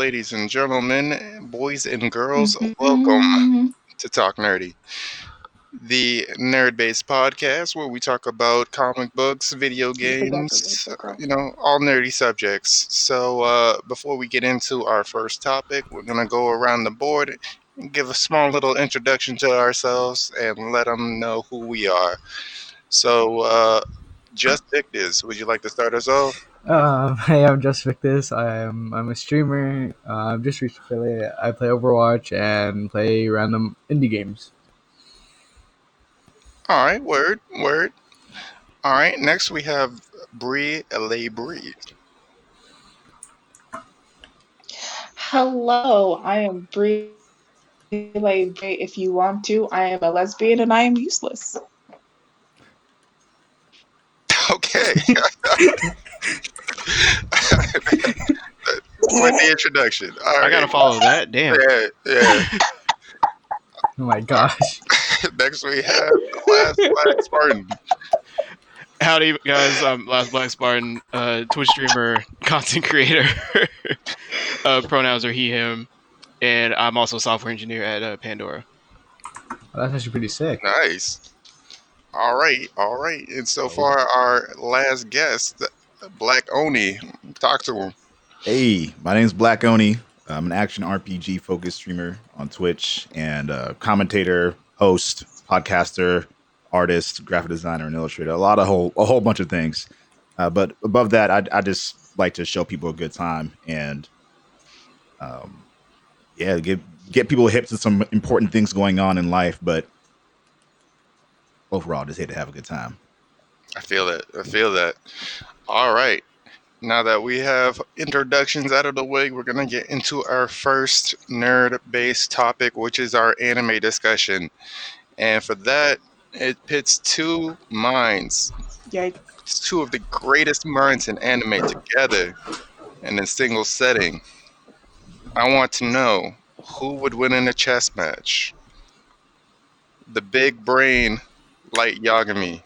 ladies and gentlemen, boys and girls, welcome Mhm. to Talk Nerdy, the nerd-based podcast where we talk about comic books, video That's exactly what games, it's called. all nerdy subjects. So, before we get into our first topic, we're gonna go around the board and give a small little introduction to ourselves and let them know who we are. So, just Victus, would you like to start us off? Hey, I'm just Victus. I'm a streamer. I'm just reached affiliate. I play Overwatch and play random indie games. All right, word, word. All right, next we have Bree LA Bree. Hello, I am Brie. If you want to, I am a lesbian and I am useless. Okay. Quite the introduction. All I right. gotta follow that. Damn. Yeah. Oh my gosh. Next we have Last Black Spartan. Howdy, guys. I'm Last Black Spartan, Twitch streamer, content creator. Pronouns are he, him, and I'm also a software engineer at Pandora. That's actually pretty sick. Nice. All right. And so far, our last guest, Black Oni. Talk to him. Hey, my name's Black Oni. I'm an action RPG focused streamer on Twitch and commentator, host, podcaster, artist, graphic designer, and illustrator. A whole bunch of things. But above that, I just like to show people a good time and get people hip to some important things going on in life. But overall, just here to have a good time. I feel that. All right. Now that we have introductions out of the way, we're going to get into our first nerd-based topic, which is our anime discussion. And for that, it pits two minds. Yikes. It's two of the greatest minds in anime together in a single setting. I want to know who would win in a chess match. The big brain Light Yagami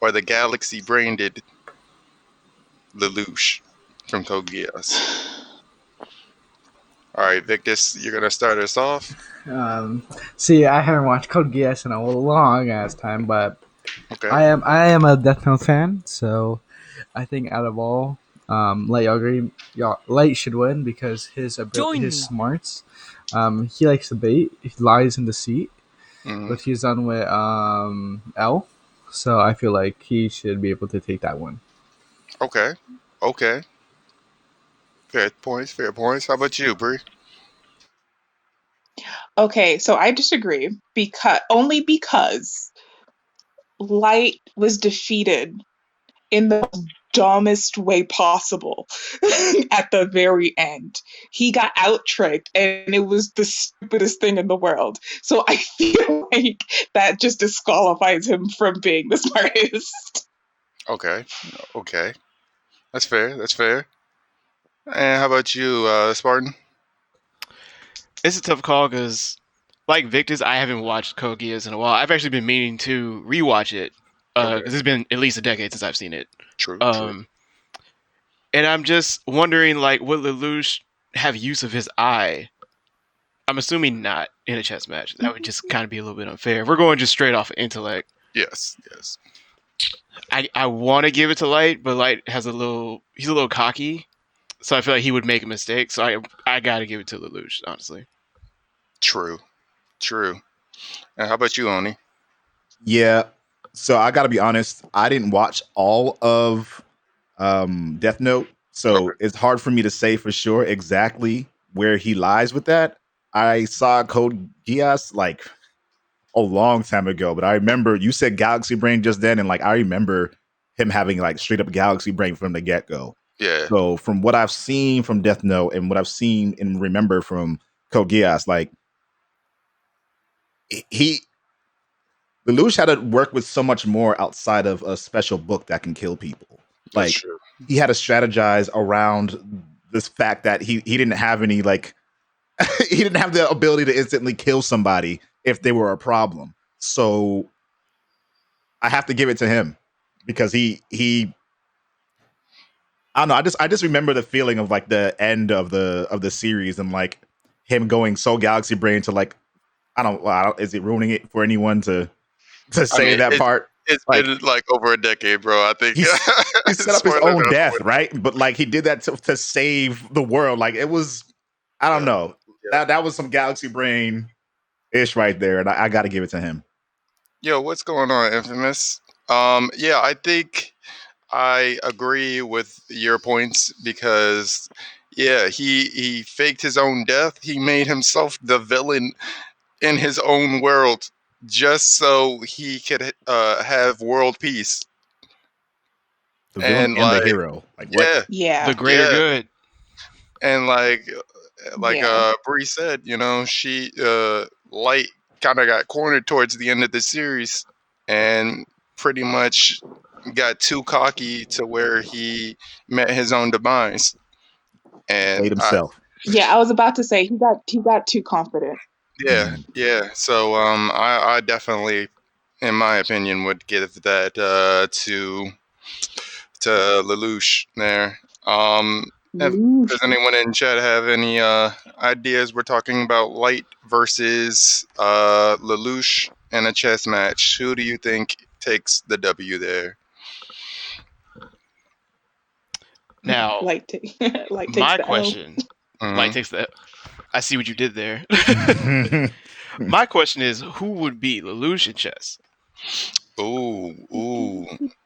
or the galaxy brained Lelouch from Code Geass. All right, Victus, you're gonna start us off. See, I haven't watched Code Geass in a long ass time, but Okay. I am a Death Note fan, so I think out of all, Light should win because his smarts. He likes to bait. He lies in deceit. Mhm. What he's done with L. So I feel like he should be able to take that one. Okay. Fair points. How about you, Bree? Okay, so I disagree because Light was defeated in the dumbest way possible at the very end. He got out tricked and it was the stupidest thing in the world. So I feel like that just disqualifies him from being the smartest. Okay. That's fair. And how about you, Spartan? It's a tough call because, like Victus, I haven't watched Code Geass in a while. I've actually been meaning to rewatch it because it's been at least a decade since I've seen it. True. And I'm just wondering, like, would Lelouch have use of his eye? I'm assuming not in a chess match. That would just kind of be a little bit unfair. If we're going just straight off of intellect. Yes. I want to give it to Light, but Light he's a little cocky, so I feel like he would make a mistake. So I got to give it to Lelouch, honestly. True. And how about you, Oni? Yeah. So I got to be honest. I didn't watch all of Death Note, so it's hard for me to say for sure exactly where he lies with that. I saw Code Geass like a long time ago, but I remember you said Galaxy Brain just then, and like I remember him having like straight up Galaxy Brain from the get go. Yeah. So from what I've seen from Death Note and what I've seen and remember from Code Geass, like Lelouch had to work with so much more outside of a special book that can kill people. Like That's true. he had to strategize around this fact that he didn't have any like he didn't have the ability to instantly kill somebody if they were a problem. So I have to give it to him because he I don't know. I just remember the feeling of like the end of the series and like him going so Galaxy Brain to like I don't is it ruining it for anyone to I say mean, that part? it's Like been like over a decade, bro. I think he set up his spoiler own enough death, for- right? But like he did that to save the world. Like it was I don't know. Yeah. That was some Galaxy Brain ish right there, and I got to give it to him. Yo, what's going on, Infamous? Yeah, I think I agree with your points because, yeah, he faked his own death. He made himself the villain in his own world just so he could have world peace. The villain And and the like, hero. Like what? yeah, Yeah. The greater Yeah. good. and like Yeah. Bree said, you know, she Light kind of got cornered towards the end of the series and pretty much got too cocky to where he met his own demise. And Played himself. Yeah, I was about to say he got too confident. yeah. So I definitely, in my opinion, would give that to Lelouch there. Does anyone in chat have any ideas? We're talking about Light versus Lelouch in a chess match. Who do you think takes the W there? Now, Light takes my the question. Mhm. Light takes that. I see what you did there. My question is, who would beat Lelouch in chess? Ooh.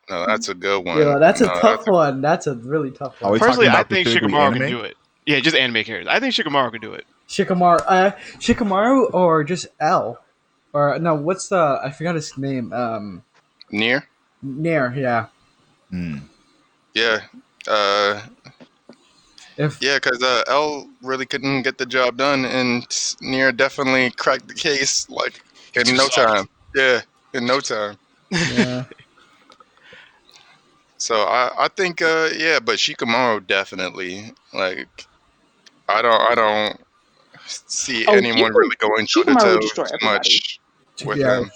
No, that's a good one. Yeah, that's a No, tough one. That's a really tough Are we one. Personally, talking I about think specifically Shikamaru can anime? do it. Yeah, just anime characters. I think Shikamaru can do it. Shikamaru or just L, or no? What's the? I forgot his name. Near? Nair. Yeah. Hmm. Yeah. Uh, If yeah, because L really couldn't get the job done, and Near definitely cracked the case like in Too no soft. time. Yeah, in no time. yeah. So I think yeah, but Shikamaru definitely, like, I don't see Oh, anyone really going toe to Shikamaru toe would destroy too everybody. much with Yeah, him.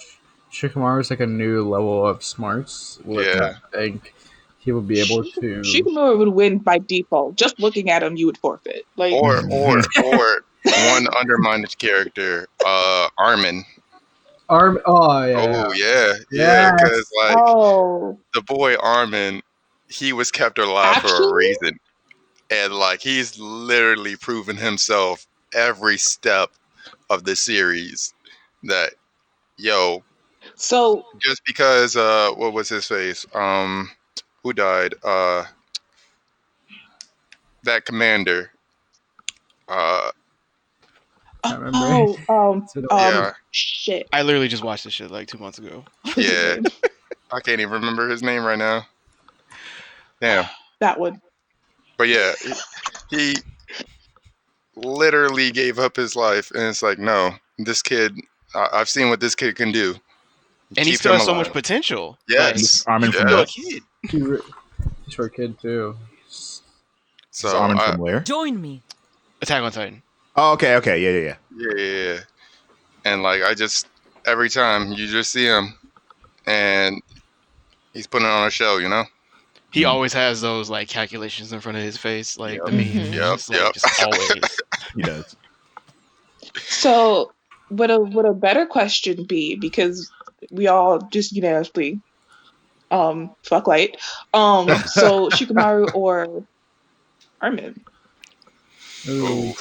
Shikamaru is like a new level of smarts. Yeah. I think he will be able to. Shikamaru would win by default. Just looking at him, you would forfeit. Like Or one undermined character, Armin. Oh yeah. Oh yeah, Yes. because like oh, the boy Armin, he was kept alive for a actually, reason, and like he's literally proven himself every step of the series that so just because what was his face who died that commander uh Can't remember. yeah shit. I literally just watched this shit like 2 months ago. What was his Yeah. name? I can't even remember his name right now. Damn. That one. But yeah, he literally gave up his life, and it's like, no, this kid, I've seen what this kid can do. And he Keep still him has so alive. much potential. Yes. Armin Like, from he's Yeah. still a kid. He's for a kid too. So Is Armin from where? Join me. Attack on Titan. Oh, okay, yeah. yeah. And like I just every time you just see him, and he's putting on a show, you know. He always has those like calculations in front of his face, like the Yep. meme. Yep, Just, like, yep. just always. He does. So would a better question be, because we all just unanimously fuck Light. So Shikamaru or Armin? Ooh,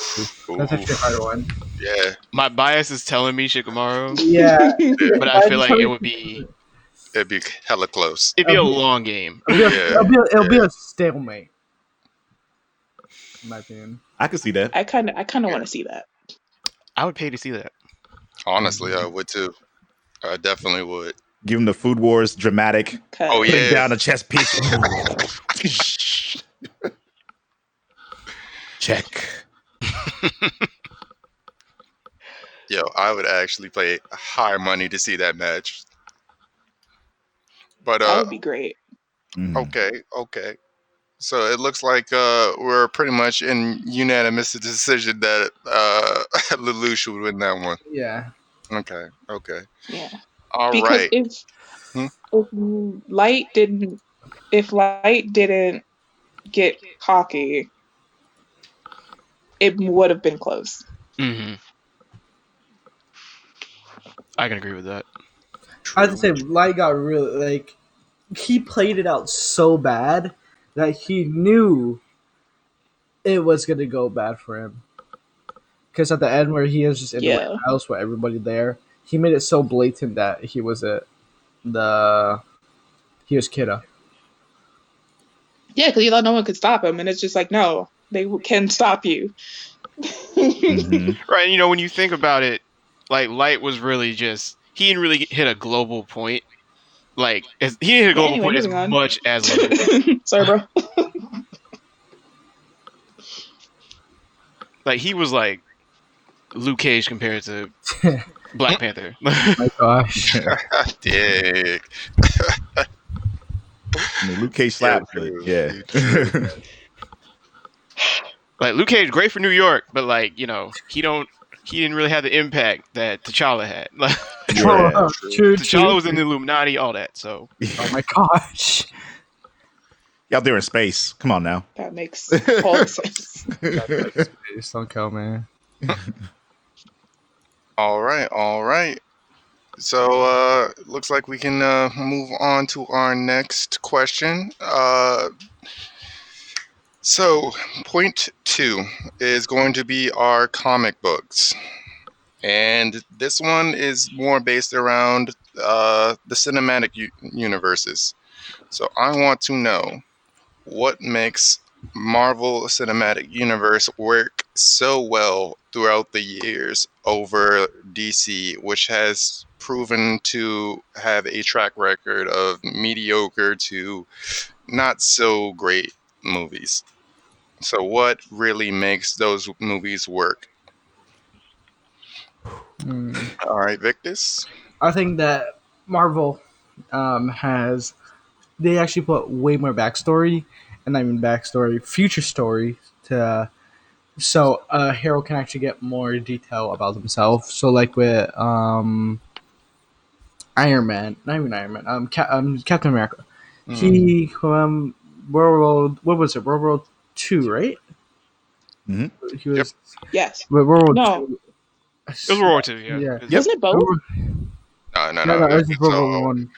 Ooh. that's actually a hard one. Yeah. My bias is telling me Shikamaru, Yeah, but I feel like it would be It'd be hella close. a long game. it'll be a stalemate. In my opinion. I could see that. I kind of want to see that. I would pay to see that. Honestly, I would too. I definitely would. Give him the Food Wars dramatic. Oh, Putting yeah. down a chess piece. Check. Yo, I would actually pay high money to see that match. But That would be great. okay. So it looks like we're pretty much in unanimous decision that Lelouch would win that one. Yeah. Okay. Yeah. All Because right. if Light didn't get cocky, it would have been close. Mm-hmm. I can agree with that. I have to True. say, Light got really like he played it out so bad that he knew it was gonna go bad for him. Because at the end, where he is just in the Yeah. warehouse with everybody there, he made it so blatant that he was he was Kidda. Yeah, because he thought no one could stop him, and it's just like, no, they can stop you. Mm-hmm. Right, when you think about it, like Light was really just he didn't really hit a global point. Like he didn't hit a But global anyway, point as moving on. much as Lelouch. Sorry, bro. Like he was like Luke Cage compared to Black Panther. My gosh. Dick. I mean, Luke Cage Yeah, slaps, but true. yeah. True. Like Luke Cage, great for New York, but like he didn't really have the impact that T'Challa had. Like True, Yeah. true, T'Challa true. was in the Illuminati, all that. So Oh my gosh. You out there in space. Come on now. That makes all the sense. Please don't kill me. All right, all right. So, looks like we can move on to our next question. So, point 2 is going to be our comic books. And this one is more based around the cinematic universes. So, I want to know what makes Marvel Cinematic Universe work so well throughout the years over DC, which has proven to have a track record of mediocre to not so great movies. So, what really makes those movies work? Hmm. All right, Victus. I think that Marvel has they actually put way more backstory, and I mean backstory, future story to so a hero can actually get more detail about himself. So like with Iron Man, not even Iron Man, Captain America. Mm, He World what was it? World War II, right? Mhm. He yep. was Yes. World War No. Two. it was World War II, yeah. Yeah. Yep. Wasn't it both? No, no, No, no. no, it was just It's World War One.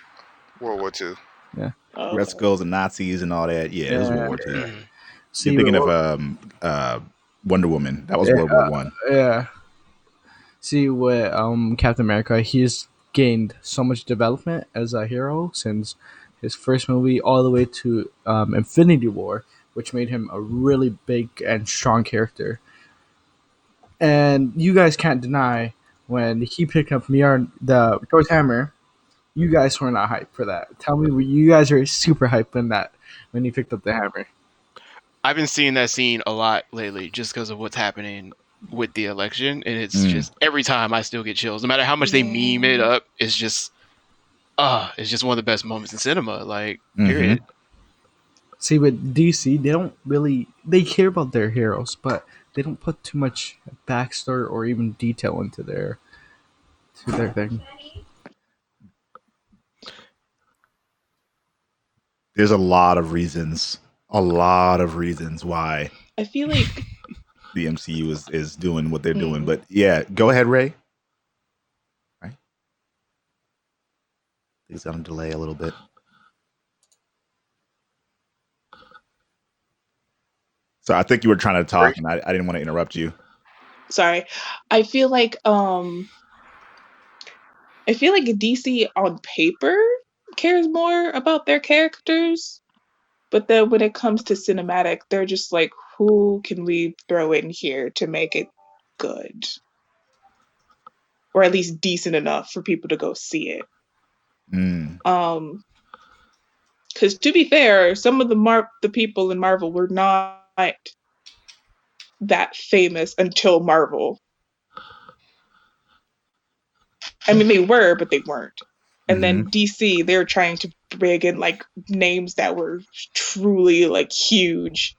World War II. Yeah. Oh, Red okay. Skulls and Nazis and all that. Yeah, it was World Yeah. War II. Mhm. You're See, thinking of Wonder Woman. That was yeah, World War One. yeah. See, with Captain America, he's gained so much development as a hero since his first movie all the way to Infinity War, which made him a really big and strong character. And you guys can't deny when he picked up the Thor's hammer. You guys were not hyped for that. Tell me, you guys are super hyped in that when he picked up the hammer. I've been seeing that scene a lot lately, just because of what's happening with the election, and it's Mm. just every time I still get chills, no matter how much they meme it Yeah. up. It's just one of the best moments in cinema. Like, Mhm. period. See, with DC, they care about their heroes, but they don't put too much backstory or even detail into their thing. There's a lot of reasons. A lot of reasons why I feel like the MCU is doing what they're doing. mm, But yeah, go ahead, Ray. Right. It's on a delay a little bit. So I think you were trying to talk, and I didn't want to interrupt you. sorry. I feel like DC on paper cares more about their characters, but then when it comes to cinematic, they're just like, who can we throw in here to make it good? Or at least decent enough for people to go see it. Mm. Because to be fair, some of the people in Marvel were not that famous until Marvel. I mean, they were, but they weren't. And Hmm. then DC, they were trying to bring in like names that were truly like huge,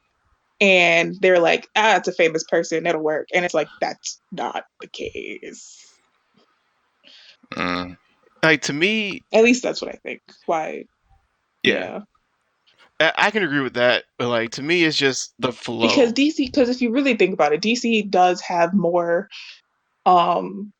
and they're like, it's a famous person, it'll work. And it's like that's not the case. Mm. Like to me, At least that's what I think. Why? yeah. Yeah. I can agree with that, but like to me, it's just the Because flow. because if you really think about it, DC does have more, um,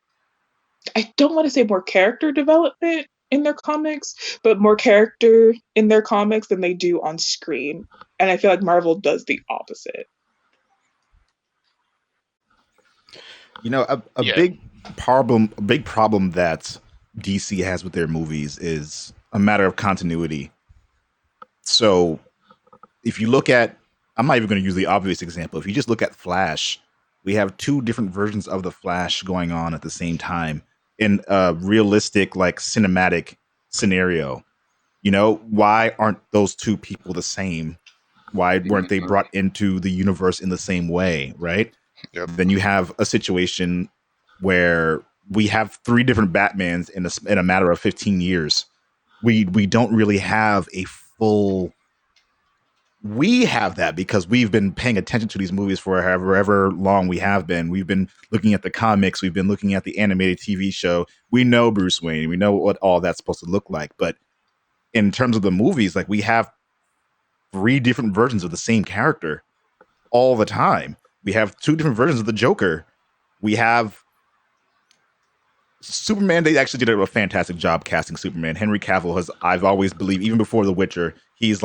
I don't want to say more character development in their comics, but more character in their comics than they do on screen. And I feel like Marvel does the opposite. You know, a Yeah, big problem that DC has with their movies is a matter of continuity. So if you look at, I'm not even going to use the obvious example. If you just look at Flash, we have two different versions of the Flash going on at the same time in a realistic, like cinematic scenario. You know, why aren't those two people the same? Why weren't they brought into the universe in the same way? Right. Yep. Then you have a situation where we have three different Batmans in a matter of 15 years. We don't really have a full. We have that because we've been paying attention to these movies for however long we have been. We've been looking at the comics, we've been looking at the animated TV show. We know Bruce Wayne, we know what all that's supposed to look like. But in terms of the movies, like we have three different versions of the same character all the time. We have two different versions of the Joker. We have Superman. They actually did a fantastic job casting Superman. Henry Cavill has, I've always believed, even before The Witcher, he's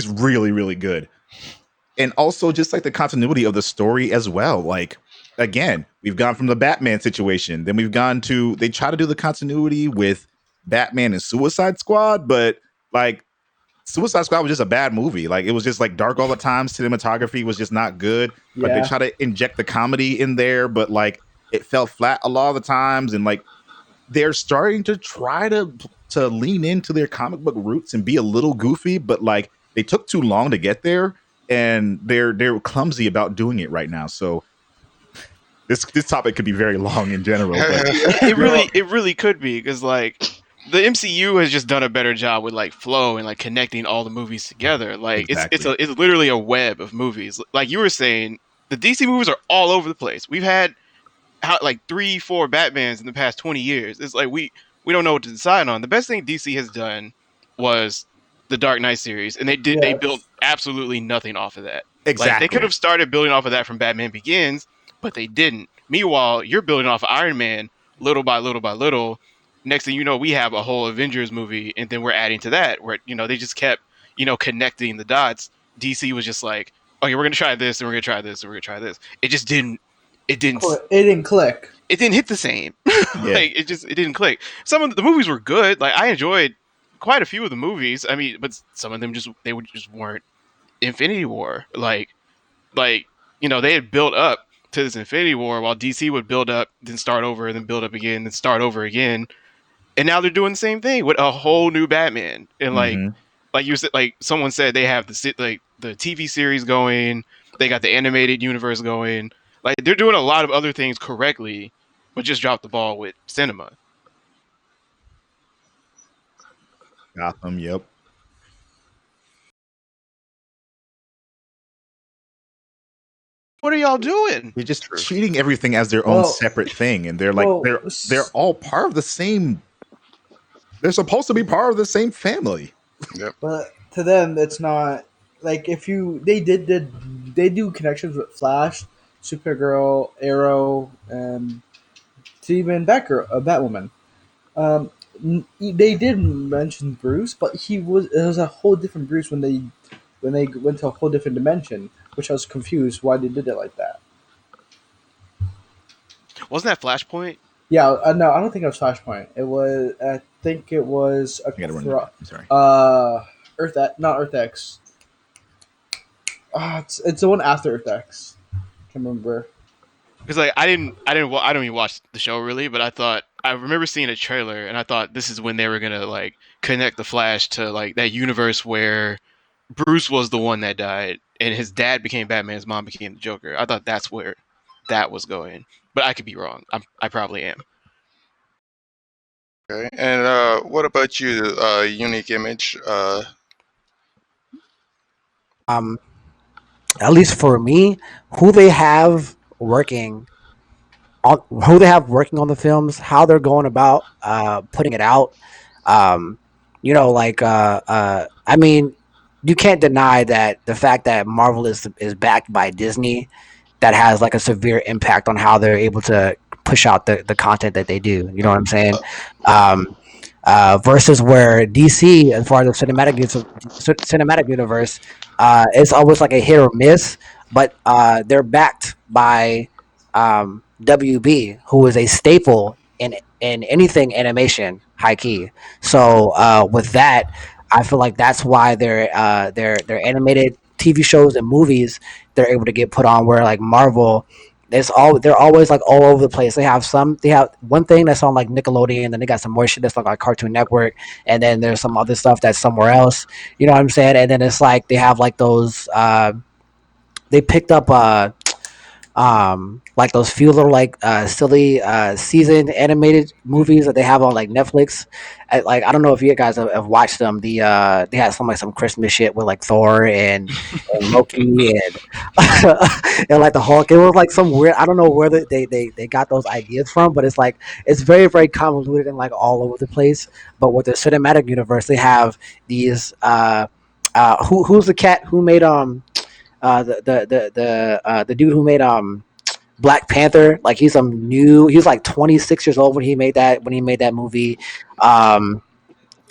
really, really good. And also just like the continuity of the story as well. Like, again, we've gone from the Batman situation, then we've gone to, they try to do the continuity with Batman and Suicide Squad, but like Suicide Squad was just a bad movie. Like it was just like dark all the time. Cinematography was just not good. Like they Yeah. try to inject the comedy in there, but like it fell flat a lot of the times. And like they're starting to try to lean into their comic book roots and be a little goofy, but like they took too long to get there, and they're clumsy about doing it right now. So this topic could be very long in general, but it really could be because like the MCU has just done a better job with like flow and like connecting all the movies together. Like exactly. it's literally a web of movies. Like you were saying, the DC movies are all over the place. We've had like 3, 4 Batmans in the past 20 years. It's like we don't know what to decide on. The best thing DC has done was the Dark Knight series, and they built Yes. absolutely nothing off of that. Like they could Exactly. have started building off of that from Batman Begins, but they didn't. Meanwhile, you're building off of Iron Man little by little by little. Next thing you know, we have a whole Avengers movie, and then we're adding to that where they just kept connecting the dots. DC was just like, okay, we're gonna try this, and we're gonna try this, and we're gonna try this. It just didn't. It didn't It didn't click. it didn't hit the same. Yeah. Like it didn't click. Some of the movies were good. Like I enjoyed quite a few of the movies. I mean, but some of them just weren't Infinity War. Like they had built up to this Infinity War while DC would build up, then start over, then build up again, then start over again. And now they're doing the same thing with a whole new Batman. And Mm-hmm. like you said, like someone said, they have the TV series going, they got the animated universe going. Like they're doing a lot of other things correctly, but just dropped the ball with cinema. Gotham. Yep. What are y'all doing? They're just True. treating everything as their own Well, separate thing, and they're like well, they're all part of the same. They're supposed to be part of the same family. Yep. but to them, it's not like if you they do connections with Flash, Supergirl, Arrow, and to even Batwoman. Um, they did mention Bruce, but it was a whole different Bruce when they went to a whole different dimension, which I was confused why they did it like that. Wasn't that Flashpoint? Yeah, no, I don't think it was Flashpoint. I think it was I gotta run it back. I'm sorry. Earth not Earth X. It's the one after Earth X. Can't remember. Because like I don't even watch the show really, but I remember seeing a trailer and I thought this is when they were gonna like connect the Flash to like that universe where Bruce was the one that died and his dad became Batman, his mom became the Joker. I thought that's where that was going, but I could be wrong. I probably am. Okay. And what about you, Unique Image? Um, at least for me, who they have working who they have working on the films, how they're going about putting it out. Um, I mean, you can't deny that the fact that Marvel is backed by Disney, that has like a severe impact on how they're able to push out the content that they do. You know what I'm saying? Um, versus where DC, as far as the cinematic universe, it's always like a hit or miss. But they're backed by WB, who is a staple in anything animation, high key. So with that, I feel like that's why their animated TV shows and movies, they're able to get put on, where like Marvel, they're always like all over the place. They have one thing that's on like Nickelodeon, then they got some more shit that's like Cartoon Network, and then there's some other stuff that's somewhere else. You know what I'm saying? And then it's like they have like those they picked up like those few little like silly season animated movies that they have on like Netflix. Like I don't know if you guys have watched them. They had some like some Christmas shit with like Thor and Loki and and like the Hulk. It was like some weird. I don't know where they got those ideas from, but it's like it's very very convoluted and like all over the place. But with the cinematic universe, they have these. Who's the cat who made the dude who made Black Panther? Like he's like 26 years old when he made that movie. Um,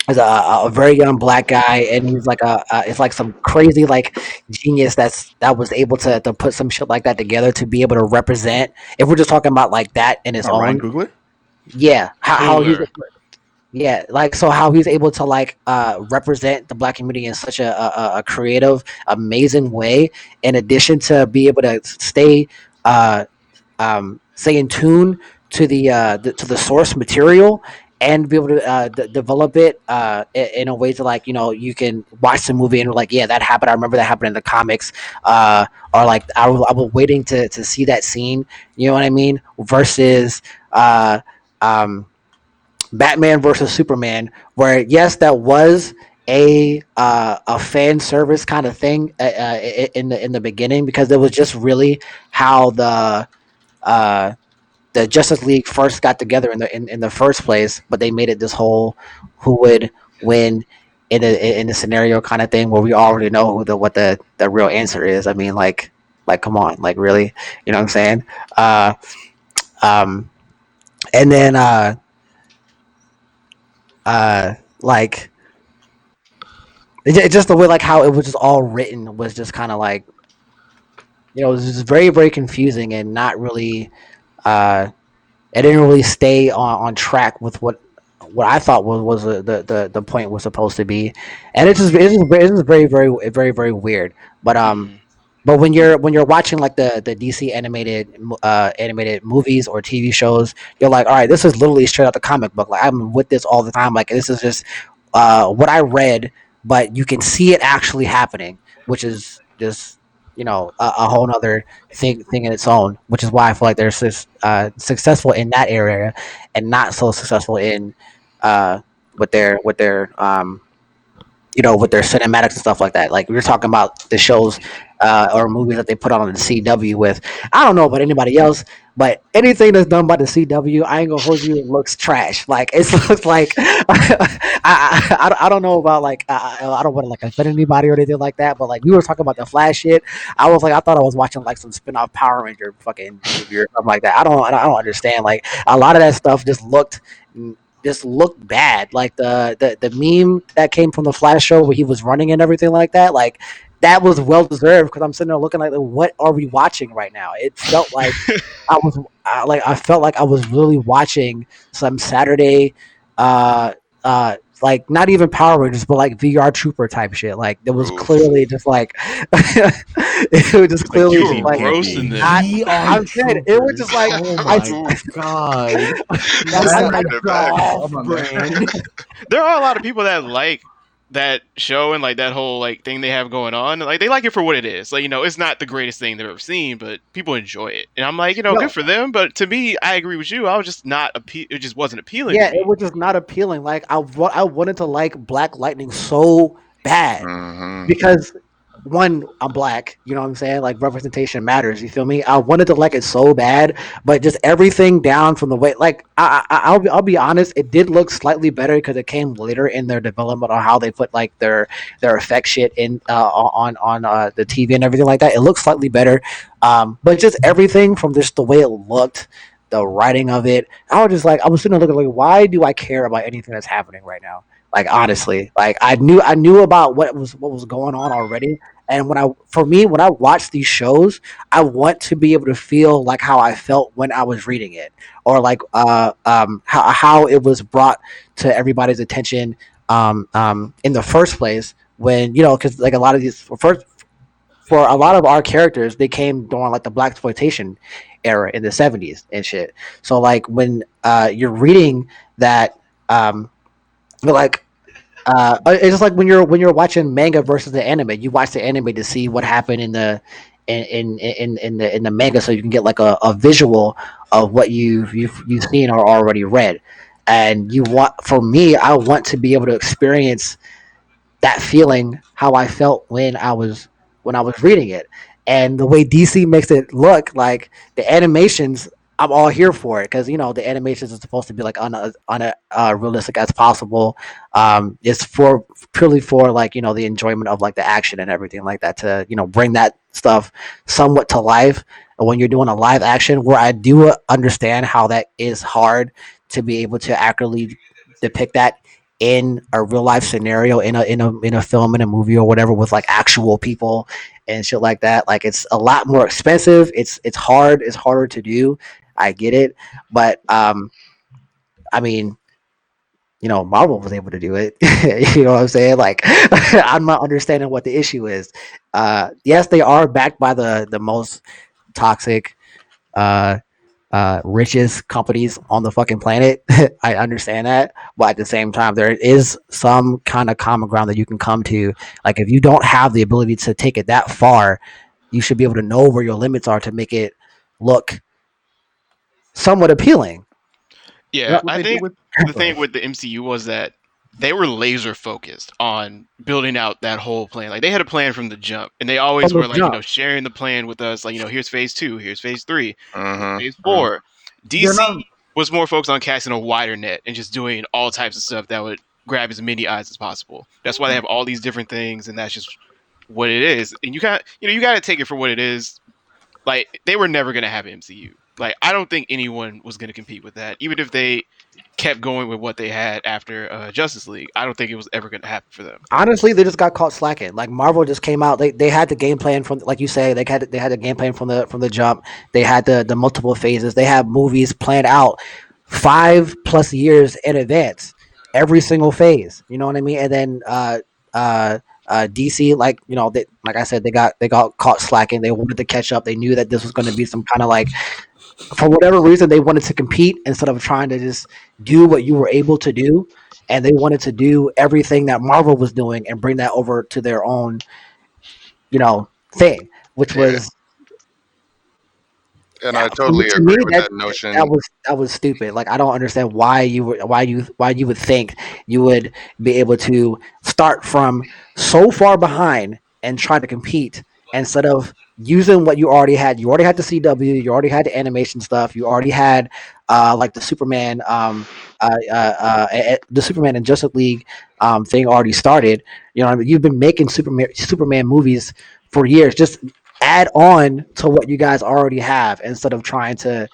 is a very young black guy, and he's like it's like some crazy like genius that was able to put some shit like that together to be able to represent. If we're just talking about like that in its Ryan own, Coogler. yeah, how he's Cooler. yeah, like so how he's able to like represent the black community in such a creative, amazing way. In addition to be able to uh, stay in tune to the source material and be able to develop it in a way to like you can watch the movie and like yeah that happened. I remember that happened in the comics, or like I was waiting to see that scene. You know what I mean? Versus. Um, Batman versus Superman, where yes, that was a fan service kind of thing in the beginning, because it was just really how uh, the Justice League first got together in the first place, but they made it this whole who would win in the scenario kind of thing, where we already know what the real answer is. I mean, like come on, like really, you know what I'm saying? Uh, um, and then like just the way like how it was just all written was just kind of like it was just very very confusing and not really uh it didn't really stay on track with what I thought was the point was supposed to be, and it's just very very very very weird. Mm. But when you're watching like the DC animated movies or TV shows, you're like, all right, this is literally straight out the comic book. Like I'm with this all the time. Like this is just what I read, but you can see it actually happening, which is just a whole other thing in its own. Which is why I feel like they're successful in that area and not so successful in uh, with their with their cinematics and stuff like that. Like we were talking about the shows or movies that they put on the CW with. I don't know about anybody else, but anything that's done by the CW, I ain't gonna hold you, it looks trash. Like it looks like I don't know about like I don't want to like offend anybody or anything like that, but like we were talking about the Flash shit. I was like I thought I was watching like some spin off Power Ranger fucking movie or something like that. I don't understand. Like a lot of that stuff just looked bad. Like the meme that came from the Flash show where he was running and everything like that. Like that was well deserved, because I'm sitting there looking like, what are we watching right now? It felt like I felt like I was really watching some Saturday, uh, like not even Power Rangers, but like VR Trooper type shit. Like it was Oof. clearly just like it was just Like clearly you just were like roasting them. I'm saying it was just like Oh I my god. that's Just Man, bringing like it back. off Oh, brand. There are a lot of people that like that show and like that whole like thing they have going on. Like they like it for what it is. Like it's not the greatest thing they've ever seen, but people enjoy it. And I'm like, no, good for them. But to me, I agree with you. I was just not it just wasn't appealing to yeah, it me. was just not appealing. Like I wanted to like Black Lightning so bad Hmm. because one, I'm black. You know what I'm saying? Like representation matters. You feel me? I wanted to like it so bad, but just everything down from the way, like I'll be honest, it did look slightly better because it came later in their development on how they put like their effect shit in on the TV and everything like that. It looks slightly better, but just everything from just the way it looked, the writing of it. I was sitting there looking like, why do I care about anything that's happening right now? Like honestly, like I knew about what was going on already. And for me, when I watch these shows, I want to be able to feel like how I felt when I was reading it, or like how it was brought to everybody's attention in the first place. When because like a lot of these for a lot of our characters, they came during like the black exploitation era in the 70s and shit. So like when you're reading that, like it's just like when you're watching manga versus the anime. You watch the anime to see what happened in the manga, so you can get like a visual of what you've seen or already read. And for me, I want to be able to experience that feeling how I felt when I was reading it. And the way DC makes it look, like the animations, I'm all here for it because the animations are supposed to be like realistic as possible. It's for purely for like the enjoyment of like the action and everything like that, to bring that stuff somewhat to life. And when you're doing a live action, where I do understand how that is hard to be able to accurately depict that in a real life scenario, in a film, in a movie or whatever, with like actual people and shit like that. Like it's a lot more expensive. It's harder to do. I get it, but I mean, Marvel was able to do it. You know what I'm saying? Like, I'm not understanding what the issue is. Yes, they are backed by the most toxic, uh, richest companies on the fucking planet. I understand that, but at the same time, there is some kind of common ground that you can come to. Like, if you don't have the ability to take it that far, you should be able to know where your limits are to make it look somewhat appealing. Yeah, That's what I they do think with. the thing with the MCU was that they were laser focused on building out that whole plan. Like they had a plan from the jump, and they always From the were like, jump, sharing the plan with us. Like, here's phase two, here's phase three, here's phase Mm-hmm. four. they're DC not. was more focused on casting a wider net and just doing all types of stuff that would grab as many eyes as possible. That's why they have all these different things, and that's just what it is. And you got to take it for what it is. Like they were never going to have an MCU. Like I don't think anyone was going to compete with that, even if they kept going with what they had after Justice League. I don't think it was ever going to happen for them. Honestly, they just got caught slacking. Like Marvel just came out. They had the game plan from, like you say, they had the game plan from the jump. They had the multiple phases. They had movies planned out 5+ years in advance, every single phase. You know what I mean? And then uh, DC, like like I said, they got caught slacking. They wanted to catch up. They knew that this was going to be some kind of like, for whatever reason, they wanted to compete instead of trying to just do what you were able to do. And they wanted to do everything that Marvel was doing and bring that over to their own, thing, which Yeah, was, and I to totally me, agree with that that that notion. was that was stupid. Like I don't understand why you would think you would be able to start from so far behind and try to compete instead of using what you already had. You already had the CW, you already had the animation stuff, you already had like the Superman and Justice League thing already started. I mean? You've been making Superman movies for years. Just add on to what you guys already have instead of trying to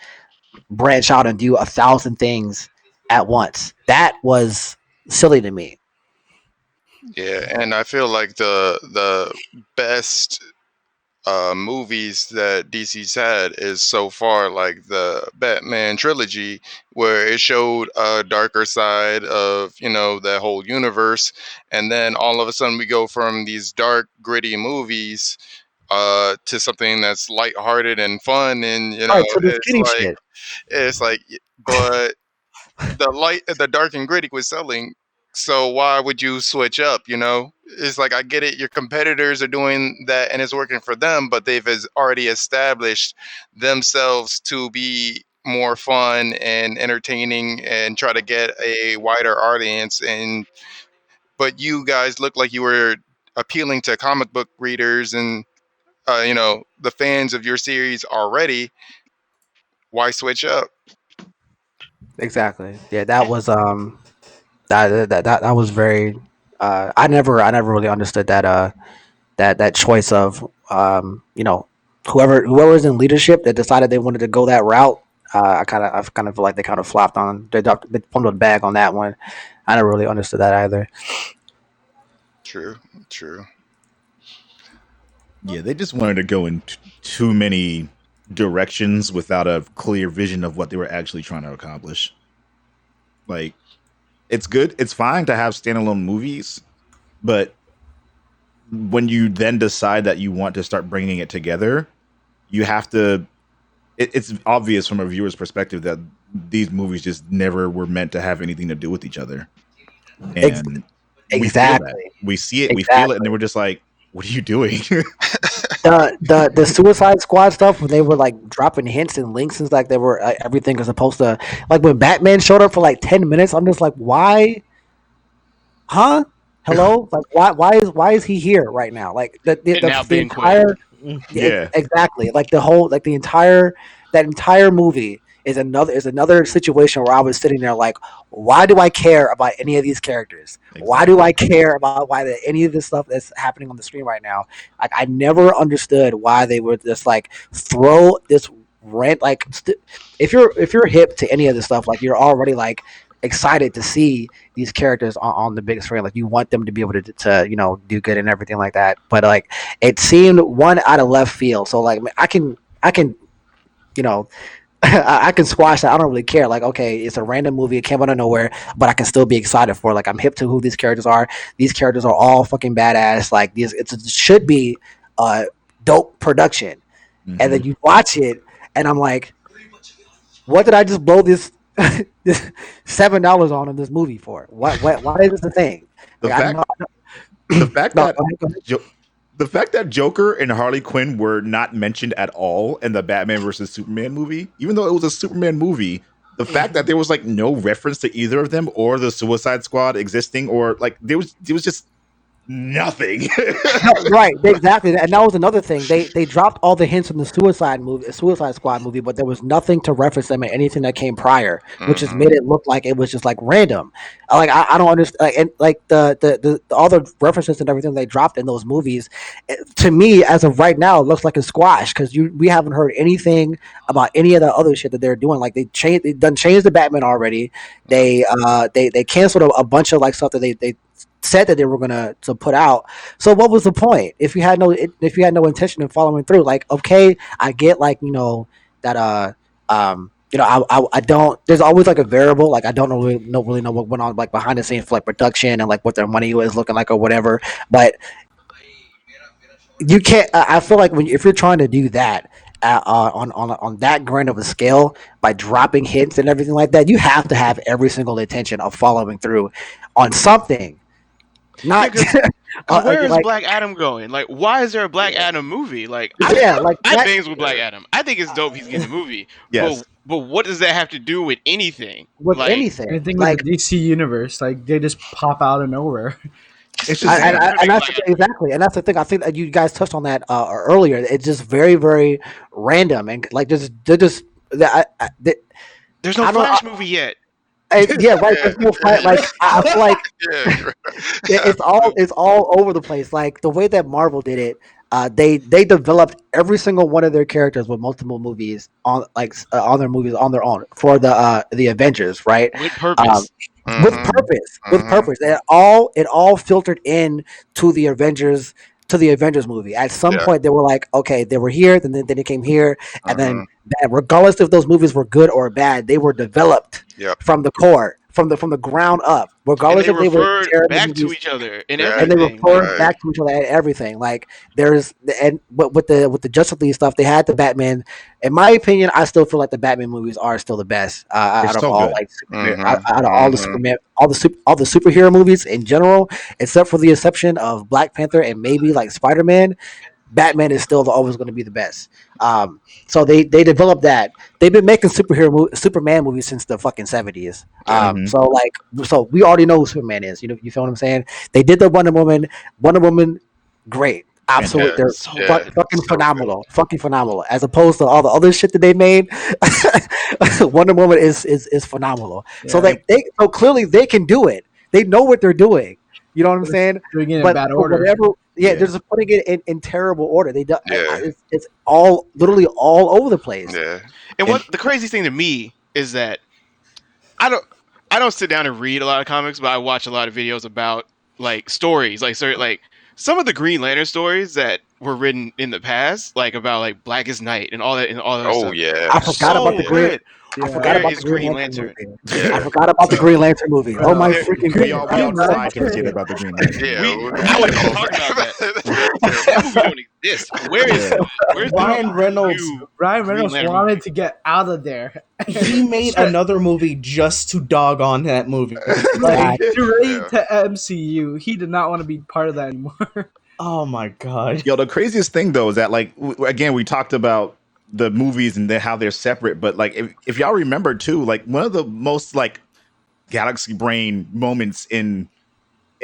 branch out and do 1,000 things at once. That was silly to me. Yeah, and I feel like the best movies that DC's had is so far like the Batman trilogy, where it showed a darker side of that whole universe, and then all of a sudden we go from these dark, gritty movies to something that's lighthearted and fun, and All right, so the skinny shit. it's like, but the dark and gritty was selling. So why would you switch up? It's like, I get it. Your competitors are doing that and it's working for them, but already established themselves to be more fun and entertaining and try to get a wider audience. But you guys look like you were appealing to comic book readers and the fans of your series already. Why switch up? Exactly. Yeah, that was that was very. I never really understood that choice of whoever's in leadership that decided they wanted to go that route. I kind of feel like they kind of flopped on they pumped a bag on that one. I never really understood that either. True, true. Yeah, they just wanted to go in too many directions without a clear vision of what they were actually trying to accomplish. Like, it's good, it's fine to have standalone movies, but when you then decide that you want to start bringing it together, you have to. It's obvious from a viewer's perspective that these movies just never were meant to have anything to do with each other, Ex- and we feel that. exactly. We see it, we feel it, and Exactly. then we're just like, "What are you doing?" The Suicide Squad stuff when they were like dropping hints and links and like they were everything is supposed to like when Batman showed up for like 10 minutes. I'm just like, why? Huh? Hello? Like why is he here right now? Like And now the Ben Quaid. entire Yeah, exactly like the whole like the entire that entire movie is another situation where I was sitting there like, why do I care about any of these characters? Why do I exactly. care about any of this stuff that's happening on the screen right now? Like I never understood why they would just like throw this rant like if you're hip to any of this stuff, like you're already like excited to see these characters on the big screen. Like you want them to be able to do good and everything like that. But like it seemed one out of left field. So like I can you know I can squash that. I don't really care. Like, okay, it's a random movie. It came out of nowhere, but I can still be excited for it. Like, I'm hip to who these characters are. These characters are all fucking badass. Like, it should be a dope production. And Hmm. then you watch it, and I'm like, what did I just blow this $7 on in this movie for? Why is this a thing? The Like, I fact, know. the fact No, that jo- the fact that Joker and Harley Quinn were not mentioned at all in the Batman versus Superman movie, even though it was a Superman movie, the fact that there was like no reference to either of them or the Suicide Squad existing, or like there was just nothing. Right, exactly, and that was another thing. They dropped all the hints from the Suicide Squad movie, but there was nothing to reference them in anything that came prior, which just Hmm. made it look like it was just like random. Like I don't understand, like, and like the all the references and everything they dropped in those movies, to me as of right now, it looks like a squash because we haven't heard anything about any of the other shit that they're doing. Like they done changed the Batman already. They canceled a bunch of like stuff that they said that they were gonna to put out. So what was the point if you had no intention of following through? Like, okay, I get like that I don't. There's always like a variable. Like I don't really know what went on like behind the scenes for like production and like what their money was looking like or whatever. But you can't. I feel like if you're trying to do that on that grand of a scale by dropping hints and everything like that, you have to have every single intention of following through on something. Yeah, Not because where is like Black Adam going? Like, why is there a Black Yeah. Adam movie? Like, yeah, like I that bangs with Black Adam. I think it's dope he's getting a movie, but Yes. what does that have to do with anything? with Like, anything. Anything with the Like DC universe, like they just pop out of nowhere. It's just just I, randomly I, and make that's Black the Adam. thing, exactly, and that's the thing. I think that you guys touched on that earlier. It's just very, very random, and like just they're just There's no I don't. Flash movie yet. Yeah, right. Yeah, There's no fight. Like I feel like yeah, absolutely. it's all over the place. Like the way that Marvel did it, they developed every single one of their characters with multiple movies on their movies on their own for the Avengers, right? With Um, purpose. with Hmm. purpose, with Hmm. purpose. It all filtered in to the Avengers movie. At some Yeah. point, they were like, okay, they were here, then they came here, and Hmm. then regardless if those movies were good or bad, they were developed Yep. from the core, from the ground up, And regardless they if they were referred terrible back to movies, each other and Right. and they everything. refer Like, Right. back to each other and everything. Like there's and with the Justice League stuff, they had the Batman. In my opinion, I still feel like the Batman movies are still the best they're out of so all good. like Hmm. out of all the Hmm. Superman, all the superhero movies in general, except for the exception of Black Panther and maybe like Spider Man. Batman is still always going to be the best. So they developed that. They've been making Superman movies since the fucking 70s. Yeah. Hmm. So we already know who Superman is. You feel what I'm saying? They did the Wonder Woman. Wonder Woman great. Absolutely, they're So Yeah, good. fucking so phenomenal, fucking phenomenal. As opposed to all the other shit that they made, Wonder Woman is phenomenal. So Yeah, so clearly they can do it. They know what they're doing. You know what I'm but it's saying? doing it in But bad for order. whatever, yeah, they're Yeah. just putting it in terrible order. They do, yeah, it's all literally all over the place. yeah. And And what the crazy thing to me is that I don't I don't sit down and read a lot of comics, but I watch a lot of videos about like stories, like like some of the Green Lantern stories that were written in the past, like about like Blackest Night and all that Oh stuff. yeah, I forgot So about the green. good. I forgot Yeah, Where about the is Green Green Lantern Lantern? movie. I yeah, forgot about the Green Lantern movie. Oh my bro. There, freaking we goodness! all I decided forgot. to forget about the Green Lantern. yeah. we We I wasn't even all talking about that. forgot. That movie don't exist. Yeah. Where's the Ryan Reynolds, new Ryan Green Reynolds Lantern wanted movie? to get out of there. he made another movie just to dog on that movie. Like, Straight Yeah. to MCU. He did not want to be part of that anymore. oh my god. Yo, the craziest thing though is that like again we talked about the movies and how they're separate, but like if y'all remember too, like one of the most like galaxy brain moments in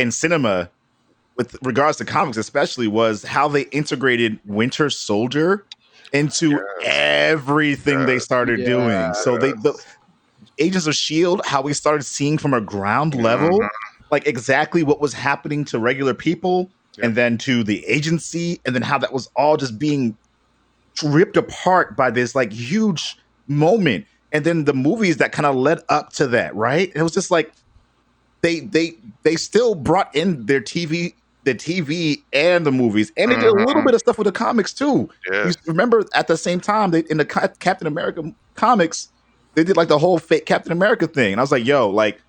cinema with regards to comics especially was how they integrated Winter Soldier into Yes, everything they yes, started doing. So the yes. Agents of Shield, how we started seeing from a ground Mhm. level, like exactly what was happening to regular people, Yep. and then to the agency, and then how that was all just being ripped apart by this like huge moment. And then the movies that kind of led up to that, right? It was just like they still brought in the TV and the movies, and they did a little Mhm. bit of stuff with the comics too. Yeah. You remember at the same time they in the Captain America comics, they did like the whole fake Captain America thing, and I was like, yo, like,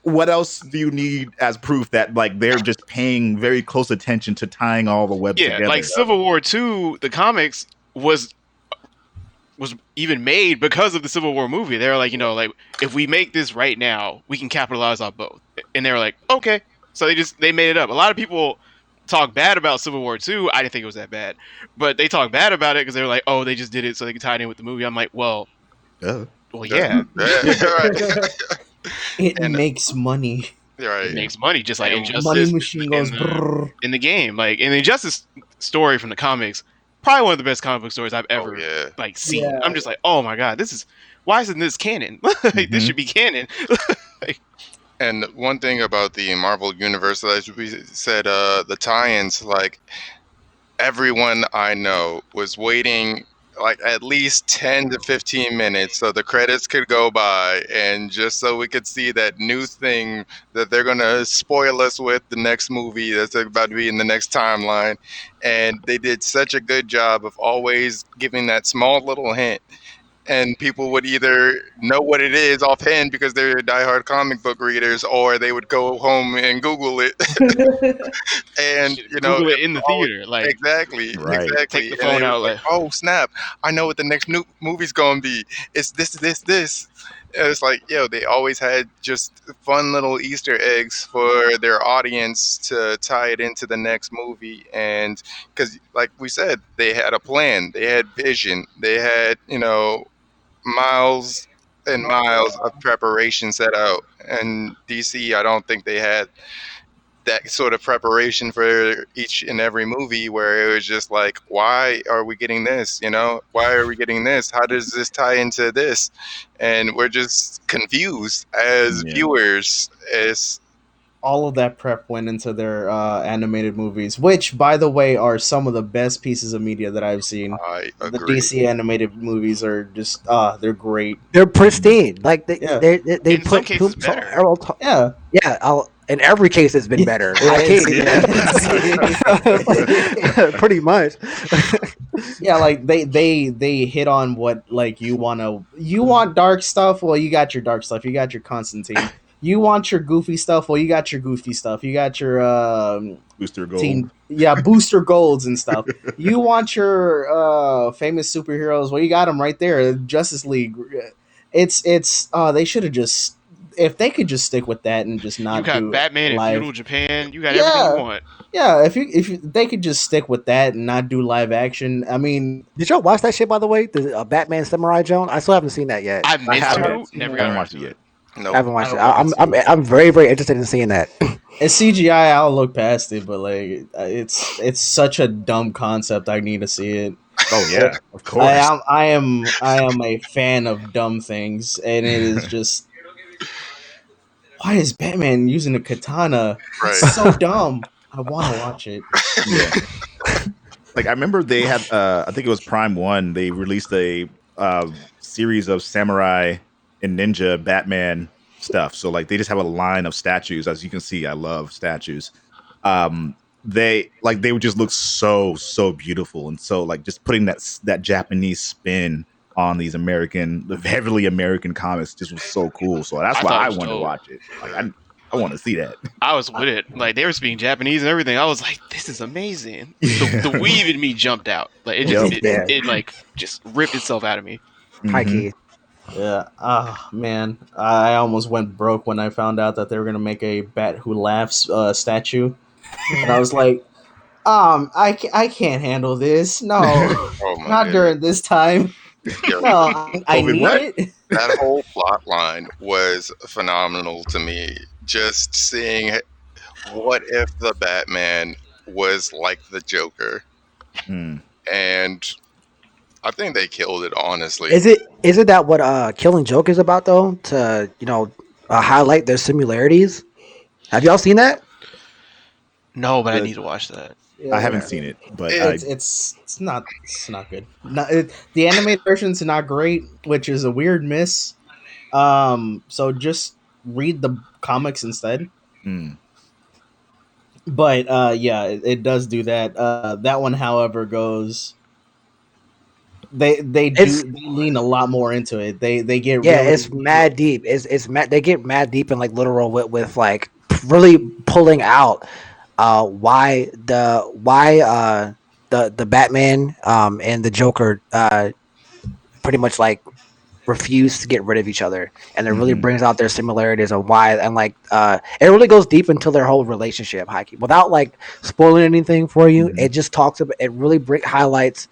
what else do you need as proof that like they're just paying very close attention to tying all the webs Yeah, like together? Civil War II, the comics was even made because of the Civil War movie. They were like, like if we make this right now, we can capitalize on both. And they were like, okay. So they made it up. A lot of people talk bad about Civil War II. I didn't think it was that bad, but they talk bad about it because they were like, oh, they just did it so they could tie it in with the movie. I'm like, well, Yeah. yeah, Yeah. Right. It And makes money. it right. makes money just like And Injustice Money machine goes in brrr. in the game. Like in the Injustice story from the comics, probably one of the best comic book stories I've Oh ever yeah. like seen. Yeah. I'm just like, oh my god, why isn't this canon? Like, this Mhm. should be canon. And one thing about the Marvel universe, as we said, the tie-ins, like everyone I know was waiting like at least 10 to 15 minutes so the credits could go by and just so we could see that new thing that they're going to spoil us with the next movie that's about to be in the next timeline. And they did such a good job of always giving that small little hint, and people would either know what it is offhand because they're diehard comic book readers, or they would go home and Google it. And Google it it in the always, theater, like exactly, Right. take exactly. the And they phone were out, like, like oh snap, I know what the next new movie's gonna be. It's this. And it's like, they always had just fun little Easter eggs for their audience to tie it into the next movie. And because, like we said, they had a plan, they had vision, they had, miles and miles of preparation set out. And DC, I don't think they had that sort of preparation for each and every movie, where it was just like, why are we getting this? Why are we getting this? How does this tie into this? And we're just confused as Yeah. viewers. As All of that prep went into their animated movies, which, by the way, are some of the best pieces of media that I've seen. I The agree. DC animated movies are just they're great. They're pristine. Like Yeah. they In some cases better. Yeah. Yeah, in every case, it's been better. I can't, pretty much. Yeah, like they hit on what like you want dark stuff. Well, you got your dark stuff. You got your Constantine. You want your goofy stuff. Well, you got your goofy stuff. You got your Booster Gold. booster golds and stuff. You want your famous superheroes. Well, you got them right there. Justice League. It's they should have just, if they could just stick with that and just you not got do Batman in live. feudal Japan. You got everything you want. Yeah, if they could just stick with that and not do live action. I mean, Did y'all watch that shit, by the way? The Batman Samurai Joan? I still haven't seen that yet. I've I meant haven't. to, never I got haven't around watched to it yet. I haven't watched it. I don't I'm very, very interested in seeing that. It's CGI. I'll look past it, but like it's such a dumb concept. I need to see it. Oh yeah, of I course. am I am a fan of dumb things, and it is just why is Batman using a katana? It's Right. so dumb. I want to watch it. Yeah. Like I remember they had I think it was Prime One, they released a series of samurai and ninja Batman stuff. So like they just have a line of statues. As you can see, I love statues. Um they would just look so beautiful, and so like just putting that Japanese spin on these the heavily American comics just was so cool. So that's I why thought it I was wanted to dope. watch it. Like I want to see that. I was with it. Like they were speaking Japanese and everything. I was like, this is amazing. The weave in me jumped out. Like it just Yep. it like just ripped itself out of me. High Mhm. key. Yeah. Ah, man. I almost went broke when I found out that they were gonna make a Bat Who Laughs statue, and I was like, I can't handle this. No, Oh my not goodness. during this time. Yo, No, I Wait, need what? it. that whole plot line was phenomenal to me. Just seeing what if the Batman was like the Joker, Mm. and I think they killed it. Honestly, Is it that what Killing Joke is about though? To highlight their similarities. Have y'all seen that? No, but I The- need to watch that. I haven't Yeah. seen it, but It's not good. The animated version's not great, which is a weird miss. So just read the comics instead. mm. But yeah, it does do that. That one, however, goes. They lean a lot more into it. They get Yeah, really it's mad deep. It's mad. They get mad deep and like literal with like really pulling out why the Batman and the Joker pretty much like refuse to get rid of each other, and it really Mhm. brings out their similarities of why, and like it really goes deep into their whole relationship, Heike, without like spoiling anything for you. Mhm. It just talks about, it really highlights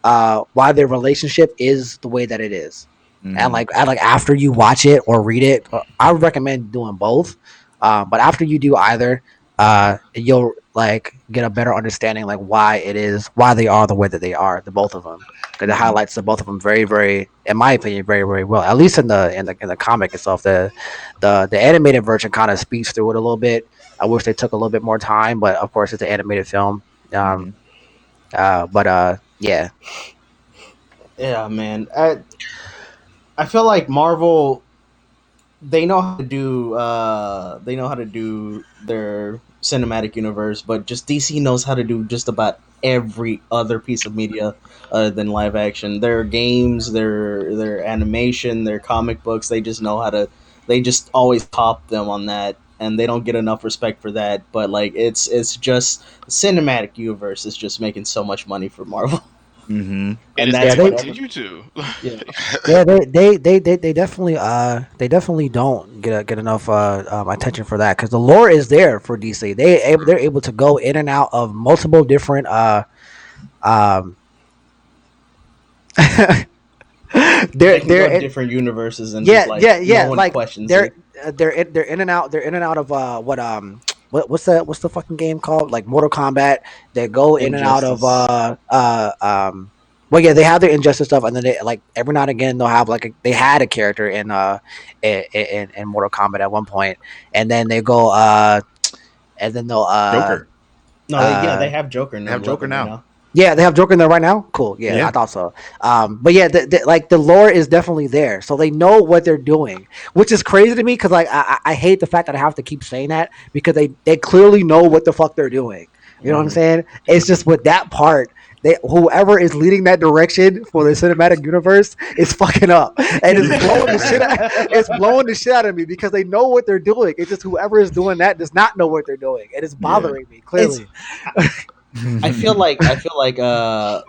why their relationship is the way that it is. Mhm. And like after you watch it or read it, I would recommend doing both. But after you do either, you'll like get a better understanding like why they are the way that they are, the both of them, because it Mhm. highlights the both of them very, very, in my opinion, very, very well. At least in the comic itself, the animated version kind of speeds through it a little bit. I wish they took a little bit more time, but of course it's an animated film. Mhm. Yeah. Yeah, man. I feel like Marvel, they know how to do their cinematic universe, but just DC knows how to do just about every other piece of media other than live action. Their games, their animation, their comic books, they just know how to, they just always top them on that, and they don't get enough respect for that. But like it's just the cinematic universe is just making so much money for Marvel. Mhm. And And it's that's going what- to continue to. Yeah. Yeah, they definitely don't get enough attention for that, because the lore is there for DC. They're able to go in and out of multiple different um They can they're go to different universes and yeah, just like yeah. no one Like questions they're it. they're in and out. They're in and out of what's the fucking game called? Like Mortal Kombat. They go in and out of well, yeah, they have their Injustice stuff, and then they like every now and again they'll have like they had a character in Mortal Kombat at one point, and then they go and then they'll Joker. No, they have Joker. They have Joker now. Yeah, they have Joker in there right now. Cool. Yeah, Yeah. I thought so. But yeah, like the lore is definitely there, so they know what they're doing, which is crazy to me because like I hate the fact that I have to keep saying that because they clearly know what the fuck they're doing. You know what I'm saying? It's just with that part, whoever is leading that direction for the cinematic universe is fucking up, and it's blowing the shit out. It's blowing the shit out of me because they know what they're doing. It's just whoever is doing that does not know what they're doing, and it's bothering me clearly. I feel like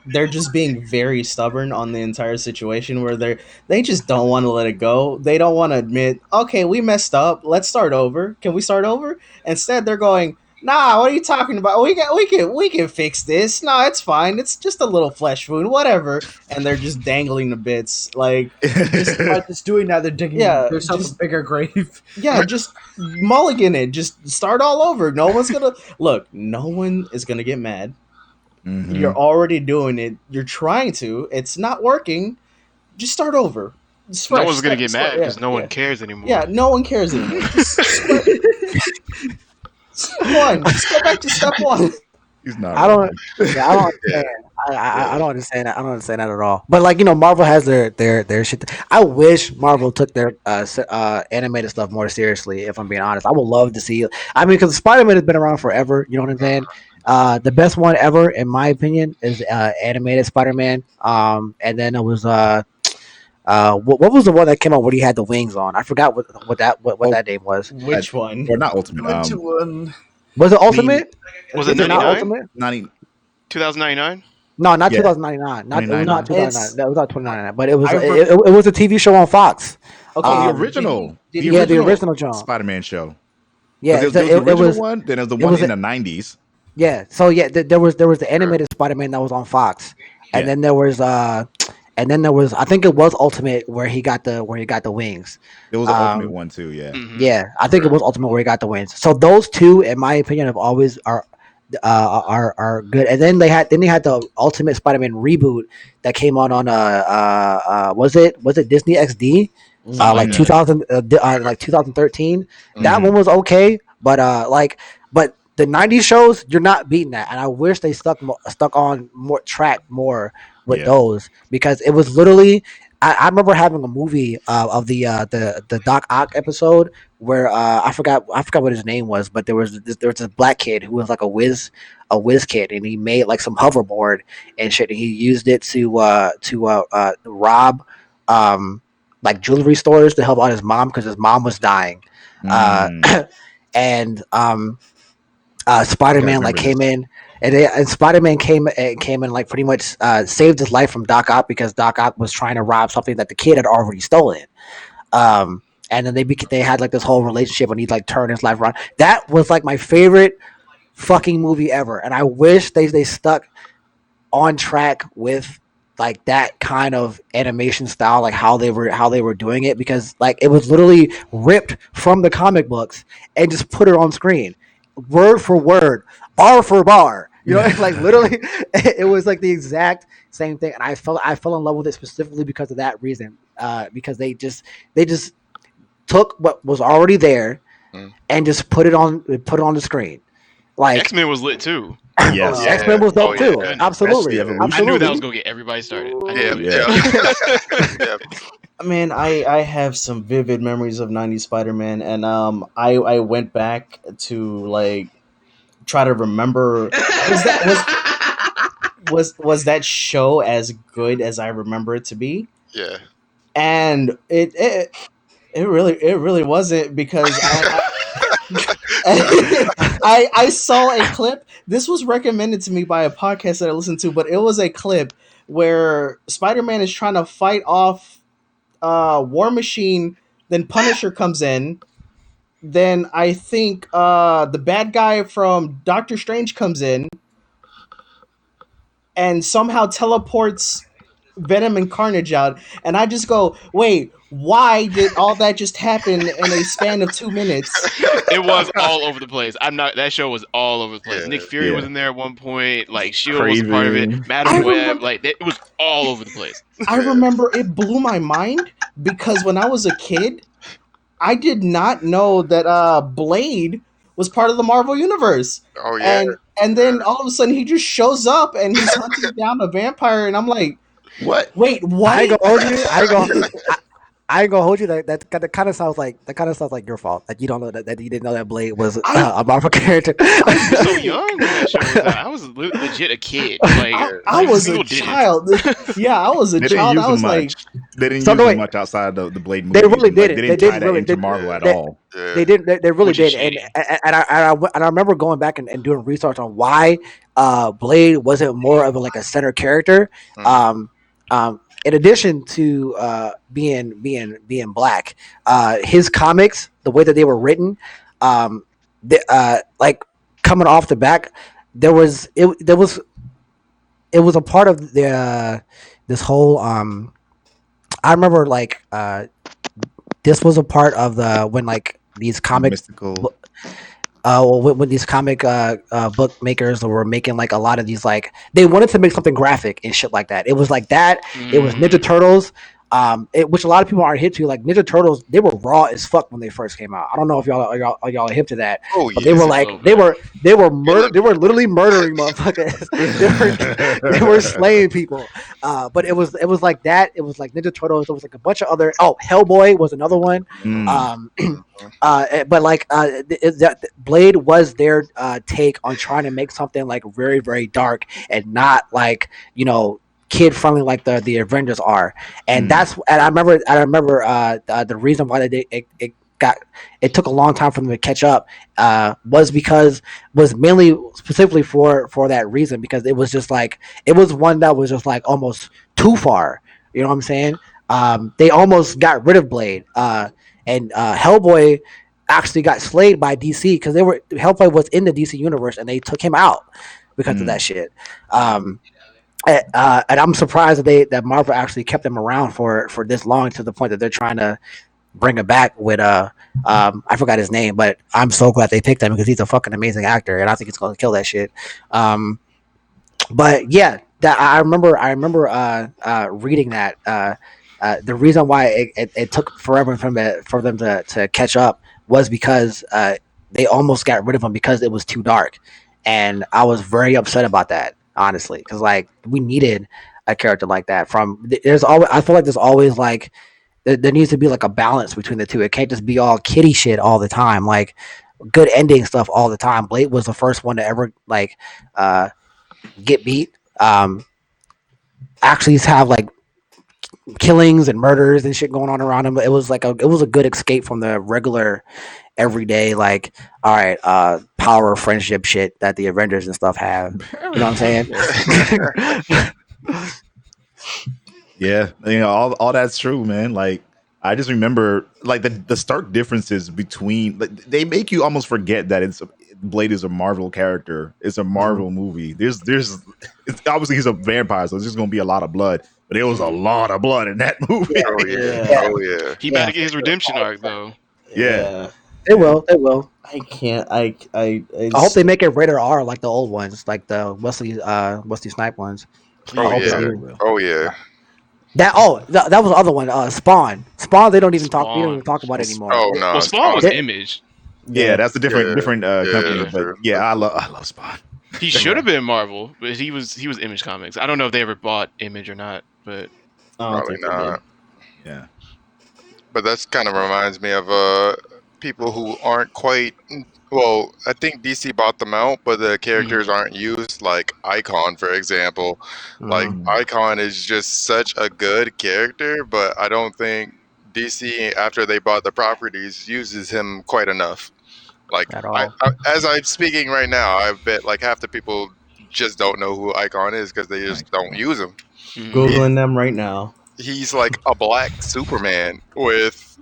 they're just being very stubborn on the entire situation where they just don't want to let it go. They don't want to admit, okay, we messed up. Let's start over. Can we start over? Instead, they're going, Nah, what are you talking about? We can fix this. No, it's fine. It's just a little flesh wound, whatever. And they're just dangling the bits, like just By just doing that, they're digging yeah, themselves a just bigger grave. yeah, just mulligan it. Just start all over. No one's gonna look. No one is gonna get mad. You're Mhm. already doing it. You're trying to. It's not working. Just start over. It's No fresh. one's gonna get mad Yeah, because no yeah, one cares anymore. yeah. No one cares anymore. Just step one. Just go back to step one. He's not I wrong. don't. Yeah, I don't Yeah, understand. I don't understand that. I don't understand that at all. But like Marvel has their shit. I wish Marvel took their animated stuff more seriously. If I'm being honest, I would love to see. I mean, because Spider-Man has been around forever. You know what I'm saying? The best one ever, in my opinion, is animated Spider-Man. And then it was what was the one that came out where he had the wings on? I forgot what Oh, that name was. Which one? or not Ultimate. Which one? Was it I mean, Ultimate? Was Is it it not 99? Ultimate? 90, 2099? No, not Yeah. 2099. Not it was not 2099. 2099. It's That was not 2099. But it was I re- it was a TV show on Fox. Oh, the Um, original. did yeah, the original John. Spider-Man show. Yeah, Because so there was the it original was one, then there's the it one was in a, the 90s. yeah. So yeah, there was the animated Spider-Man that was on Fox, and Yeah. then there was I think it was Ultimate where he got the wings. There was an Ultimate Um, one too, yeah. Mm-hmm. yeah, I think it was Ultimate where he got the wings. So those two, in my opinion, have always are good. And then they had the Ultimate Spider-Man reboot that came out on was it Disney XD Something like like that. 2000 like 2013. That Mhm. one was okay, but but the 90s shows, you're not beating that. And I wish they stuck on more with Yeah. those, because it was literally I remember having a movie of the Doc Ock episode where I forgot what his name was, but there was this black kid who was like a whiz kid, and he made like some hoverboard and shit, and he used it to rob like jewelry stores to help out his mom because his mom was dying. Mm. And I Spider Man like remember this. came in, and Spider Man came in like pretty much saved his life from Doc Ock because Doc Ock was trying to rob something that the kid had already stolen. And then they had like this whole relationship, and he like turned his life around. That was like my favorite fucking movie ever, and I wish they stuck on track with like that kind of animation style, like how they were doing it, because like it was literally ripped from the comic books and just put it on screen, word for word, bar for bar. You know, like literally, it was like the exact same thing, and I fell in love with it specifically because of that reason. Because they just took what was already there Mm. and just put it on the screen. Like X-Men was lit too. Yes. Yeah. X-Men was dope Oh, too. yeah. Absolutely. Especially Evolution. I knew that Absolutely. was gonna get everybody started. I knew Yeah, it. yeah. Yeah. Man, I have some vivid memories of 90s Spider-Man, and I went back to like try to remember was that show as good as I remember it to be? Yeah. And it really wasn't, because I saw a clip. This was recommended to me by a podcast that I listened to, but it was a clip where Spider-Man is trying to fight off War Machine. Then Punisher comes in. Then I think the bad guy from Doctor Strange comes in and somehow teleports Venom and Carnage out. And I just go, wait, why did all that just happen in a span of 2 minutes? It was all over the place. I'm not. That show was all over the place. Yeah. Nick Fury Yeah. was in there at one point. Like Shield was a part of Craven. it. Madam I Web. remember- Like it was all over the place. I remember it blew my mind because when I was a kid, I did not know that Blade was part of the Marvel Universe. Oh yeah. And then all of a sudden he just shows up and he's hunting down a vampire, and I'm like, What? wait, I what? ain't gonna hold you. I ain't gonna hold you. That kind of sounds like your fault. Like you don't know that you didn't know that Blade was a Marvel character. I was so young when that show was out. I was legit a kid. Like I was a single digits. child. Yeah, I was a They didn't child. use I them was like, much. They didn't So use no, them wait. much outside the Blade movies. They really Like, didn't. They They didn't didn't tie that really- into they- Marvel at they- all. Yeah. They did. They really Which is did. shady. And I remember going back and doing research on why Blade wasn't more of like a center character. In addition to being black, his comics, the way that they were written, like coming off the back, there was it was a part of the this whole I remember like this was a part of the when like these comic Mystical. when these comic book makers were making like a lot of these like they wanted to make something graphic and shit like that. It was like that. It was Ninja Turtles, which a lot of people aren't hip to. Like Ninja Turtles, they were raw as fuck when they first came out. I don't know if y'all are hip to that, Oh but yeah. they were like they were literally murdering motherfuckers. they were slaying people. But it was like that. It was like Ninja Turtles. There was like a bunch of other. Oh, Hellboy was another one. But like Blade was their take on trying to make something like very very dark and not like kid friendly like the Avengers are, and I remember the reason why it took a long time for them to catch up was mainly specifically for that reason, because it was just like it was one that was just like almost too far. You know what I'm saying? They almost got rid of Blade, and Hellboy actually got slayed by DC because Hellboy was in the DC universe and they took him out because of that shit. And I'm surprised that Marvel actually kept him around for this long, to the point that they're trying to bring him back with I forgot his name, but I'm so glad they picked him because he's a fucking amazing actor and I think he's gonna kill that shit. But yeah, that I remember reading that the reason why it took forever for them to catch up was because they almost got rid of him because it was too dark, and I was very upset about that, honestly, because like we needed a character like that. There's always, I feel like there's always like there needs to be like a balance between the two. It can't just be all kitty shit all the time, like good ending stuff all the time. Blade was the first one to ever like get beat. Actually have like killings and murders and shit going on around him. It was a good escape from the regular everyday like all right power friendship shit that the Avengers and stuff have. You know what I'm saying? Yeah, all that's true, man. Like I just remember like the stark differences between like, they make you almost forget that Blade is a Marvel character. It's a Marvel movie. There's it's obviously he's a vampire, so there's just gonna be a lot of blood. But there was a lot of blood in that movie. Oh yeah. Yeah. Oh yeah. He about to get his redemption arc though. Yeah. They will. I can't. I hope they make it rated R like the old ones, like the Wesley Snipe ones. Please. Oh hope yeah. they do. Oh yeah. That was the other one. Spawn. They don't even talk. We don't even talk about it anymore. Oh no. Well, Spawn was Image. Yeah, that's a different Yeah, company. that's But true. yeah, I love Spawn. He should have been Marvel, but he was Image Comics. I don't know if they ever bought Image or not, but I don't Probably think they did. not. Yeah. But that's kind of reminds me of people who aren't quite. Well, I think DC bought them out, but the characters aren't used. Like Icon, for example. Like Icon is just such a good character, but I don't think DC, after they bought the properties, uses him quite enough. Like At all. as I'm speaking right now, I bet like half the people just don't know who Icon is because they just don't use him. Googling them right now. He's like a black Superman with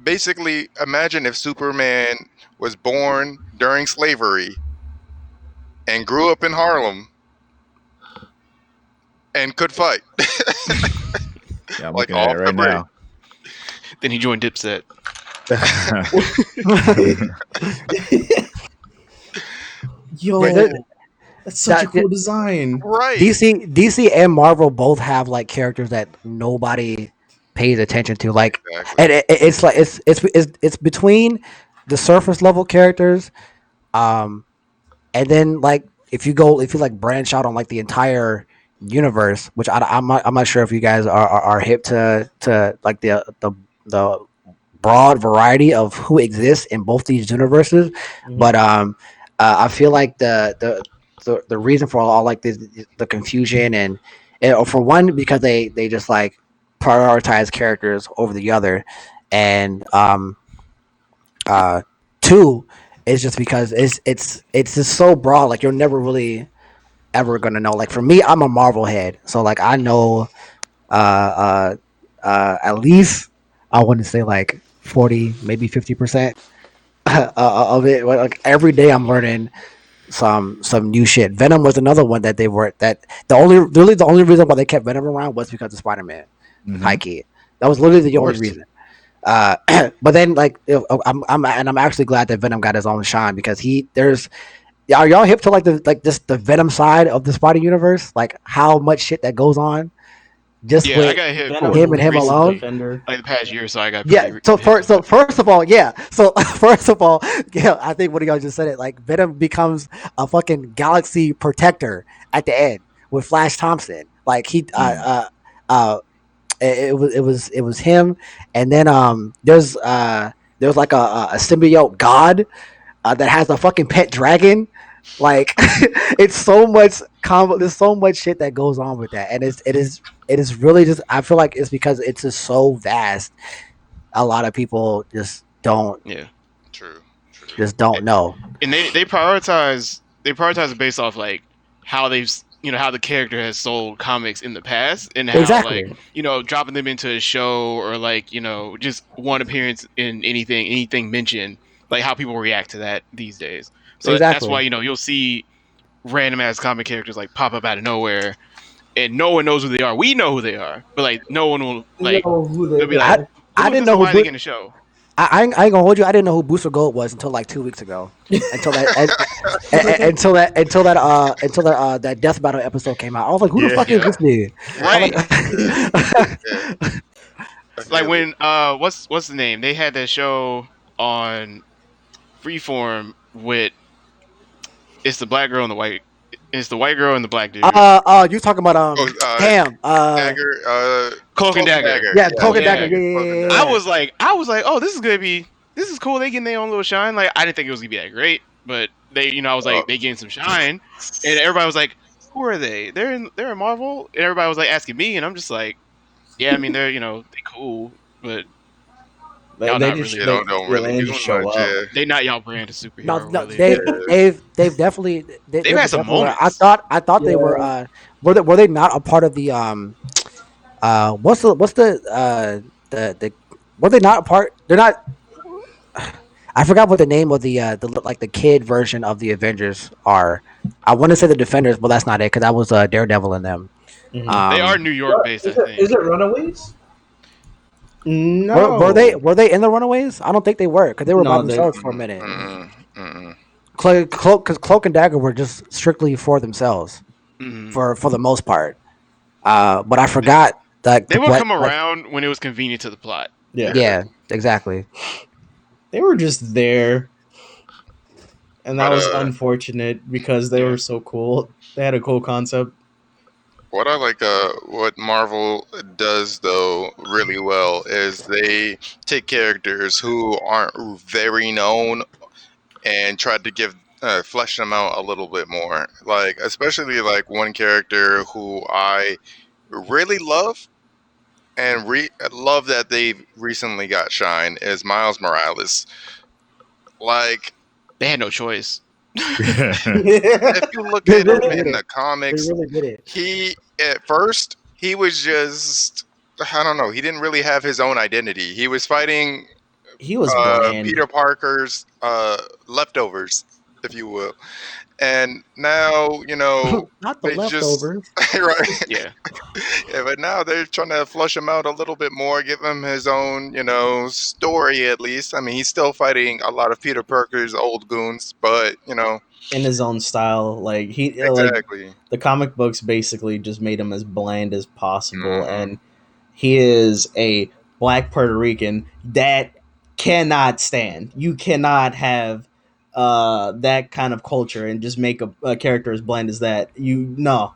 basically imagine if Superman was born during slavery and grew up in Harlem and could fight. Yeah, I'm Like looking at off it the right break. now. then he joined Dipset. Yo, Wait, that's such a that- cool design. Right. DC and Marvel both have like characters that nobody pays attention to. Like, Exactly. and it's like it's between the surface level characters, and then like if you like branch out on like the entire universe, which I'm not sure if you guys are hip to like the broad variety of who exists in both these universes, but I feel like the reason for all like the confusion and for one because they just like prioritize characters over the other, and two is just because it's just so broad, like you're never really ever gonna know. Like for me, I'm a Marvel head, so like I know at least I want to say like 40 maybe 50% of it. Like every day, I'm learning some new shit. Venom was another one that they were that the only reason why they kept Venom around was because of Spider Man. High Mhm. key. That was literally the only course. reason. Uh, but then like I'm actually glad that Venom got his own shine because there's are y'all hip to like the Venom side of the Spider Universe? Like how much shit that goes on just Yeah, I with got hit Venom him and him recently. alone. Defender. like the past year, so I got Yeah. pretty So hit first, with so first of all, yeah. So first of all, yeah, I think one of y'all just said it. Like Venom becomes a fucking galaxy protector at the end with Flash Thompson. Like it was him, and then there's like a symbiote god that has a fucking pet dragon. Like it's so much there's so much shit that goes on with that, and it is really just I feel like it's because it's just so vast. A lot of people yeah. True. True. just don't know. And they prioritize it based off like how how the character has sold comics in the past and how like Exactly. dropping them into a show or like just one appearance in anything mentioned, like how people react to that these days. So that's why Exactly. you'll see random ass comic characters like pop up out of nowhere and no one knows who they are. We know who they are, but like no one will like. Know who They'll be they like, I are. I who is didn't this know and who why are they getting a show? I ain't gonna hold you. I didn't know who Booster Gold was until like 2 weeks ago. Until that Death Battle episode came out. I was like, who the Yeah. fuck is Yeah. this nigga? I'm Right. like, Yeah. I Like feel it. when what's the name? They had that show on Freeform with it's the black girl and the white it's the white girl and the black dude. you talking about Oh, damn Dagger. Cloak and Cloak and Dagger. Dagger. yeah, Yeah, Cloak and yeah, Dagger, Yeah. yeah, yeah. yeah, Cloak and yeah, Dagger. yeah. I was like, oh, this is cool. They getting their own little shine. Like I didn't think it was gonna be that great, but they I was Oh, like they getting some shine, and everybody was like, who are they? They're in Marvel, and everybody was like asking me, and I'm just like, yeah, I mean they're they cool, but y'all They not just yeah, really don't yeah, really they do just show much. up. Yeah. they not y'all brand of No, superhero no, really. they Yeah. they've definitely They've had some definitely were. I moments. thought they were Yeah. were they not a part of the what's the were they not a part? They're not. I forgot what the name of the kid version of the Avengers are. I want to say the Defenders, but that's not it because that was Daredevil in them. Mhm. They are Um, New York What based, I is it? Is think. it Runaways? were they No. in the Runaways? I don't think they were because they were by No, they. themselves for a Mm-mm, minute. mm-mm, mm-mm. Because Cloak and Dagger were just strictly for themselves Hmm. for the most part. But I forgot like They would what come like around when it was convenient to the plot. Yeah. Yeah. yeah, exactly. They were just there, and that But was unfortunate because they Yeah. were so cool. They had a cool concept. what I like, what Marvel does though really well is they take characters who aren't very known and try to give flesh them out a little bit more. Like especially like one character who I really love and love that they recently got shine is Miles Morales. Like They had no choice. if you look They at him really did in it. the They comics, really did it. he at first he was just I don't know. He didn't really have his own identity. He was fighting He was bland. Peter Parker's leftovers, if you will. And now, Not the they just leftovers. right. Yeah. Yeah, but now they're trying to flush him out a little bit more, give him his own, story at least. I mean, he's still fighting a lot of Peter Parker's old goons, but In his own style. Like exactly. the comic books basically just made him as bland as possible, Hmm. and he is a black Puerto Rican that cannot stand. You cannot have that kind of culture and just make a character as bland as that. You no.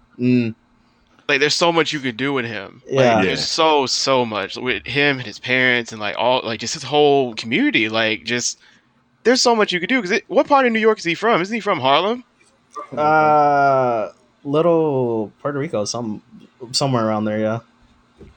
Like there's so much you could do with him. Like Yeah. there's so much with him and his parents and like all like just his whole community. Like just there's so much you could do. Because what part of New York is he from? Isn't he from Harlem? Little Puerto Rico, somewhere around there, yeah.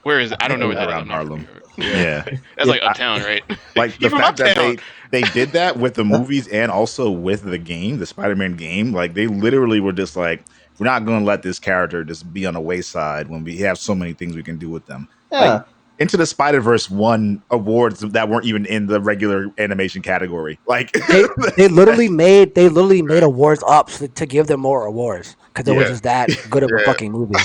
Where is it? I don't know where that is. Around I'm not from Harlem. New York. Yeah. That's Yeah, like uptown, right? Like He the from fact that uptown. they did that with the movies and also with the game, the Spider-Man game, like they literally were just like, we're not going to let this character just be on the wayside when we have so many things we can do with them. Yeah. Like Into the Spider-Verse won awards that weren't even in the regular animation category. Like They literally made awards up to give them more awards because it was just that good of a Yeah. fucking movie.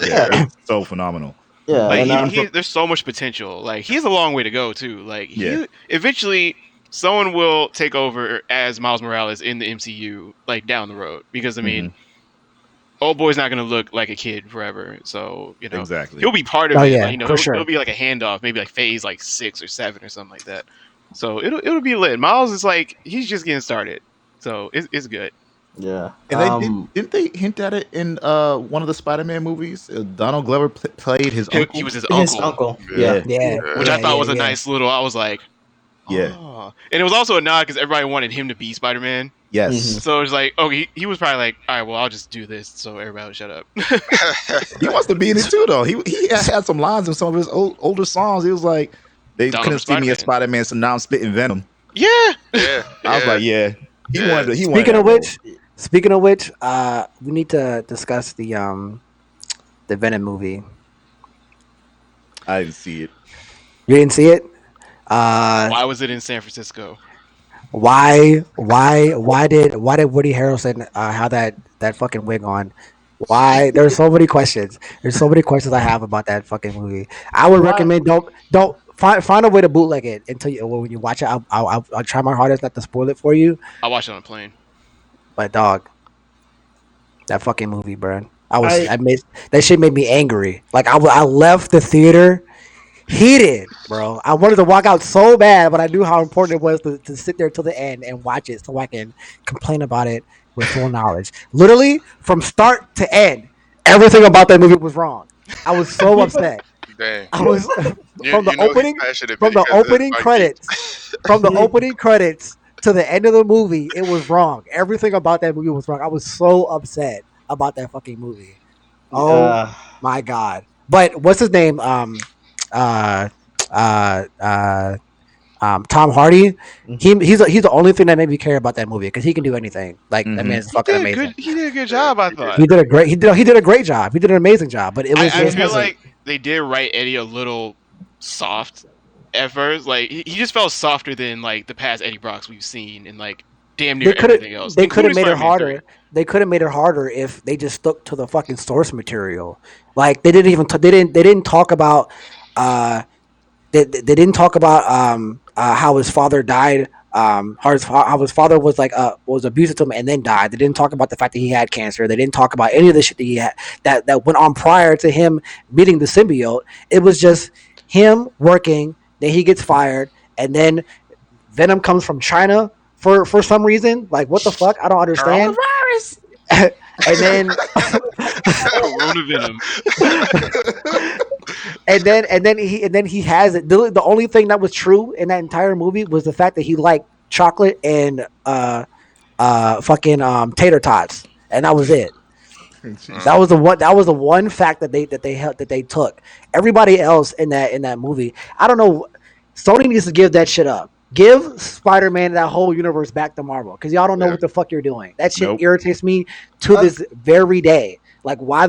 yeah, it's so phenomenal. Yeah, Like and there's so much potential. Like he has a long way to go too. Like Yeah. he eventually someone will take over as Miles Morales in the MCU like down the road because I mean old boy's not gonna look like a kid forever. So you know Exactly. he'll be part of Oh, it. yeah, Like, you know for sure. it'll be like a handoff, maybe like phase like 6 or 7 or something like that. So it'll be lit. Miles is like he's just getting started. So it's good. yeah. And they didn't they hint at it in one of the Spider-Man movies? Donald Glover played his uncle. He was his His uncle. uncle. Yeah. Yeah, Which I thought was a yeah. nice little. I was like, Yeah. oh. And it was also a nod because everybody wanted him to be Spider-Man. Yes. So it was like, oh, he was probably like, all right, well, I'll just do this, so everybody will shut up. He wants to be in it too, though. He had some lines in some of his older songs. He was like, "They Donald couldn't see me as Spider-Man. Spider-Man, so now I'm spitting venom." Yeah. Yeah. I was like, "Yeah." He Yeah. wanted. He wanted Speaking of which, we need to discuss the Venom movie. I didn't see it. You didn't see it? Why was it in San Francisco? Why did Woody Harrelson have that fucking wig on? Why? There's so many questions. There's so many questions I have about that fucking movie. I would recommend don't find a way to bootleg it until when you watch it. I'll try my hardest not to spoil it for you. I watched it on a plane. But dog, that fucking movie, bro. That shit made me angry. Like I left the theater heated, bro. I wanted to walk out so bad, but I knew how important it was to sit there till the end and watch it so I can complain about it with full knowledge. Literally, from start to end, everything about that movie was wrong. I was so upset. Dang. I was from the You know he's opening passionate from the because it's opening like- credits from the opening credits to the end of the movie. It was wrong. Everything about that movie was wrong. I was so upset about that fucking movie. Oh my god! But what's his name? Tom Hardy. He's the only thing that made me care about that movie because he can do anything. Like that man's fucking amazing. He did a good job, I thought. He did a great job. He did an amazing job. But it was I just feel like they did write Eddie a little soft at first. Like he just felt softer than like the past Eddie Brocks we've seen and like damn near everything else. They could have including made it Spider-Man harder. 3. They could have made it harder if they just stuck to the fucking source material. Like they didn't talk about they didn't talk about how his father died. How his father was like was abusive to him and then died. They didn't talk about the fact that he had cancer. They didn't talk about any of the shit that he had that went on prior to him meeting the symbiote. It was just him working. Then he gets fired, and then Venom comes from China for some reason. Like what the fuck? I don't understand. And then Corona Venom. and then he has it. The only thing that was true in that entire movie was the fact that he liked chocolate and fucking tater tots, and that was it. That was the one fact that they took. Everybody else in that movie, I don't know. Sony needs to give that shit up. Give Spider-Man that whole universe back to Marvel because y'all don't know what the fuck you're doing. That shit irritates me to this very day. Like why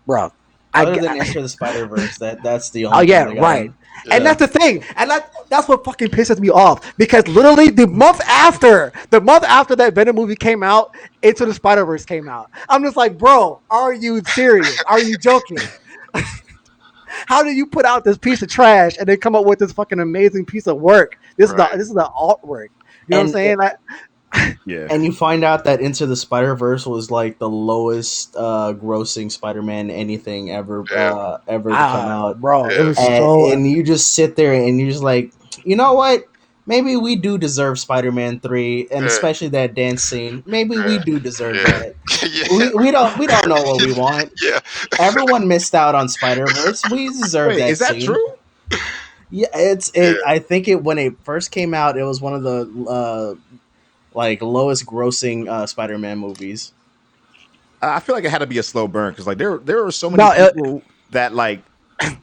bro. Other than Enter the Spider-Verse, that's the only. Oh yeah, thing right. Yeah. And that's the thing, and that's what fucking pisses me off because literally the month after that Venom movie came out, Into the Spider-Verse came out. I'm just like, bro, are you serious? Are you joking? How do you put out this piece of trash and then come up with this fucking amazing piece of work? This is the artwork. You know what I'm saying? Yeah. And you find out that Into the Spider-Verse was like the lowest grossing Spider-Man anything ever to come out. Bro. It was and you just sit there and you're just like, you know what? Maybe we do deserve Spider-Man 3, and especially that dance scene. Maybe we do deserve that. We don't know what we want. Yeah. Everyone missed out on Spider-Verse. We deserve that. Is that scene. true? Yeah, I think when it first came out, it was one of the like lowest grossing Spider-Man movies. I feel like it had to be a slow burn because like there were so many people that like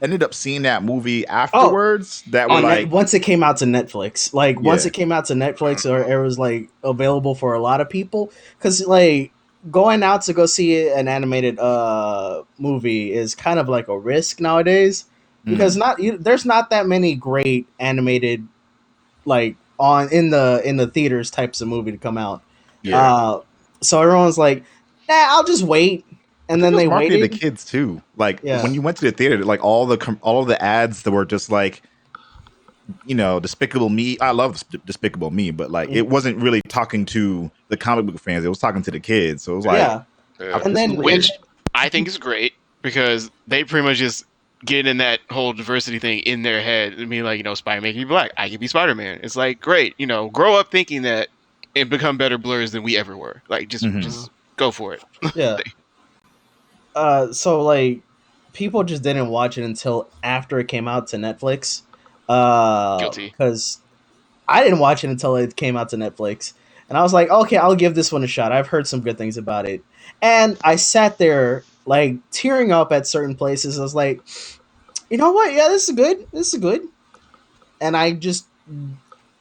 ended up seeing that movie afterwards that were like once it came out to Netflix. Like once it came out to Netflix, or it was like available for a lot of people because like going out to go see an animated movie is kind of like a risk nowadays. because there's not that many great animated like on in the theaters types of movie to come out. Yeah. So everyone's like, nah, I'll just wait. I And think then it was they marketed waited. to kids too. Like Yeah. when you went to the theater, like all of the ads that were just like, Despicable Me. I love Despicable Me, but like it wasn't really talking to the comic book fans. It was talking to the kids. So it was like, Yeah. Yeah. And then Which I think is great because they pretty much just get in that whole diversity thing in their head and be like, Spider-Man can be black. I can be Spider-Man. It's like, great, grow up thinking that and become better blurs than we ever were. Like, just go for it. yeah. So like people just didn't watch it until after it came out to Netflix. Guilty. Because I didn't watch it until it came out to Netflix. And I was like, okay, I'll give this one a shot. I've heard some good things about it. And I sat there like tearing up at certain places. I was like, you know what? Yeah, this is good. This is good. And I just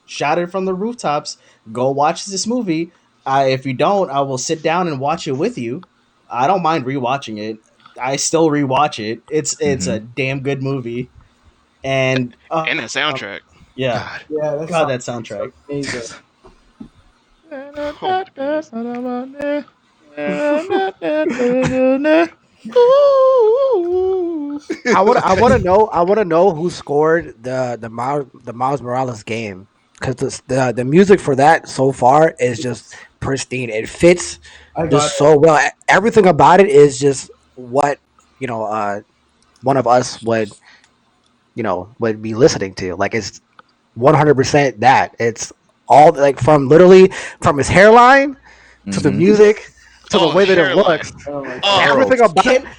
shouted from the rooftops, go watch this movie. If you don't, I will sit down and watch it with you. I don't mind rewatching it. I still rewatch it. It's a damn good movie. And And that soundtrack. yeah. God. God, that soundtrack. Amazing. I want to know who scored the Miles Morales game, because the music for that so far is just pristine. It fits just so well. Everything about it is just what one of us would be listening to. Like, it's 100% that. It's all like from his hairline to the music to the way that it hairline. looks. Oh,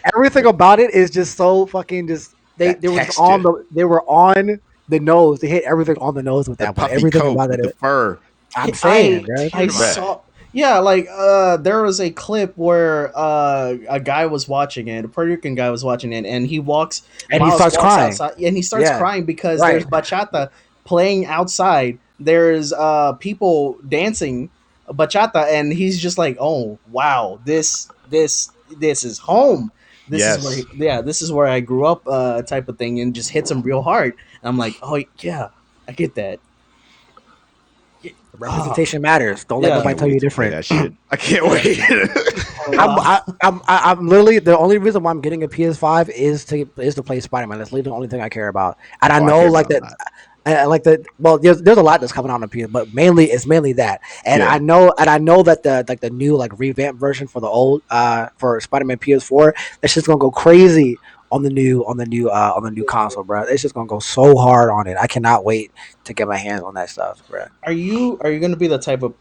Everything about it is just so fucking just they That were texture. on the nose. They hit everything on the nose with The that one. puffy Everything coat about with it. the fur. I'm saying, bro. I saw. Yeah, like there was a clip where a guy was watching it, a Puerto Rican guy was watching it, and he Miles starts walks crying. outside, and he starts Yeah. crying because Right. there's bachata playing outside. There's people dancing bachata, and he's just like, "Oh wow, this is home. This is where I grew up," type of thing, and just hits him real hard. And I'm like, "Oh yeah, I get that." Representation matters. Don't let Yeah. nobody tell you Play different. that shit. I can't wait. I'm literally the only reason why I'm getting a PS5 is to play Spider-Man. That's literally the only thing I care about. And I Oh, I know care like about that. I like that. Well, there's a lot that's coming out on PS, but mainly that. And Yeah. I know that the new like revamped version for the old for Spider-Man PS4, that's just gonna go crazy on the new console, bro. It's just gonna go so hard on it. I cannot wait to get my hands on that stuff, bro. Are you gonna be the type of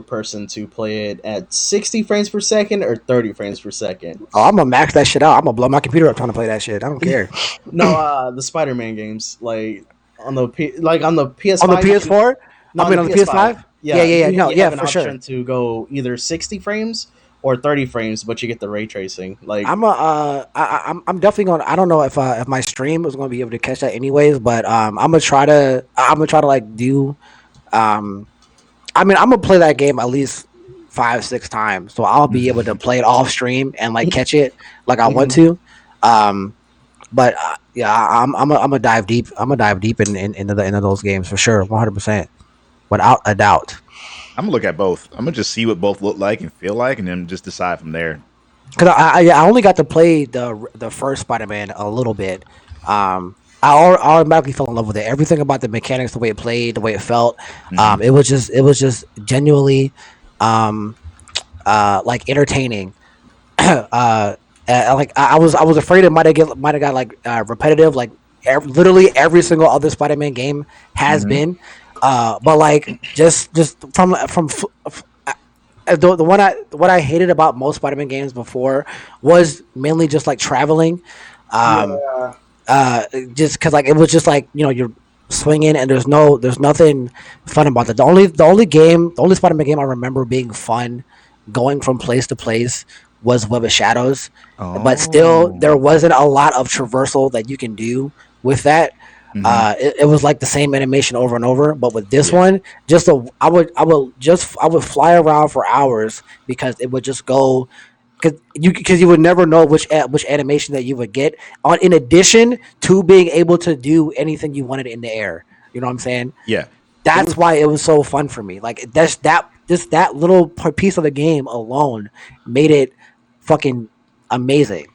person to play it at 60 frames per second or 30 frames per second? Oh, I'm gonna max that shit out. I'm gonna blow my computer up trying to play that shit. I don't care. No, the Spider-Man games, like on the PS5. On the PS4, No, I mean on the PS5. Yeah. you No, have yeah, an for sure. option to go either 60 frames or 30 frames, but you get the ray tracing. Like I'm definitely going. I don't know if my stream is going to be able to catch that anyways, but I'm gonna try to like do. I mean, I'm gonna play that game at least 5-6 times, so I'll be able to play it off stream and like catch it like I want to. But yeah, I'm gonna dive deep. I'm gonna dive deep into those games for sure, 100%, without a doubt. I'm gonna look at both. I'm gonna just see what both look like and feel like, and then just decide from there. Because I only got to play the first Spider-Man a little bit. I automatically fell in love with it. Everything about the mechanics, the way it played, the way it felt, it was just genuinely like entertaining. Like I was afraid it might have got like repetitive, like literally every single other Spider-Man game has been. But like just from the what I hated about most Spider-Man games before was mainly just like traveling. Just because like it was just like you're swinging and there's nothing fun about it. The only Spider-Man game I remember being fun going from place to place was Web of Shadows, but still there wasn't a lot of traversal that you can do with that. It was like the same animation over and over, but with this one, I would fly around for hours because it would just go because you would never know which animation that you would get on, in addition to being able to do anything you wanted in the air. You know what I'm saying? Yeah. It That's was why it was so fun for me. Like that's that just that little piece of the game alone made it fucking amazing.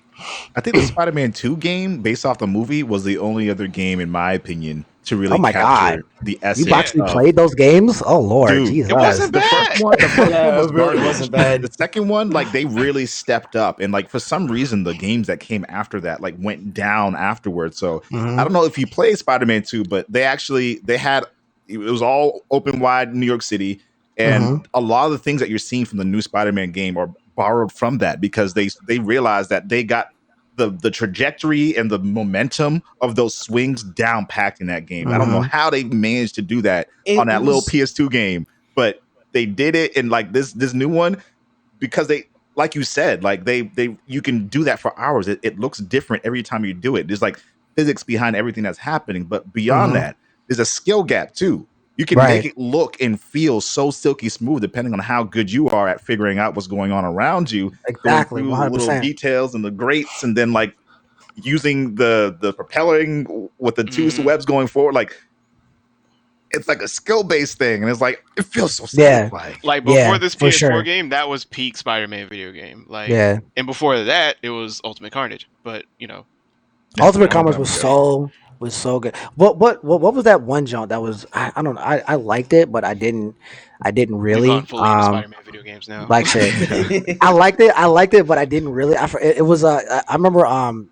I think the Spider-Man 2 game, based off the movie, was the only other game, in my opinion, to Oh really my god, capture the you essence Yeah. actually of. played those games? Oh lord, Dude, Jesus. It wasn't the first bad. one, the first Yeah, one was it really garbage. wasn't bad. The second one, like they really stepped up, and like for some reason, the games that came after that like went down afterwards. So I Hmm. don't know if you played Spider-Man 2, but they had it was all open wide New York City, Hmm. and a lot of the things that you're seeing from the new Spider-Man game are borrowed from that because they realized that they got the trajectory and the momentum of those swings down packed in that game. I don't know Hmm. how they managed to do that on It that little was PS2 game, but they did it in like this new one because they, like you said, like they you can do that for hours. It looks different every time you do it. There's like physics behind everything that's happening, but beyond Hmm. that, there's a skill gap too. You can make Right. it look and feel so silky smooth depending on how good you are at figuring out what's going on around you, going Exactly. through One the hundred little percent. details and the grates, and then like using the propelling with the two Mhm. webs going forward. Like it's like a skill based thing, and it's like it feels so Yeah. satisfying. Like before Yeah. this For PS4 sure. game, that was peak Spider-Man video game. Like, Yeah. and before that, it was Ultimate Carnage. But you know, That's a Ultimate long Commerce time ago. was so good. What was that one jump that was I don't know I liked it but I didn't we've gone really fully into Spider-Man video games now. like shit. I liked it but I didn't really. It was I remember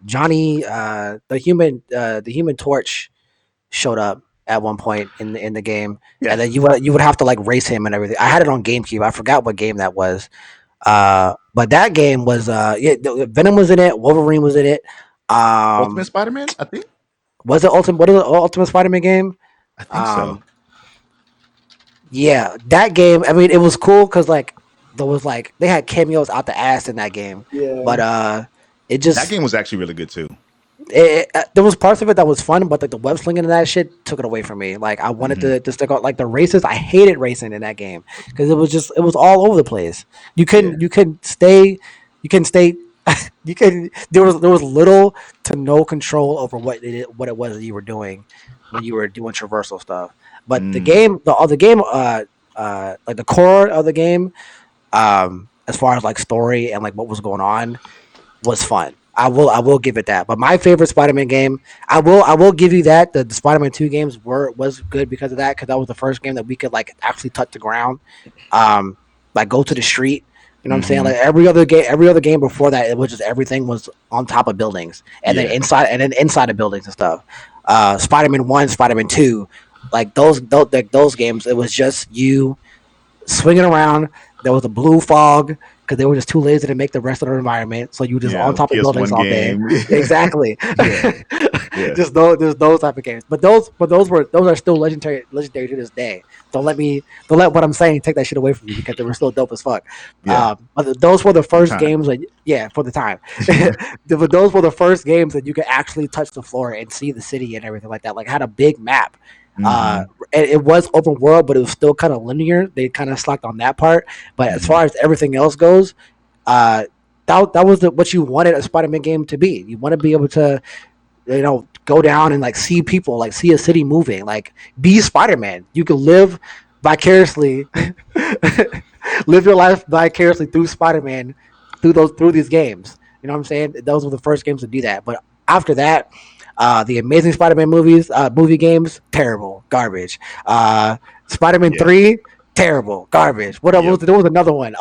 Johnny the Human Torch showed up at one point in the game, Yeah, and then you would have to like race him and everything. I had it on GameCube. I forgot what game that was. But that game was yeah, Venom was in it, Wolverine was in it. Ultimate Um, Spider-Man. I think. was it Ultimate? What is the Ultimate Spider-Man game? I think so. Um, yeah, that game. I mean, it was cool because like there was like they had cameos out the ass in that game, yeah. but it That just game was actually really good too. there was parts of it that was fun, but like the web slinging and that shit took it away from me. Like I wanted Mhm. to stick out like the races. I hated racing in that game because it was all over the place. You couldn't Yeah. you couldn't stay you couldn't stay you can there was little to no control over what it was that you were doing when you were doing traversal stuff. But the Mm. game the game like the core of the game as far as like story and like what was going on was fun. I will give it that. But my favorite Spider-Man game, I will give you that. The Spider-Man 2 games was good because of that, because that was the first game that we could like actually touch the ground. Like go to the street. You know what I'm saying? Mhm. Like every other game before that, it was just everything was on top of buildings and Yeah. then inside of buildings and stuff. Spider-Man 1, Spider-Man 2, like those games, it was just you swinging around. There was a blue fog because they were just too lazy to make the rest of the environment. So you were just Yeah, on top of buildings PS1 all day. game. Exactly. Yeah. Yeah. Just those type of games. But those are still legendary to this day. Don't let what I'm saying take that shit away from you, because they were still dope as fuck. Yeah. But those were the first time. games that, yeah, for the time. But those were the first games that you could actually touch the floor and see the city and everything like that. Like had a big map. Mhm. It was open world, but it was still kind of linear. They kind of slacked on that part. But as Mhm. far as everything else goes, that was what you wanted a Spider-Man game to be. You want to be able to, go down and like see people, like see a city moving, like be Spider-Man. You can live vicariously, live your life vicariously through Spider-Man, through these games. You know what I'm saying? Those were the first games to do that. But after that, the Amazing Spider-Man movie games, terrible, garbage. Spider-Man Yeah. 3, terrible, garbage. What Yep. was there was another one?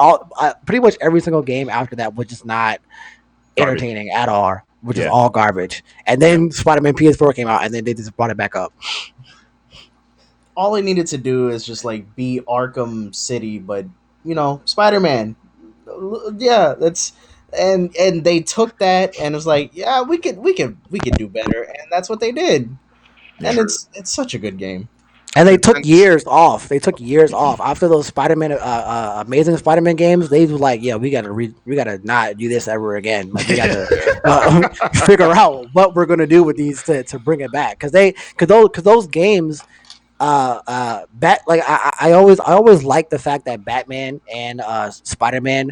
Pretty much every single game after that was just not Garbage. entertaining at all, which is Yeah. all garbage. And then Spider-Man PS4 came out, and then they just brought it back up. All I needed to do is just like be Arkham City, but Spider-Man. Yeah, that's and they took that and it was like, yeah, we could do better, and that's what they did. And Yeah. it's such a good game. And they took Since- years off. They took years off after those Spider-Man, Amazing Spider-Man games. They were like, "Yeah, we gotta not do this ever again. Like, we gotta figure out what we're gonna do with these to bring it back." Because those games, I always like the fact that Batman and Spider-Man,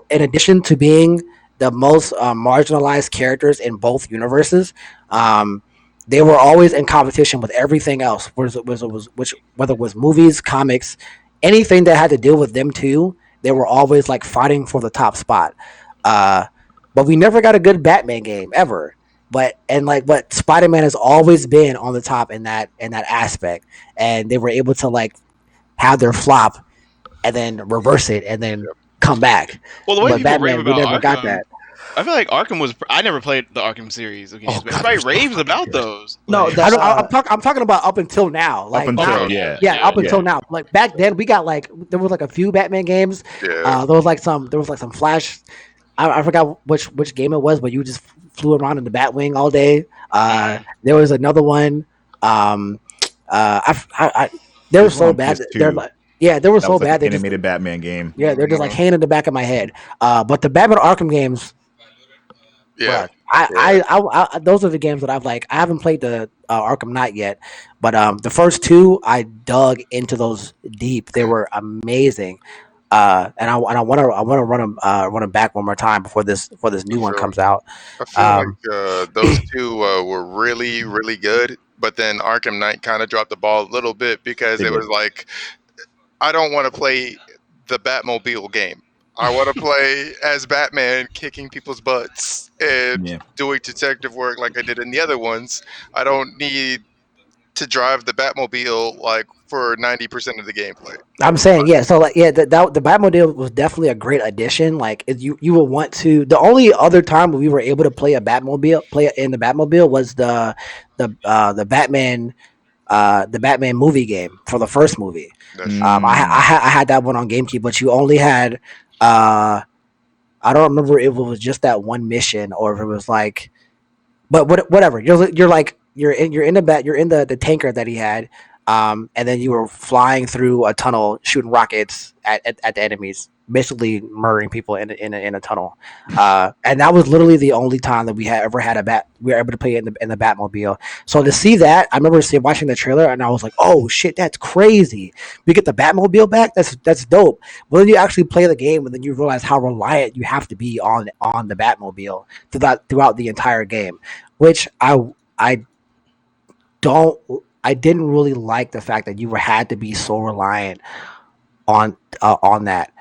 in addition to being the most marginalized characters in both universes, um, they were always in competition with everything else. Whether it was movies, comics, anything that had to deal with them too, they were always like fighting for the top spot. Uh, but we never got a good Batman game ever. But Spider Man has always been on the top in that aspect, and they were able to like have their flop and then reverse it and then come back. Well, the way But people rave Batman, we about never got Arkham, that. I feel like Arkham was. I never played the Arkham series of games, Oh, but God, everybody they're so raves fucking about good. those. No, Like, that's I'm talking about up until now. Like Up until not, yeah, yeah, up until yeah. now. Like back then, we got like there was like a few Batman games. Yeah. There was like some Flash. I forgot which game it was, but you just flew around in the Batwing all day. There was another one. Um, they were There's one so on bad. They're PS2 like yeah, they were that so was like bad. an They just animated Batman game. yeah, they're just like Mhm. hanging in the back of my head. But the Batman Arkham games, Yeah. bruh, Yeah. those are the games that I've like. I haven't played the Arkham Knight yet, but the first two I dug into those deep. They were amazing. And I want to run them back one more time before this I new one feel comes out. I feel Um, like those two were really, really good, but then Arkham Knight kind of dropped the ball a little bit because They it did. was like, I don't want to play the Batmobile game. I want to play as Batman kicking people's butts and Yeah. doing detective work like I did in the other ones. I don't need to drive the Batmobile like for 90% of the gameplay. I'm saying yeah. So like yeah, the Batmobile was definitely a great addition. Like you will want to. The only other time we were able to play in the Batmobile was the Batman movie game for the first movie. That's true. I had that one on GameCube, but you only had I don't remember if it was just that one mission or if it was like, but whatever. You're like you're in the the tanker that he had, and then you were flying through a tunnel shooting rockets at the enemies, basically murdering people in a tunnel. And that was literally the only time that we were able to play it in the Batmobile. So to see that, I remember watching the trailer and I was like, oh shit, that's crazy. We get the Batmobile back. That's dope. But then you actually play the game and then you realize how reliant you have to be on the Batmobile throughout the entire game, which I don't I didn't really like the fact that you had to be so reliant on that.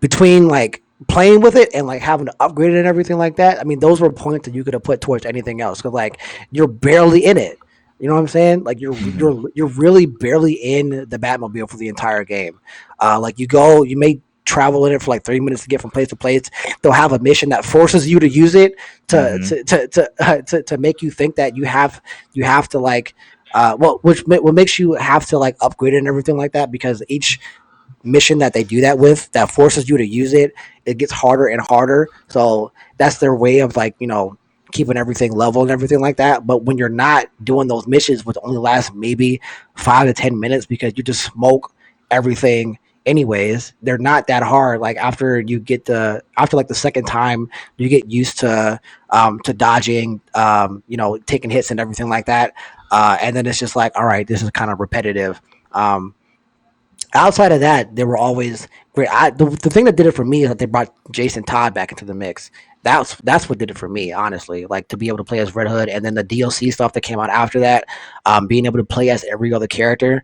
Between like playing with it and like having to upgrade it and everything like that. I mean, those were points that you could have put towards anything else because like you're barely in it. You know what I'm saying? Like you're really barely in the Batmobile for the entire game. Like you may travel in it for like 3 minutes to get from place to place. They'll have a mission that forces you to use it to make you think that you have to like what makes you have to like upgrade it and everything like that because each mission that they do that with that forces you to use it, it gets harder and harder. So that's their way of like keeping everything level and everything like that. But when you're not doing those missions, which only last maybe 5 to 10 minutes because you just smoke everything anyways, they're not that hard. Like after like the second time, you get used to dodging, taking hits and everything like that. And then it's just like, all right, this is kind of repetitive. Outside of that, they were always great. The thing that did it for me is that they brought Jason Todd back into the mix. That's what did it for me, honestly. Like to be able to play as Red Hood, and then the DLC stuff that came out after that, being able to play as every other character,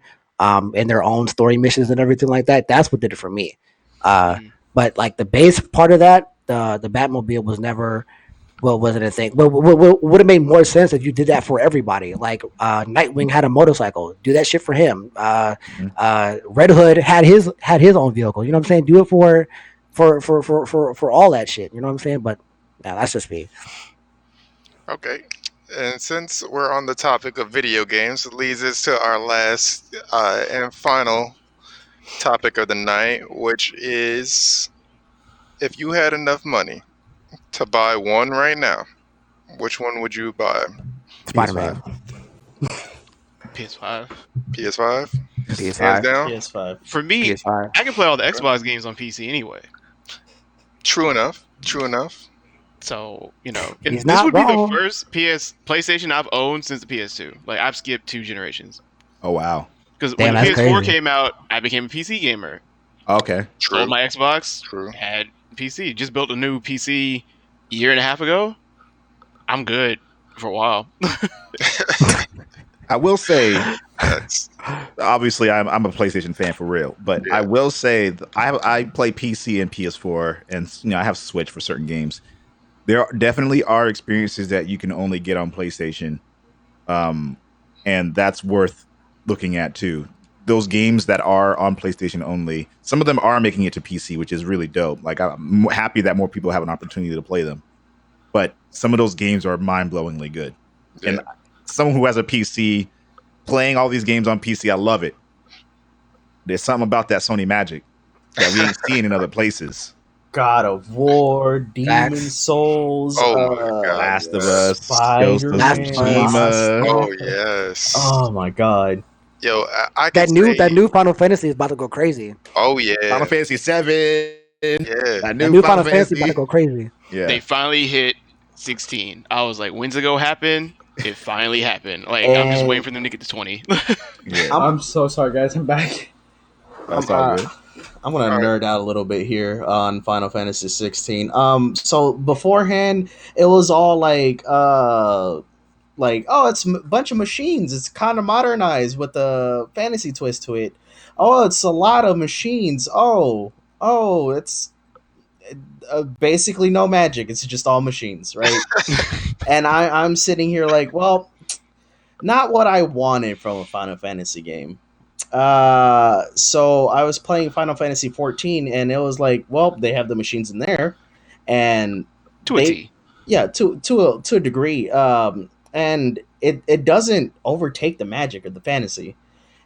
in their own story missions and everything like that. That's what did it for me. But like the base part of that, the Batmobile was never wasn't a thing. Would have made more sense if you did that for everybody. Like Nightwing had a motorcycle, do that shit for him. Red Hood had his own vehicle. You know what I'm saying? Do it for all that shit. You know what I'm saying? But yeah, that's just me. Okay. And since we're on the topic of video games, it leads us to our last and final topic of the night, which is if you had enough money to buy one right now, which one would you buy? Spider Man. PS5. PS5? Hands PS5. down? PS5. For me, PS5. I can play all the Xbox games on PC anyway. True enough. True enough. So, and He's this not would be the wrong. first PlayStation I've owned since the PS2. Like, I've skipped 2 generations. Oh wow. Because Damn, when the that's PS4 crazy. came out, I became a PC gamer. Okay. True. Sold my Xbox. True. Had PC. Just built a new PC a year and a half ago. I'm good for a while. I will say, That's obviously, I'm a PlayStation fan for real, but Yeah. I will say I play PC and PS4, and I have Switch for certain games. Definitely are experiences that you can only get on PlayStation, and that's worth looking at too. Those games that are on PlayStation only, some of them are making it to PC, which is really dope. Like I'm happy that more people have an opportunity to play them. But some of those games are mind-blowingly good. Yeah. And someone who has a PC playing all these games on PC, I love it. There's something about that Sony magic that we ain't seeing in other places. God of War, Demon Facts. Souls, Oh my God, Last of yes. Us, Ghost of Last Spider-Man. of Us. Tsushima. Oh yes. Oh my God. Yo, I can That say. new Final Fantasy is about to go crazy. Oh yeah. Final Fantasy 7. Yeah. That That new new Final Final Fantasy about to Fantasy. go crazy. Yeah. They finally hit 16. I was like, when's it go happen? It finally happened. Like, I'm just waiting for them to get to 20. Yeah. I'm so sorry, guys. I'm back. That's I'm, all good. I'm gonna All right. nerd out a little bit here on Final Fantasy 16. So beforehand, it was all like oh, it's a bunch of machines. It's kind of modernized with a fantasy twist to it. Oh, it's a lot of machines. Oh, it's basically no magic. It's just all machines, right? And I'm sitting here like, well, not what I wanted from a Final Fantasy game. So I was playing Final Fantasy 14, and it was like, well, they have the machines in there, and To a they, T. yeah, to a degree. And it doesn't overtake the magic of the fantasy.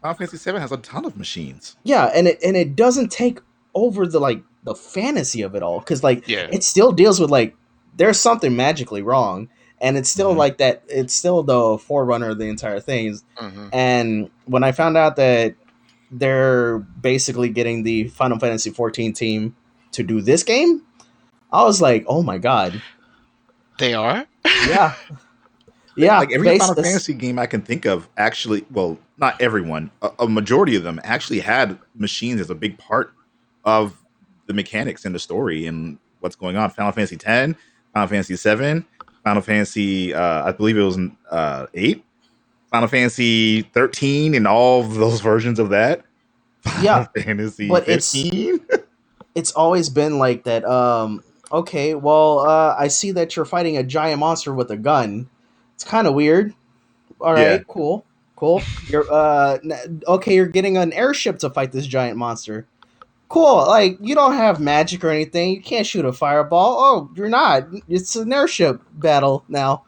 Final Fantasy 7 has a ton of machines. Yeah, and it doesn't take over the fantasy of it all, because like Yeah. it still deals with like there's something magically wrong, and it's still Mhm. like that. It's still the forerunner of the entire thing. Mhm. And when I found out that they're basically getting the Final Fantasy 14 team to do this game, I was like, oh my God. They are? Yeah. Yeah. Like every Final Fantasy game I can think of actually, well, not everyone, a majority of them actually had machines as a big part of the mechanics and the story and what's going on. Final Fantasy 10, Final Fantasy 7, Final Fantasy, I believe it was 8, Final Fantasy 13, and all of those versions of that. Yeah, Final Fantasy but 15. it's always been like that. Okay, well, I see that you're fighting a giant monster with a gun. It's kind of weird. All right, Yeah. cool. You're okay. You're getting an airship to fight this giant monster. Cool. Like you don't have magic or anything. You can't shoot a fireball. Oh, you're not. It's an airship battle now.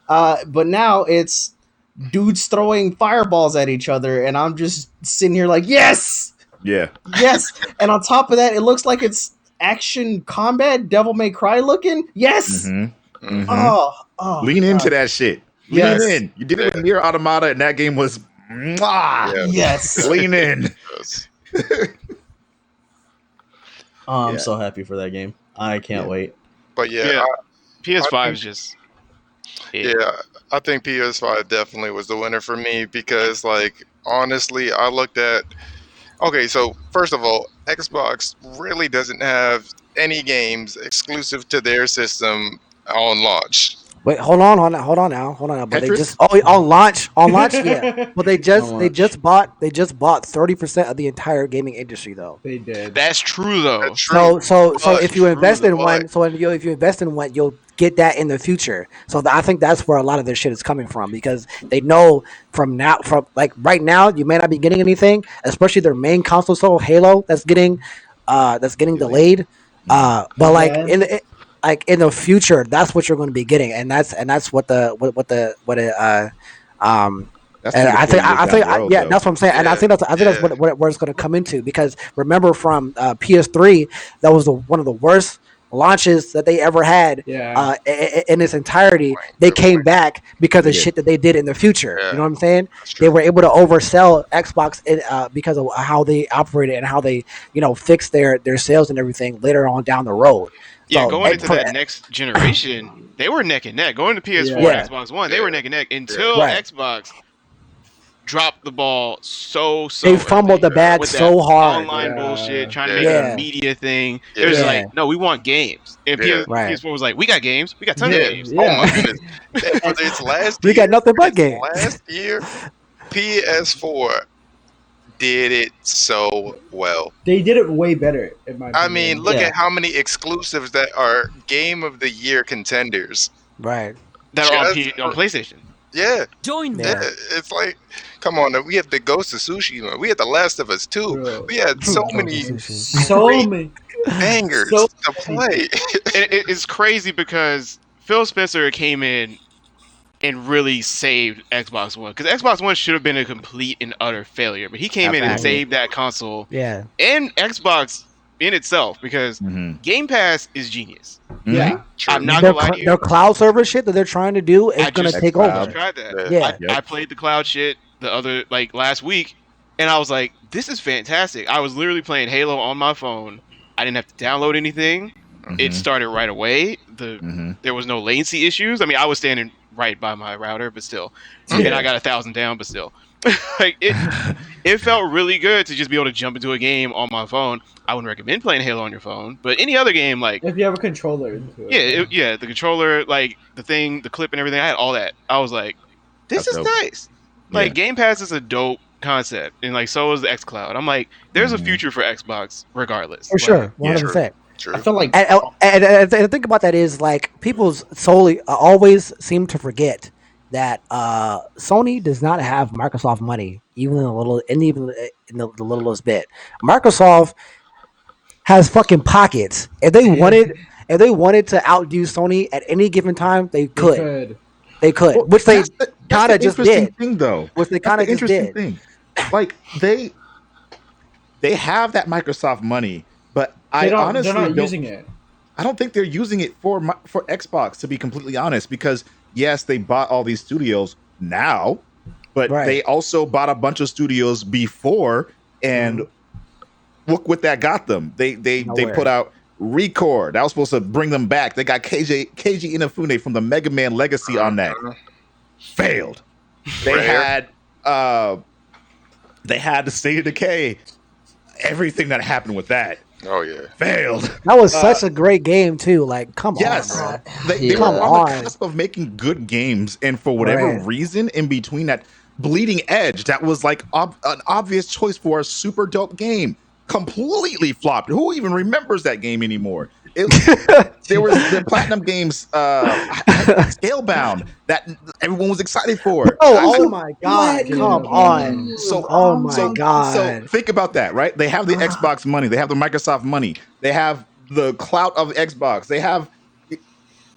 But now it's dudes throwing fireballs at each other, and I'm just sitting here like, yes, Yeah. yes. And on top of that, it looks like it's action combat, Devil May Cry looking. Yes. Mhm. Mhm. Oh, Lean God. into that shit. Lean Yes. in. You did it with Nier Automata, and that game was mwah! Yeah. Yes. Lean in. Yes. Oh, I'm Yeah. so happy for that game. I can't Yeah. wait. But yeah, Yeah. I PS5 think- is just. it. Yeah, I think PS5 definitely was the winner for me because, like, honestly, I looked at. Okay, so first of all, Xbox really doesn't have any games exclusive to their system on launch. Wait, hold on now. But they Tetris? just on launch, yeah. But they On launch. just bought 30% of the entire gaming industry though. They did. That's true, though. That's true. So But- if you invest in but- one, if you invest in one, you'll get that in the future. So I think that's where a lot of this shit is coming from, because they know from like right now you may not be getting anything, especially their main console, so Halo, that's getting delayed. But like Yeah. in the future, that's what you're going to be getting, and that's what That's and I like think 40 years down the road, yeah, though. that's what I'm saying, and I think that's Yeah. where it's going to come into, because remember from PS3, that was one of the worst launches that they ever had. Yeah. In its entirety, they came back because of Yeah. shit that they did in the future. Yeah. You know what I'm saying? That's They true. were able to oversell Xbox because of how they operated and how they fixed their sales and everything later on down the road. Yeah, So, going and into for- that next generation, they were neck and neck. Going to PS4 Yeah. and Xbox One, they were neck and neck until Right. Xbox dropped the ball so They fumbled the early bag with that so hard. online Yeah. bullshit, trying to make Yeah. it a media thing. Yeah. It was Yeah. like, no, we want games. And Yeah. Right. PS4 was like, we got games. We got tons Yeah. of games. Oh my Yeah. goodness. And for this last We year, got nothing but games. last year, PS4 did it so well. They did it way better, in my opinion. I mean, look Yeah. at how many exclusives that are Game of the Year contenders. Right. That are on, Just on PlayStation. Yeah, Join me. Yeah. it's like, come on, we had the Ghost of Tsushima, we had The Last of Us 2, Bro. we had so many So many. bangers So- to play. It's crazy because Phil Spencer came in and really saved Xbox One, because Xbox One should have been a complete and utter failure, but he came in and Absolutely. saved that console Yeah. and Xbox in itself, because Mhm. Game Pass is genius. Yeah. True. I'm not Their, gonna lie to you. their cloud server shit that they're trying to do is I going to just- take Cloud. over. Tried that. Yeah. Yep. I played the cloud shit the other last week, and I was like, this is fantastic. I was literally playing Halo on my phone. I didn't have to download anything. It Mhm. started right away. Mhm. There was no latency issues. I mean, I was standing right by my router, but still, and I got 1,000 down, but still, like it felt really good to just be able to jump into a game on my phone. I wouldn't recommend playing Halo on your phone, but any other game, like If you have a controller into it. yeah, the controller, like the thing, the clip, and everything. I had all that. I was like, this That's is dope. nice. Like Yeah. Game Pass is a dope concept, and like so is the XCloud. I'm like, there's a Mhm. future for Xbox, regardless. For Like, sure. 100%. True. I feel like And the thing about that is, like, people solely always seem to forget that Sony does not have Microsoft money, even in the littlest bit. Microsoft has fucking pockets. If they wanted to outdo Sony at any given time, they could. They could, Well, which they that's the kind of just interesting did. thing, though. Which they That's kind of the just interesting did. thing. Like they have that Microsoft money, but they're not don't using it. I don't think they're using it for Xbox, to be completely honest, because yes, they bought all these studios now, but Right. they also bought a bunch of studios before, and look what that got them. They Nowhere. put out Record. That was supposed to bring them back. They got Keiji Inafune from the Mega Man Legacy on that. Failed. They Rare. had the State of Decay. Everything that happened with that Oh yeah. failed. That was such a great game too. Like, come Yes, on, bro. they were Come on the on. cusp of making good games, and for whatever Right. reason, in between that Bleeding Edge, that was like an obvious choice for a super dope game, completely flopped. Who even remembers that game anymore? There was the Platinum Games Scalebound that everyone was excited for. Oh my god! Dude. Come on. So, Oh my so god. think about that, right? They have the Xbox money, they have the Microsoft money, they have the clout of Xbox,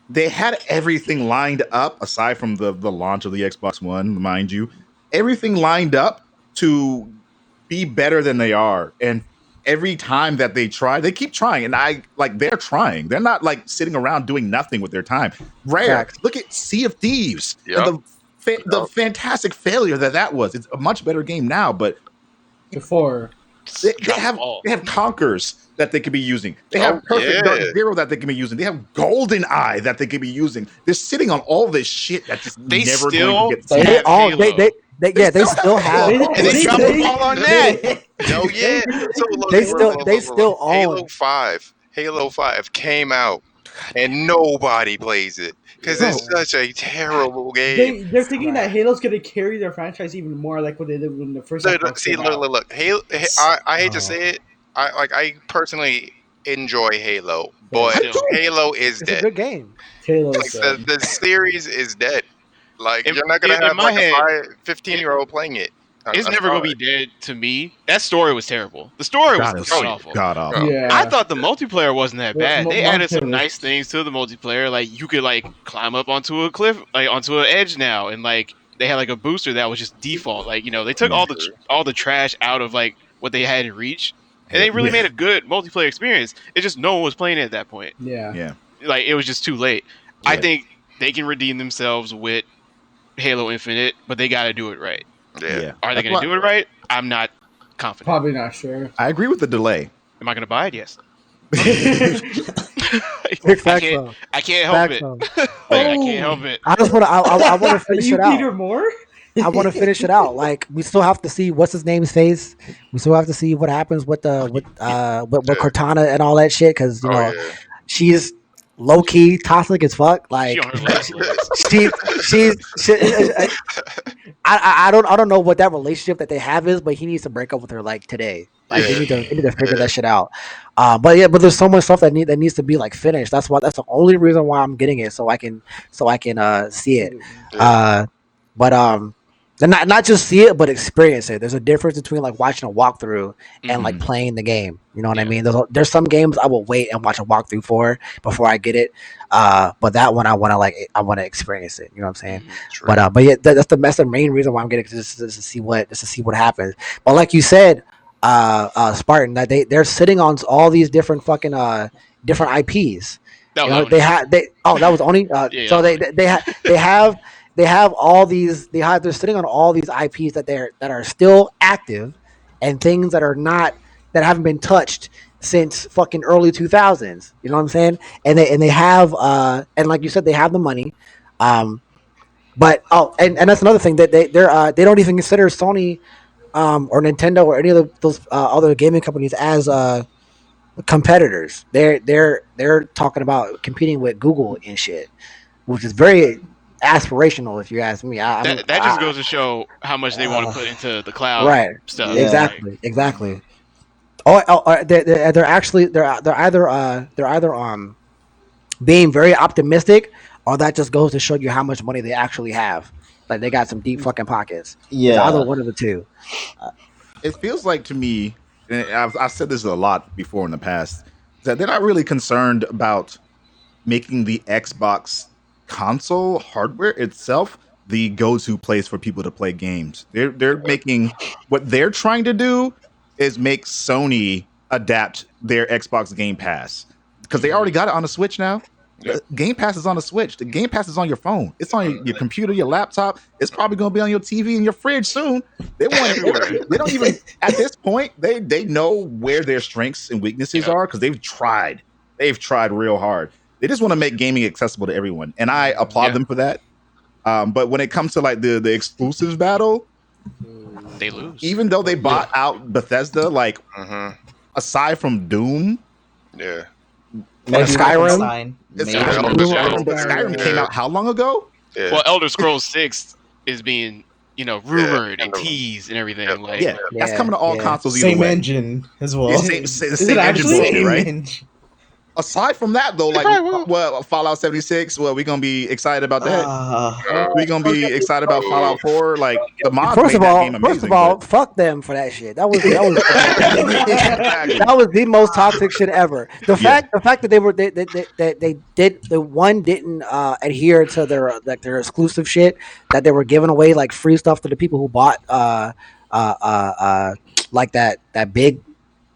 they had everything lined up aside from the launch of the Xbox One, mind you, everything lined up to be better than they are. And every time that they try, they keep trying, and they're trying. They're not like sitting around doing nothing with their time. Rare. Facts. Look at Sea of Thieves. Yep. And the fantastic failure that was. It's a much better game now, but Before. they Drop have the ball. Conquers that they could be using. They have Oh, Perfect yeah. Dark Zero that they can be using. They have Golden Eye that they could be using. They're sitting on all this shit that's just They never still- going to get They have all Halo. they still have. And they dropped the ball on that. No, yeah. So look, They still own. Halo 5 came out, and nobody plays it because it's such a terrible game. They're thinking that Halo's gonna carry their franchise even more, like what they did when the first. Xbox See, came out. look. I hate to say it. I personally enjoy Halo, but I do. Halo is It's a dead. good game. Halo's Like the series is dead. Like In- you're not gonna in have my like head, a 15-year-old playing it. It's I'm never gonna be sorry. dead to me. That story was terrible. The story God, was it's awful. God awful. Yeah. I thought the multiplayer wasn't that bad. They added some multiplayer was- nice things to the multiplayer. Like you could like climb up onto a cliff, like onto an edge now, and like they had like a booster that was just default. Like they took all the trash out of like what they had in Reach, and they really made a good multiplayer experience. It's just no one was playing it at that point. Yeah. Yeah. Like it was just too late. I Yeah. think they can redeem themselves with Halo Infinite, but they got to do it right. Yeah. Are they That's going why- to do it right? I'm not confident. Probably not sure. I agree with the delay. Am I going to buy it? Yes. Big I facts, can't, though. I can't help Facts, it. though. Like, I can't help it. I just want to. I want to Are finish you it out. Peter Moore? I want to finish it out. Like we still have to see what's his name's face. We still have to see what happens with the with Yeah. Cortana and all that shit because Oh yeah. she's low key toxic as fuck. She Like on her last legs. she I don't know what that relationship that they have is, but he needs to break up with her like today. Like Yeah. they need to figure Yeah. that shit out. But there's so much stuff that needs to be like finished. That's the only reason why I'm getting it so I can see it. Yeah. But and not just see it, but experience it. There's a difference between like watching a walkthrough and like playing the game. You know what I Yeah. mean? There's some games I will wait and watch a walkthrough for before I get it. But that one I want to experience it. You know what I'm saying? True. But yeah, that's the main reason why I'm getting it, just to see what happens. But like you said, Spartan, that they're sitting on all these different fucking different IPs. That You was know, only- they had they oh that was only Yeah, so that they have all these they're sitting on all these IPs that are still active and things that are not that haven't been touched since fucking early 2000s. You know what I'm saying? And they have and like you said, they have the money. But and that's another thing that they don't even consider Sony or Nintendo or any of those other gaming companies as competitors. They're talking about competing with Google and shit, which is very aspirational if you ask me. that just goes to show how much they want to put into the cloud right. stuff. Yeah. Exactly. They're actually they're either being very optimistic, or that just goes to show you how much money they actually have. Like they got some deep fucking pockets. It's Yeah. either one of the two. It feels like to me, and I've said this a lot before in the past, that they're not really concerned about making the Xbox console hardware itself the go-to place for people to play games. They're making what they're trying to do is make Sony adapt their Xbox Game Pass because they already got it on the Switch now. Yep. Game Pass is on the Switch. The Game Pass is on your phone. It's on your computer, your laptop. It's probably going to be on your TV and your fridge soon. They want it. They don't even at this point. They know where their strengths and weaknesses are because they've tried. They've tried real hard. They just want to make gaming accessible to everyone, and I applaud them for that. But when it comes to like the exclusives battle, They lose. even though they bought out Bethesda, like aside from Doom, Yeah. Maybe Skyrim? Wolfenstein. it's Yeah, Maybe. Elder Skyrim, but Scrolls. Skyrim came out how long ago? Yeah. Well, Elder Scrolls 6 is being, rumored Yeah. and teased and everything. Yeah. Like, Yeah, that's coming to all consoles either Same way. engine as well. Yeah, the Is same it engine actually bullshit, same right? engine? Aside from that, though, like, well, Fallout 76, well, we're gonna be excited about that. We're gonna be excited about Fallout 4. Like, the mods First made of that all, game amazing. first of all, fuck them for that shit. That was Exactly. that was the most toxic shit ever. The fact that they did the one didn't adhere to their exclusive shit, that they were giving away like free stuff to the people who bought like that big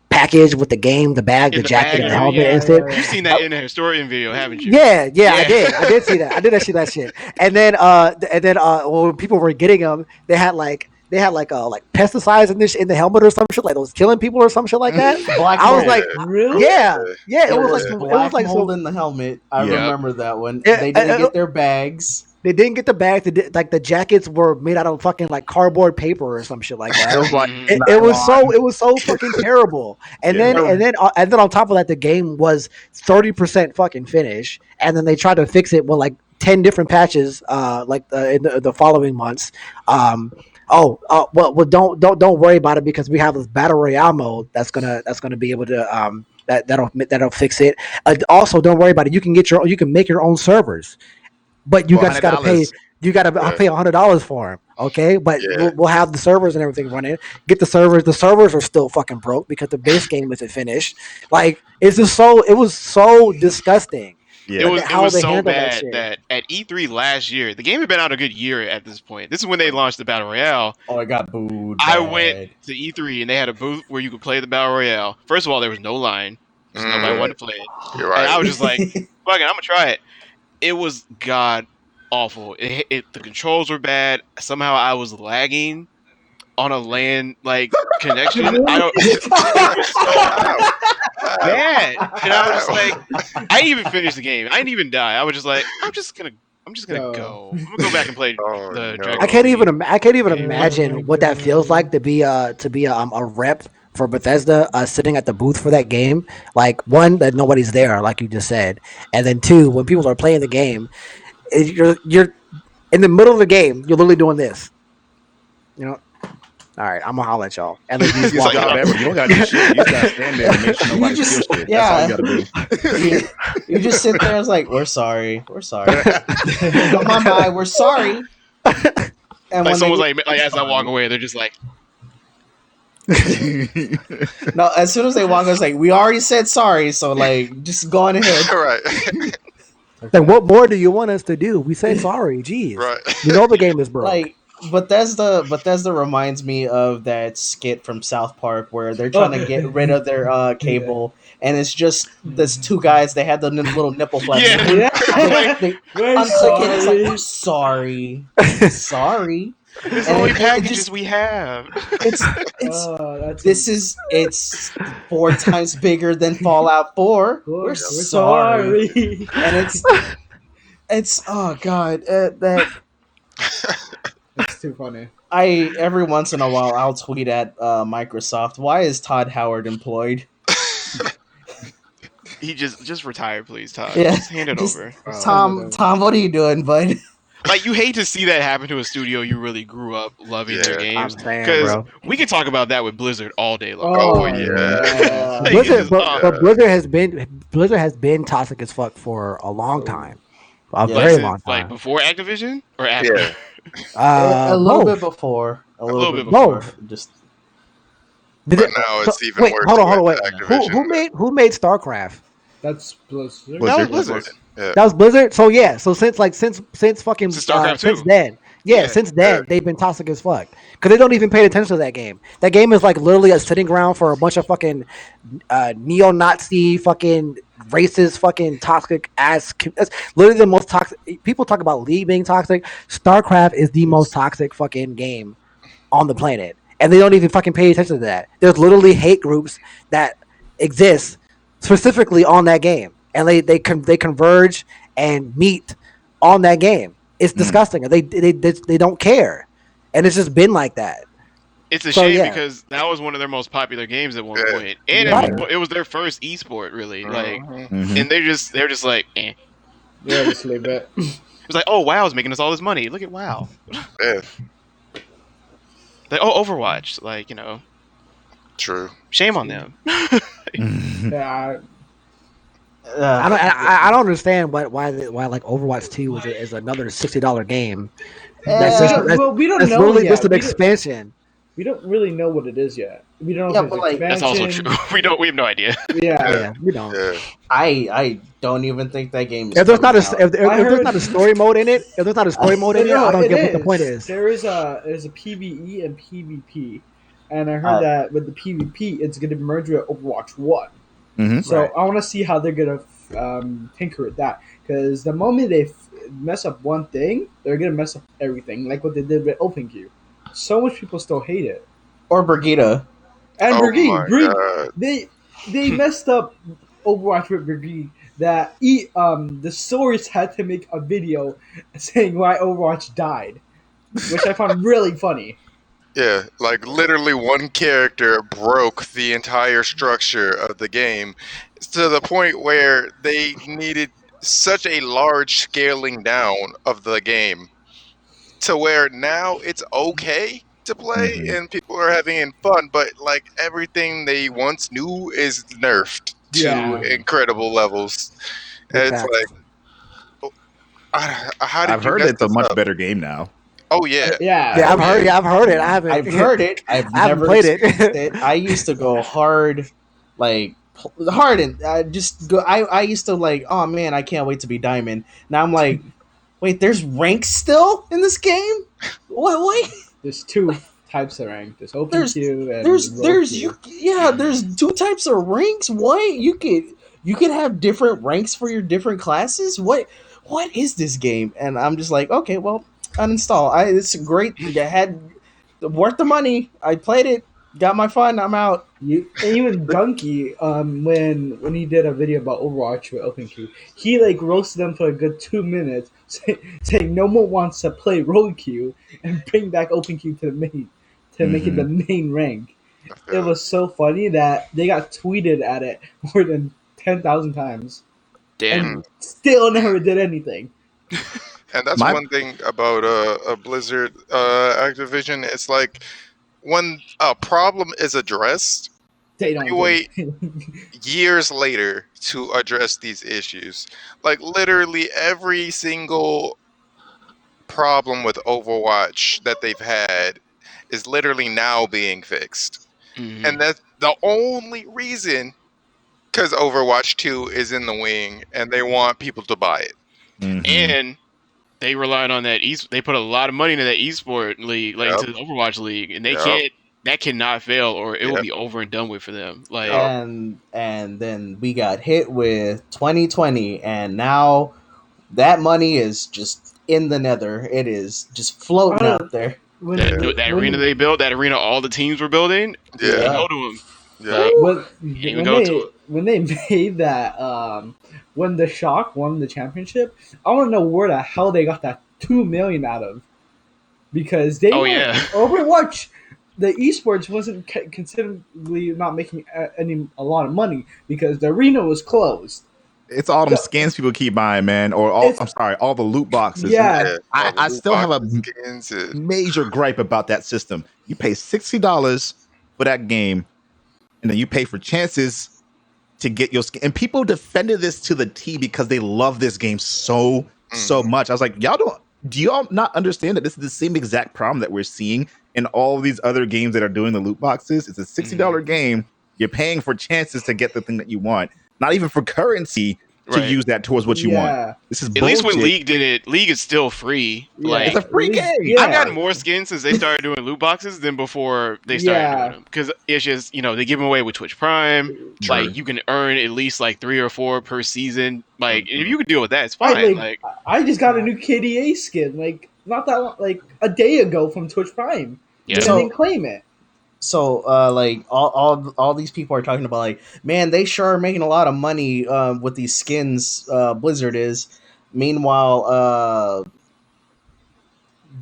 package with the game, the bag, in the jacket, and the bag, helmet and shit. You've seen that in the historian video, haven't you? Yeah, I did see that. I did see that shit. And then when people were getting them, they had like pesticides in the helmet or some shit, like those killing people or some shit like that. Black I was mold. like, really? yeah, it There was was like it was black like mold so, in the helmet. I Yeah. remember that one. Yeah, They didn't get their bags. they didn't get the bag. Like the jackets were made out of fucking like cardboard paper or some shit like that. It was like It was so fucking terrible. And Yeah. then on top of that, the game was 30% fucking finished. And then they tried to fix it with like 10 different patches, in the following months. Well, don't worry about it because we have this battle royale mode that's gonna be able to that'll fix it. Also, don't worry about it. You can make your own servers, but you For guys gotta pay. $100. You gotta pay $100 for them, okay? But Yeah. we'll have the servers and everything running. Get the servers. The servers are still fucking broke because the base game isn't finished. Like it was so disgusting. Yeah. It was How they so handle that bad shit. that at E3 last year, the game had been out a good year at this point. This is when they launched the Battle Royale. Oh, I got booed. I bad. went to E3 and they had a booth where you could play the Battle Royale. First of all, there was no line. Just nobody wanted to play it. You're And I right. was just like, fuck it, I'm gonna try it. It was god awful. The controls were bad. Somehow I was lagging on a LAN like connection. I don't. It was so bad. And I was just like, I didn't even finish the game. I didn't even die. I was just like, I'm just gonna I'm just gonna No. go. I'm gonna go back and play Oh, the no. Dragon I Ball can't Z. even. I can't even Yeah. imagine Oh my what that feels God. like to be a rep for Bethesda, sitting at the booth for that game. Like one, that nobody's there, like you just said, and then two, when people are playing the game, you're in the middle of the game. You're literally doing this. You know. All right, I'm gonna holler at y'all, and then you just Easiest walk like, job away. ever. You don't gotta do shit. You just gotta stand there and make sure You nobody just- steals shit. That's yeah. all you gotta do. You just sit there and it's like, we're sorry. Come on by, we're sorry. And like when someone's they, like as I walk away, they're just like, no, as soon as they walk, it's like, we already said sorry, so like, just go on ahead. Right. Like, what more do you want us to do? We said sorry. Jeez, Right. you know the game is broke. Like Bethesda reminds me of that skit from South Park where they're trying to get rid of their cable, and it's just this two guys. They had the little nipple flash. Yeah. They We're unclick it. It's like, we're sorry. sorry. "It's And the only it packages just- we have." It's it's 4 times bigger than Fallout 4. We're sorry. And it's oh god, that It's too funny. every once in a while I'll tweet at Microsoft, why is Todd Howard employed? He just retire, please, Todd. Yeah, Just hand it just- over. Tom, what are you doing, bud? Like, you hate to see that happen to a studio you really grew up loving their Yeah. I'm games. saying, Because bro. we can talk about that with Blizzard all day long. Oh, yeah. Like, Blizzard, it's- but Blizzard has been toxic as fuck for a long time, a Yeah. very since, long like time. before Activision or after? Yeah. A little Both. bit before. A little little bit bit before. Both. Just But now it's even wait, worse hold on, with wait. Activision. Who made StarCraft? That's Blizzard. That was Blizzard. Blizzard. Yeah. That was Blizzard. So yeah, so since fucking Since StarCraft since 2. then, Yeah. since then they've been toxic as fuck because they don't even pay attention to that game. That game is like literally a sitting ground for a bunch of fucking neo-Nazi fucking racist fucking toxic ass. That's literally the most toxic. People talk about League being toxic. StarCraft is the most toxic fucking game on the planet, and they don't even fucking pay attention to that. There's literally hate groups that exist specifically on that game, and they converge and meet on that game. It's disgusting. They don't care, and it's just been like that. It's a So, shame yeah. because that was one of their most popular games at one Yeah. point, and Right. it was their first esport, really. Like, Mhm. Mhm. and they're just like, eh. Yeah, just leave it. It was like, oh, WoW's making us all this money. Look at WoW. Yeah. Like, oh, Overwatch. Like, True. shame on them. Yeah, I don't understand why like Overwatch 2 is another $60 game. That's Yeah. just, well, we don't that's know literally yet. just an We don't- expansion. We don't really know what it is yet. We don't know Yeah, if it's but, like, That's also expansion. true. We have no idea. Yeah. Yeah, we don't. Yeah. I don't even think that game is If there's not coming out. if there's not a story mode in it, I don't it get what the point is. There's a PVE and PvP, and I heard Oh. that with the PvP, it's going to merge with Overwatch 1. Mhm. So Right. I want to see how they're going to tinker with that. Because the moment they mess up one thing, they're going to mess up everything, like what they did with OpenQ. So much people still hate it. Or Brigida. And Oh Brigitte, my Brigitte, God. they messed up Overwatch with Brigitte that the source had to make a video saying why Overwatch died, which I found really funny. Yeah, like literally one character broke the entire structure of the game to the point where they needed such a large scaling down of the game to where now it's okay to play Mhm. and people are having fun, but like everything they once knew is nerfed to Yeah. incredible levels. And it's Exactly. like, how did I've you heard mess it's a this much up? better game now. Oh yeah, Yeah, Yeah, I've heard it. I haven't. I've heard it. I've I haven't never played it. experienced it. I used to go hard, like hard, and I just go. I used to like, oh man, I can't wait to be diamond. Now I'm like, wait, there's ranks still in this game? What? There's two types of rank. There's open There's- queue and There's roll queue. there's 2 types of ranks. What you could have different ranks for your different classes. What is this game? And I'm just like, okay, well, uninstall. It's great. It had worth the money. I played it, got my fun. I'm out. And even Gunky, when he did a video about Overwatch with OpenQ, he like roasted them for a good 2 minutes, saying no one wants to play road queue and bring back OpenQ to the main to make it the main rank. It was so funny that they got tweeted at it more than 10,000 times Damn. and still never did anything. And that's My- one thing about a Blizzard Activision. It's like when a problem is addressed, They don't you do wait anything. years later to address these issues. Like literally every single problem with Overwatch that they've had is literally now being fixed. Mhm. And that's the only reason, because Overwatch 2 is in the wing and they want people to buy it. And they relied on that. They put a lot of money into that esport league, like Yep. into the Overwatch league, and they Yep. can't. That cannot fail, or it will Yep. be over and done with for them. Like, and then we got hit with 2020, and now that money is just in the nether. It is just floating out there. that arena they built, that arena all the teams were building, Yeah. you go to them. Yeah. When they made that, when the Shock won the championship, I want to know where the hell they got that 2 million out of, because they Overwatch, the esports wasn't considerably not making a lot of money because the arena was closed. It's all them skins people keep buying, man. Or all all the loot boxes. Yeah. I still have a skins, major gripe about that system. You pay $60 for that game, and then you pay for chances to get your skin. And people defended this to the T because they love this game so much. I was like, do y'all not understand that this is the same exact problem that we're seeing in all these other games that are doing the loot boxes? It's a $60 game. You're paying for chances to get the thing that you want, not even for currency to use that towards what you want. This is at bullshit. least when League did it, League is still free. Yeah. Like, It's a free game. Yeah. I've gotten more skins since they started doing loot boxes than before they started doing them. Because it's just, they give them away with Twitch Prime. True. Like, you can earn at least like 3 or 4 per season. Like, if you could deal with that, it's fine. I just got a new KDA skin, like not that long, like a day ago from Twitch Prime. Yeah. And I didn't claim it. So, like all these people are talking about, like, man, they sure are making a lot of money with these skins. Blizzard is. Meanwhile,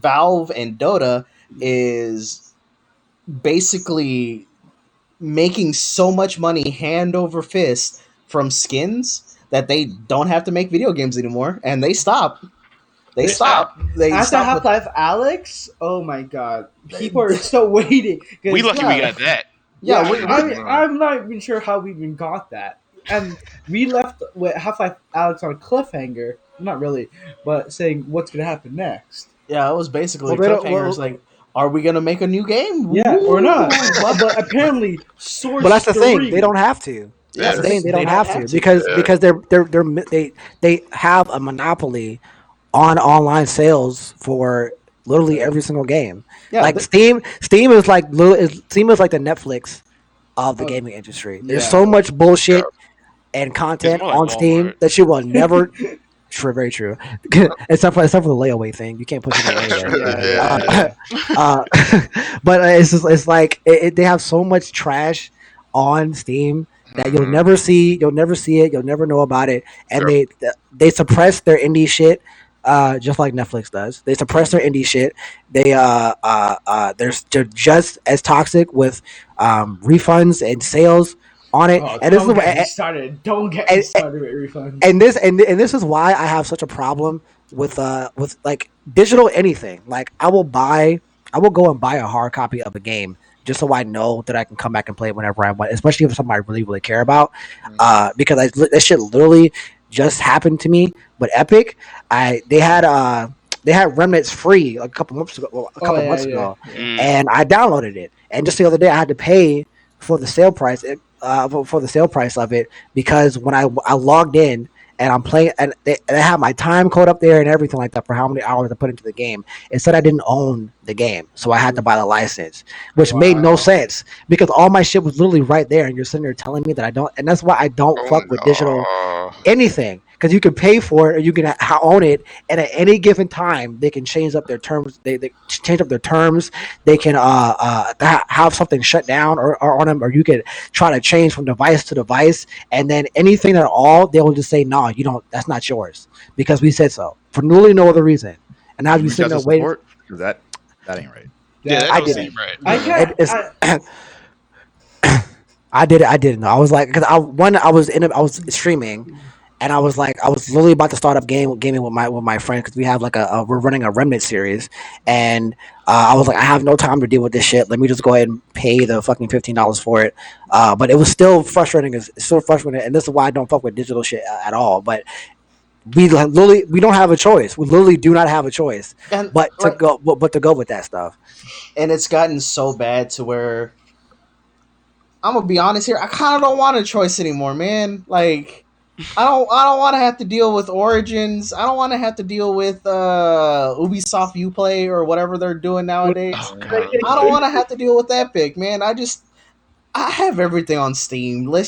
Valve and Dota is basically making so much money hand over fist from skins that they don't have to make video games anymore, and they stop. They stop. After Half-Life Alex, oh my god, people are still waiting. We lucky we got that. Yeah, I'm not even sure how we even got that. And we left with Half-Life Alex on a cliffhanger. Not really, but saying what's going to happen next. Yeah, it was basically cliffhangers like, are we going to make a new game? Yeah, or not. but apparently, Source But that's the 3, thing; they don't have to. That's the thing; they don't have to because they have a monopoly on online sales for literally every single game. Yeah, like Steam is like the Netflix of the gaming industry. There's so much bullshit and content on Steam that you will never. True, very true. except for the layaway thing, you can't put it away. But it's like they have so much trash on Steam that you'll never see it, you'll never know about it, and they suppress their indie shit. Just like Netflix does, they suppress their indie shit. They're just as toxic with refunds and sales on it. Oh, and this is Don't get me started with refunds. And this is why I have such a problem with like digital anything. Like I will go and buy a hard copy of a game just so I know that I can come back and play it whenever I want, especially if it's something I really, really care about. Because that shit literally just happened to me with Epic. They had Remnants free a couple months ago, and I downloaded it. And just the other day, I had to pay for the sale price of it because when I logged in and I'm playing, and they have my time code up there and everything like that for how many hours I put into the game. It said I didn't own the game, so I had to buy the license, which made no sense because all my shit was literally right there, and you're sitting there telling me that I don't, and that's why I don't fuck with digital anything. because you can pay for it or you can own it, and at any given time they can change up their terms. They change up their terms. They can have something shut down or on them, or you can try to change from device to device, and then anything at all they will just say no, you don't. That's not yours because we said so for literally no other reason. And now Did you you reach sitting out there to waiting. support? Because that ain't right. Yeah, that I don't did seem it. right. I can't. It's I did it. I didn't know. I was like, because I was streaming, and I was like, I was literally about to start up gaming with my friend because we have like we're running a Remnant series, and I was like, I have no time to deal with this shit. Let me just go ahead and pay the fucking $15 for it. But it was still frustrating. It's still frustrating, and this is why I don't fuck with digital shit at all. But we don't have a choice. We literally do not have a choice, And but to like, go with that stuff. and it's gotten so bad to where I'm gonna be honest here. I kind of don't want a choice anymore, man. Like, I don't want to have to deal with Origins. I don't want to have to deal with Ubisoft Uplay or whatever they're doing nowadays. Oh Like, god. I don't want to have to deal with Epic, man. I have everything on Steam. I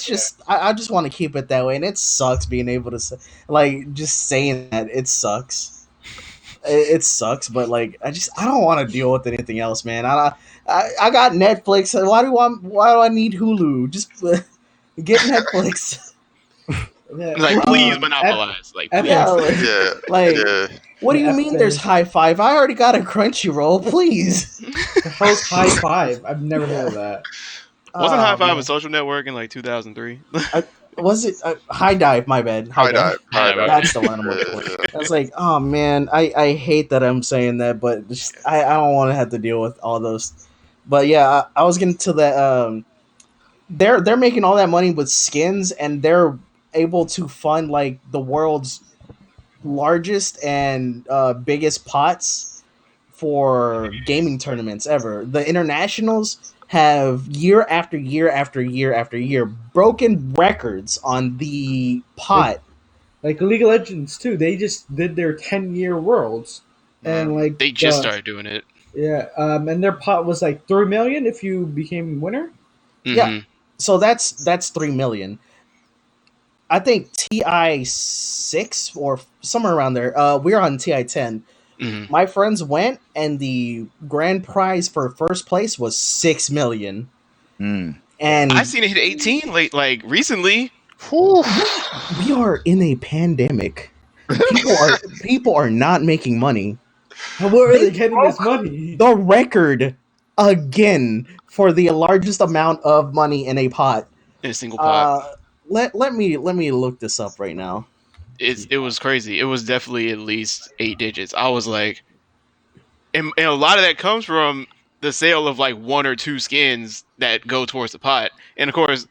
just want to keep it that way, and it sucks being able to say, like, just saying that it sucks. It sucks, but like I don't want to deal with anything else, man. I got Netflix. Why do I need Hulu? Just get Netflix. Like, please monopolize. Like, please. Yeah, Yeah, like yeah. what do you mean? There's High Five? I already got a Crunchyroll. Please. The hell's High Five? I've never heard of that. Wasn't High Five man. a social network in like 2003? Was it High Dive? My bad. High dive. High dive. That's the one I'm looking for. I was like, oh man, I hate that I'm saying that, but I don't want to have to deal with all those. But yeah, I was getting to that. They're making all that money with skins, and they're able to fund like the world's largest and biggest pots for gaming tournaments ever. The internationals have year after year after year after year broken records on the pot. Like League of Legends too. They just did their 10-year worlds, and like They just started doing it. yeah, and their pot was like 3 million if you became winner. Yeah. Mhm. So that's 3 million. I think TI 6 or somewhere around there. We're on TI 10. Mhm. My friends went, and the grand prize for first place was 6 million. Mm. And I seen it hit 18 late, like recently. we are in a pandemic. People are not making money. Where are They they getting this money? The record again for the largest amount of money in a pot. In a single pot. Let me look this up right now. It was crazy. It was definitely at least 8 digits. I was like, and a lot of that comes from the sale of like one or two skins that go towards the pot. And of course,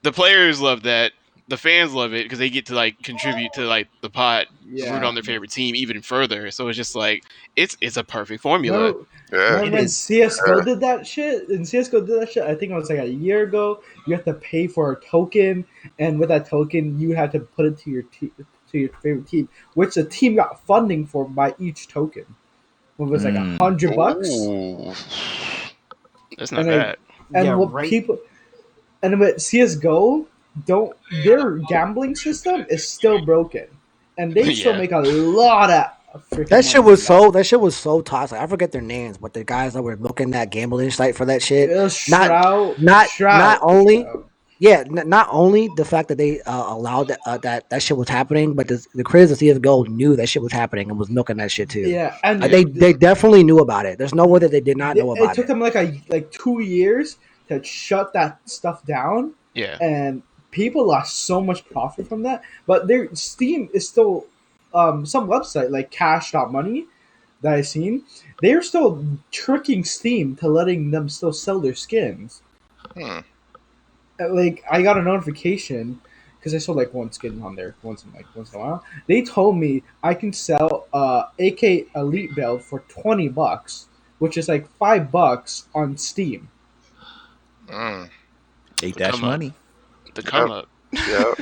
the players love that. The fans love it because they get to like contribute to like the pot, root on their favorite team even further. So it's just like it's a perfect formula. Remember, Yeah. remember It when is. CS:GO did that shit? And CS:GO did that shit. I think it was like a year ago. You have to pay for a token, and with that token, you had to put it to your favorite team, which the team got funding for by each token. It was like $100, Ooh. That's not and bad. Yeah, what right. people and with CS:GO don't their gambling system is still broken, and they still Yeah. make a lot of freaking That shit money. was so toxic. I forget their names, but the guys that were milking that gambling site for that shit. It was Not Shroud. only not only the fact that they allowed that shit was happening, but the creators of CS:GO knew that shit was happening and was milking that shit too. Yeah, and Like, they definitely knew about it. There's no way that they did not know it about took it. them like 2 years to shut that stuff down, Yeah. and people lost so much profit from that. But their Steam is still some website like Cash.money that I've seen. They're still tricking Steam to letting them still sell their skins. Hmm. Like I got a notification because I sold like one skin on there once in a while. They told me I can sell AK Elite Belt for $20, which is like $5 on Steam. Mm. Eight The dash come up. money. The come up. Yeah.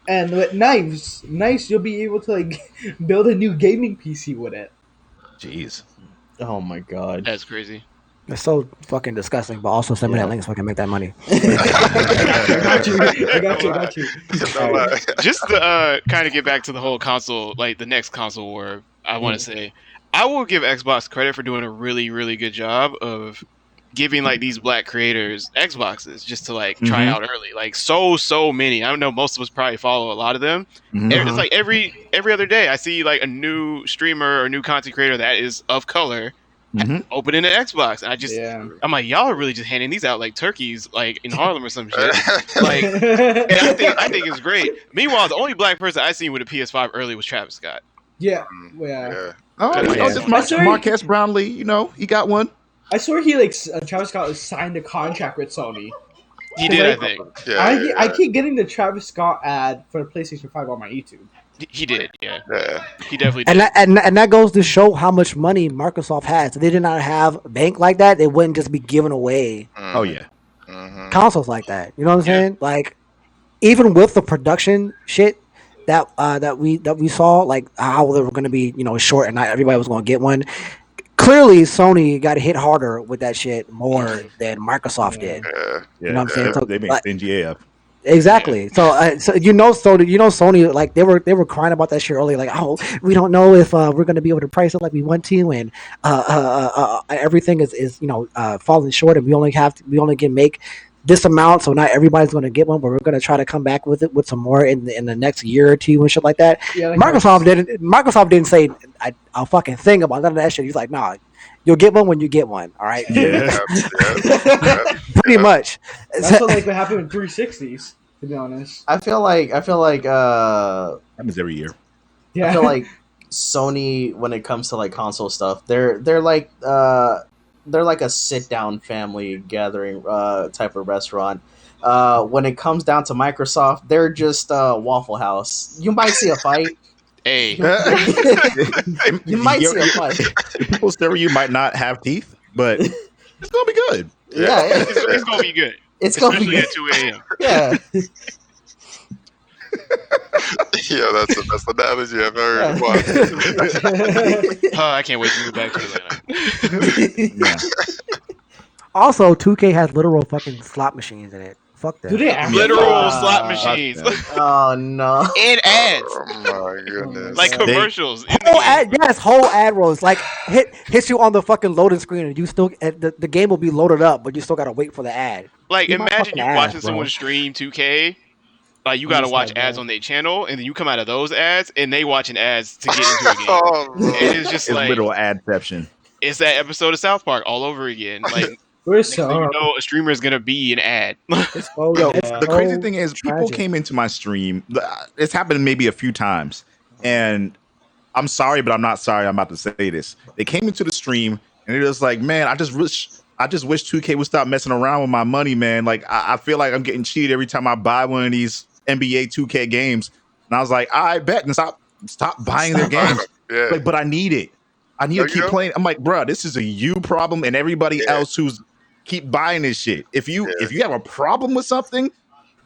And with knives, you'll be able to like build a new gaming PC with it. Jeez. Oh my god. That's crazy. It's so fucking disgusting, but also send me that link so I can make that money. I got you. I got you. I got you. No lie. Just to kind of get back to the whole console, like the next console war, I want to say, I will give Xbox credit for doing a really, really good job of giving like these black creators Xboxes just to like try out early. Like so many. I don't know, most of us probably follow a lot of them. And it's like every other day I see like a new streamer or a new content creator that is of color opening an Xbox, and I'm like, y'all are really just handing these out like turkeys, like in Harlem or some shit. Like, and I think it's great. Meanwhile, the only black person I seen with a PS5 early was Travis Scott. Yeah. Just Marquez Brownlee, he got one. I swear he Travis Scott signed a contract with Sony. He did, I think. Yeah, I keep getting the Travis Scott ad for the PlayStation 5 on my YouTube. He did, yeah. He definitely did. And that goes to show how much money Microsoft has. If they did not have a bank like that, they wouldn't just be giving away Oh yeah. consoles like that. You know what I'm saying? Like, even with the production shit that we saw, like how they were going to be, short and not everybody was going to get one. Clearly, Sony got hit harder with that shit more than Microsoft did. You know what I'm saying? So, They made stingy AF. Exactly. So Sony, like they were crying about that shit earlier, like, oh, we don't know if we're gonna be able to price it like we want to, and everything is falling short, and we only can make this amount, so not everybody's gonna get one, but we're gonna try to come back with it with some more in the next year or two and shit like that. Yeah, Microsoft didn't say I'll fucking think about none of that shit. He's like, nah, you'll get one when you get one. All right. Yeah. Pretty much. That's what happened with 360s. To be honest, I feel like Happens every year. yeah. I feel like Sony, when it comes to like console stuff, they're like a sit down family gathering type of restaurant. When it comes down to Microsoft, they're just Waffle House. You might see a fight. Hey, You might see a fight. People stare at you might not have teeth, but it's gonna be good. Yeah, it's gonna be good. it's gonna be Especially good. at 2 a.m. Yeah. Yeah, that's the best analogy I've heard. Wow. I can't wait to move back to Atlanta. Yeah. Also, 2K has literal fucking slot machines in it. Fuck that. Do they actually? Literal slot machines Oh no. and ads, Oh my goodness. like commercials. Whole ad rolls. Like hits you on the fucking loading screen, and you still the game will be loaded up, but you still gotta wait for the ad. Like, Eat my imagine fucking you ass, watching bro. someone stream 2K. Like, you gotta watch ads on their channel, and then you come out of those ads, and they watching ads to get into a game. Oh, And it's just It's like, literal adception. it's that episode of South Park all over again. Like, We're next thing so. you know, a streamer is gonna be an ad. It's so, Yo, it's the so crazy thing is, people tragic. came into my stream. It's happened maybe a few times, and I'm sorry, but I'm not sorry. I'm about to say this. They came into the stream, and it was like, man, I just wish 2K would stop messing around with my money, man. Like, I feel like I'm getting cheated every time I buy one of these NBA 2K games, and I was like, I bet and stop buying their games. yeah. Like, but I need it. I need to keep playing. I'm like, bro, this is a you problem, and everybody else who's keep buying this shit. If you have a problem with something,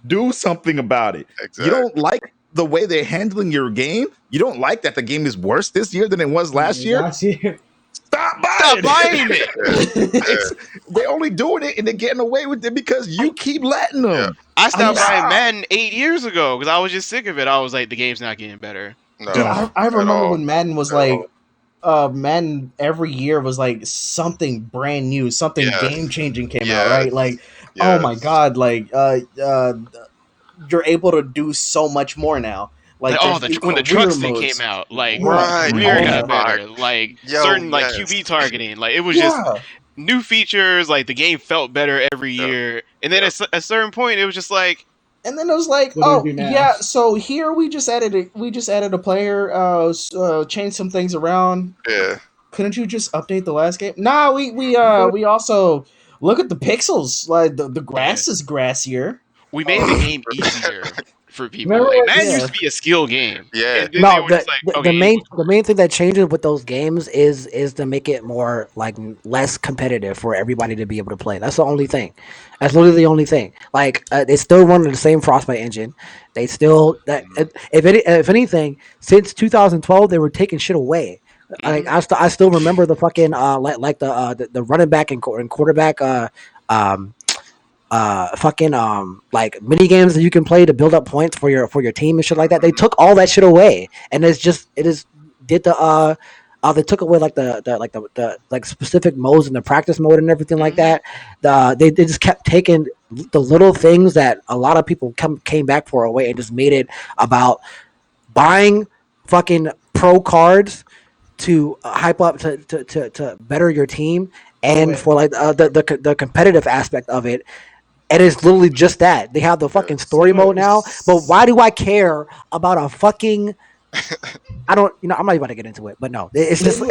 do something about it. Exactly. You don't like the way they're handling your game. You don't like that the game is worse this year than it was last year. Last year. Stop buying Stop it. buying it. They're only doing it and they're getting away with it because you keep letting them. I stopped Yeah. buying Madden 8 years ago because I was just sick of it. I was like, the game's not getting better. No, I remember at all. when Madden was At like, all. Madden every year was like something brand new, something Yes. game changing came out, Yes. right? Like, oh my god, like you're able to do so much more now. Like, When the truck stick came out, like, Right. career Oh got my- better. Like, Yo, certain like yes. QB targeting, like, it was just new features. Like, the game felt better every year. And then at a certain point, it was just like, and then it was like, What do we do now? yeah, so here we just added a player, changed some things around. Yeah. Couldn't you just update the last game? Nah, we also look at the pixels. Like the grass is grassier. we made the game easier for people. Remember Like, what- Madden yeah. used to be a skill game. Yeah. And then they No, were the, just like, the, okay, the main thing that changes with those games is to make it more like less competitive for everybody to be able to play. That's the only thing. That's literally the only thing. Like they still run the same Frostbite engine. They still if anything, since 2012 they were taking shit away. I still remember the fucking the running back and quarterback um fucking like mini games that you can play to build up points for your team and shit like that. They took all that shit away, and it is did the they took away like the like specific modes in the practice mode and everything like that. They just kept taking the little things that a lot of people came back for away and just made it about buying fucking pro cards to hype up to better your team and for like the competitive aspect of it. And it's literally just that. They have the fucking story mode now. But why do I care about a fucking I don't, I'm not even about to get into it, but no, it's just,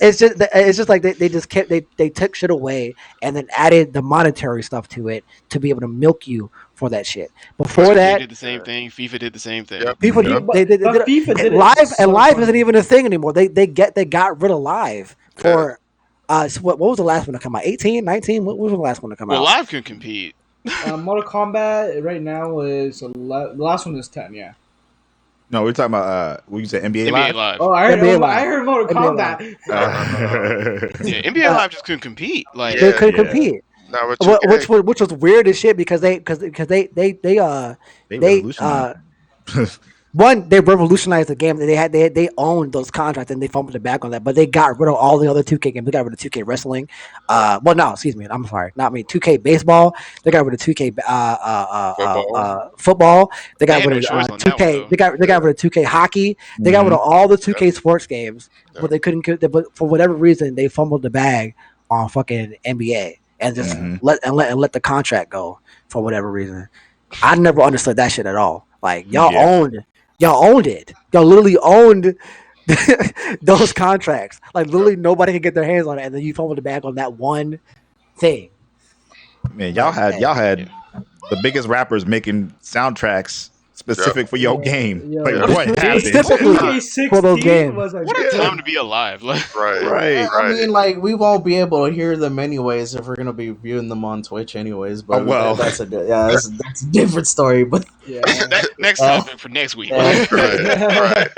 it's just like they just kept, they took shit away and then added the monetary stuff to it to be able to milk you for that shit. Before that, did the same thing. FIFA did the same thing. FIFA, they FIFA did it live, so and live funny. isn't even a thing anymore. They got rid of live for. So what was the last one to come out? 18, 19? What was the last one to come out? Well, live can compete. Mortal Kombat right now is the last one is 10. Yeah. No, we're talking about what you said, NBA Live. Oh, I heard NBA I heard Mortal NBA Kombat. Yeah, NBA Live just couldn't compete. Like they couldn't compete. Now with Which was weird as shit because they revolutionized. one, they revolutionized the game. They owned those contracts and they fumbled the back on that. But they got rid of all the other 2K games. They got rid of 2K wrestling. Well, no, excuse me. I'm sorry, not me. 2K baseball. They got rid of 2K football. They got rid of 2K. They got rid of 2K hockey. They got rid of all the 2K sports games. But they couldn't. But for whatever reason, they fumbled the bag on fucking NBA and just let the contract go for whatever reason. I never understood that shit at all. Like y'all owned it. Y'all literally owned those contracts. Like literally nobody can get their hands on it, and then you fumbled the bag on that one thing. Man, y'all had the biggest rappers making soundtracks specific for your game. Like what happened? Specifically for those games. Was what a time to be alive. Like, right. I mean, like we won't be able to hear them anyways if we're gonna be viewing them on Twitch anyways. But that's a different story. But next topic for next week. Right.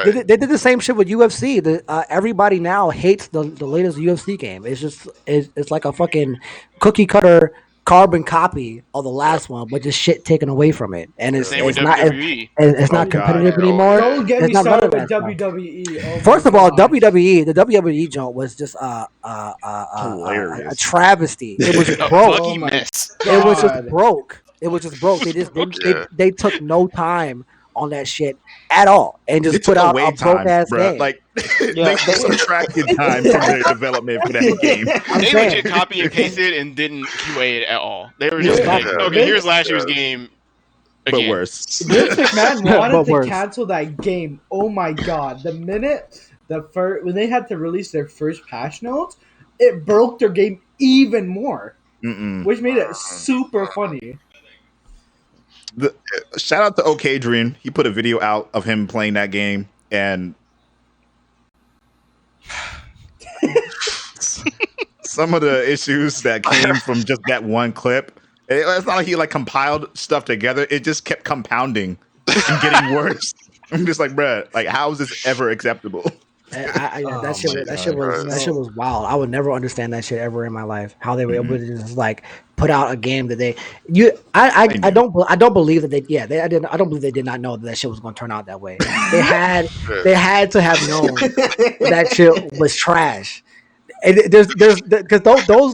They did the same shit with UFC. Everybody now hates the latest UFC game. It's like a fucking cookie cutter carbon copy of the last one, but just shit taken away from it, and it's not competitive anymore. Don't get me started with stuff. WWE. First of all, the WWE joint was just a travesty. It was just broke. Mess. It was just broke. It was just broke. They took no time on that shit at all and just put out a broke ass game. Like they subtracted time from their development for that game. They legit copy and pasted and didn't QA it at all. They were just like, okay, here's last year's game. Again. But worse. Vince McMahon wanted to cancel that game. Oh my god! The minute when they had to release their first patch notes, it broke their game even more, which made it super funny. Shout out to Okadrian. He put a video out of him playing that game, and some of the issues that came from just that one clip. It's not like he like compiled stuff together. It just kept compounding and getting worse. I'm just like, bruh, like how is this ever acceptable? That shit was wild. I would never understand that shit ever in my life. How they were able to just like put out a game that I don't believe that I don't believe they did not know that shit was going to turn out that way. They had to have known that shit was trash. And because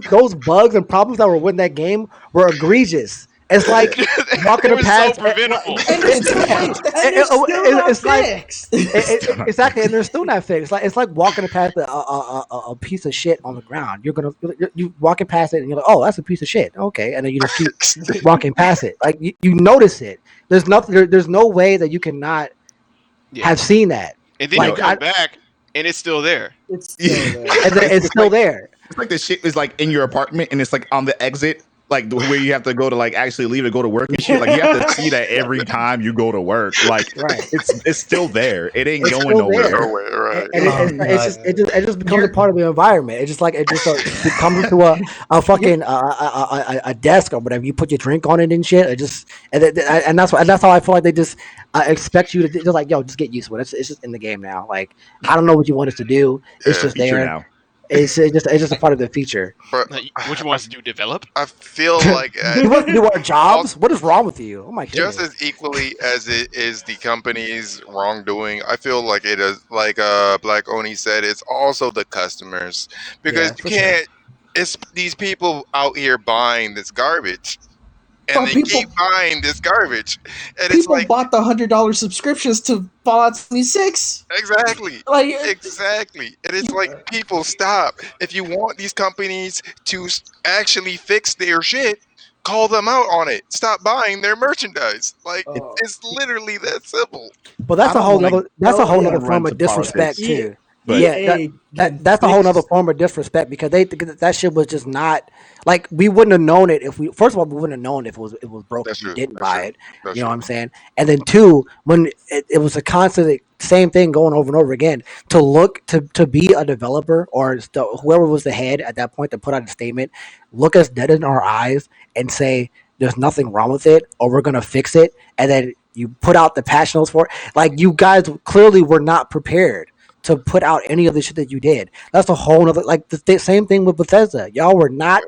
those bugs and problems that were with that game were egregious. It's like walking past. So preventable. It's like exactly, and they're still not fixed. It's like walking past a piece of shit on the ground. You walking past it, and you're like, oh, that's a piece of shit. Okay, and then you just keep walking past it. Like you notice it. There's nothing. There's no way that you cannot have seen that. And then you come back, and it's still there. It's still there. It's like the shit is like in your apartment, and it's like on the exit. Like the way you have to go to like actually leave to go to work and shit. Like you have to see that every time you go to work. Like Right. it's still there. It ain't It's going still there. nowhere. Nowhere, right? And Oh, it just becomes a part of the environment. It's just like it becomes into a fucking a desk or whatever. You put your drink on it and shit. It just and that's how I feel like they just expect you to just like yo, just get used to it. It's just in the game now. Like I don't know what you want us to do. It's Yeah. just Feature there. now. It's just a part of the feature. But Like, what you want us to do? Develop? I feel like You want to do our jobs? What is wrong with you? Oh my just goodness. as equally as it is the company's wrongdoing, I feel like it is like Black Oni said, it's also the customers because Yeah, you for sure. can't. It's these people out here buying this garbage, and But they keep buying this garbage, and it's people like bought the $100 subscriptions to Fallout 76. exactly. Like, Exactly. And it's like, people, stop. If you want these companies to actually fix their shit, call them out on it. Stop buying their merchandise. Like, it's literally that simple. But that's I a don't whole wanna- nother that's a whole wanna nother run form of to politics. disrespect too. But- Yeah, that's a whole nother form of disrespect because that shit was just not like we wouldn't have known it if we first of all we wouldn't have known if it was broke That's if we true. didn't That's buy true. it. That's You know true. what I'm saying? And then two, when it was a constant same thing going over and over again, to look to be a developer or whoever was the head at that point to put out a statement, look us dead in our eyes and say there's nothing wrong with it or we're gonna fix it, and then you put out the patch notes for it. Like you guys clearly were not prepared to put out any of the shit that you did. That's a whole nother like the same thing with Bethesda. Y'all were not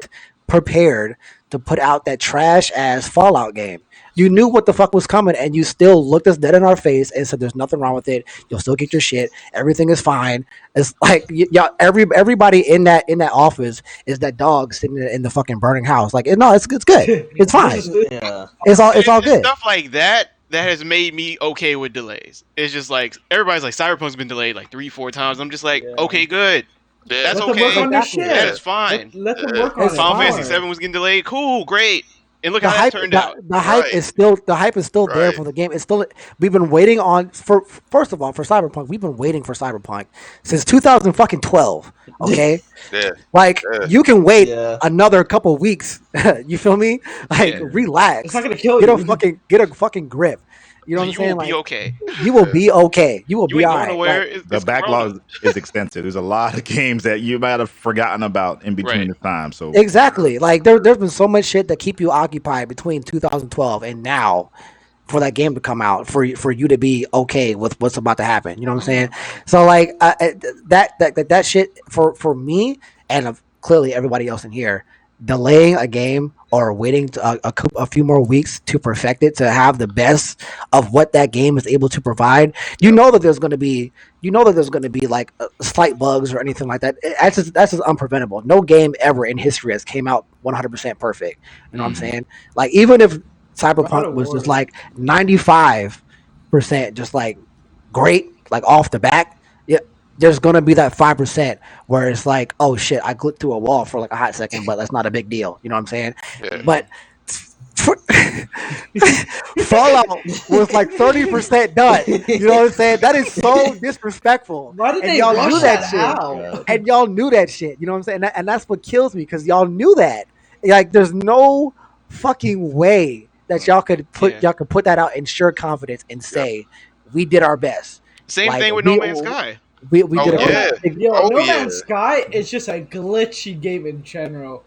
prepared to put out that trash ass Fallout game. You knew what the fuck was coming, and you still looked us dead in our face and said, "There's nothing wrong with it. You'll still get your shit. Everything is fine." It's like y'all, everybody in that office is that dog sitting in the fucking burning house. Like, no, it's good. It's fine. yeah. It's all It's good. stuff like that has made me okay with delays. It's just like everybody's like Cyberpunk's been delayed like 3-4 times. I'm just like, Yeah. okay, good. Yeah. That's Let them okay. work on their Exactly. shit. That is fine. Let them work on It's it. Final fine. Fantasy 7 was getting delayed. Cool, great. And look The how hype, that turned out. the hype Right. is still there Right. for the game. It's still we've been waiting on for first of all for Cyberpunk. We've been waiting for Cyberpunk since 2012. Okay, Yeah. like Yeah. you can wait Yeah. another couple weeks. You feel me? Like Yeah. relax. It's not gonna kill Get you. a fucking grip. You know what I'm You saying? will be Like okay. you will be okay. You will You be ain't all going right. nowhere. Like, The It's backlog is extensive. There's a lot of games that you might have forgotten about in between Right. the time. So exactly. Like there's been so much shit that keep you occupied between 2012 and now for that game to come out for you to be okay with what's about to happen. You know what I'm saying? So like that shit for me and clearly everybody else in here, delaying a game or waiting a few more weeks to perfect it to have the best of what that game is able to provide. You know that there's going to be like slight bugs or anything like that. That's just unpreventable. No game ever in history has came out 100% perfect. You know what I'm saying? Like even if Cyberpunk was just like 95% just like great, like off the back, yeah, there's gonna be that 5% where it's like, oh shit, I clicked through a wall for like a hot second, but that's not a big deal. You know what I'm saying? Yeah. But Fallout was like 30% done. You know what I'm saying? That is so disrespectful. Why did And they y'all rush knew that that shit. out? And y'all knew that shit. You know what I'm saying? And that's what kills me because y'all knew that. Like, there's no fucking way that y'all could put that out in sure confidence and say we did our best. Same Like, thing with No Man's Sky. We Oh, did our yeah. best. Yo, Oh, No yeah. Man's Sky is just a glitchy game in general.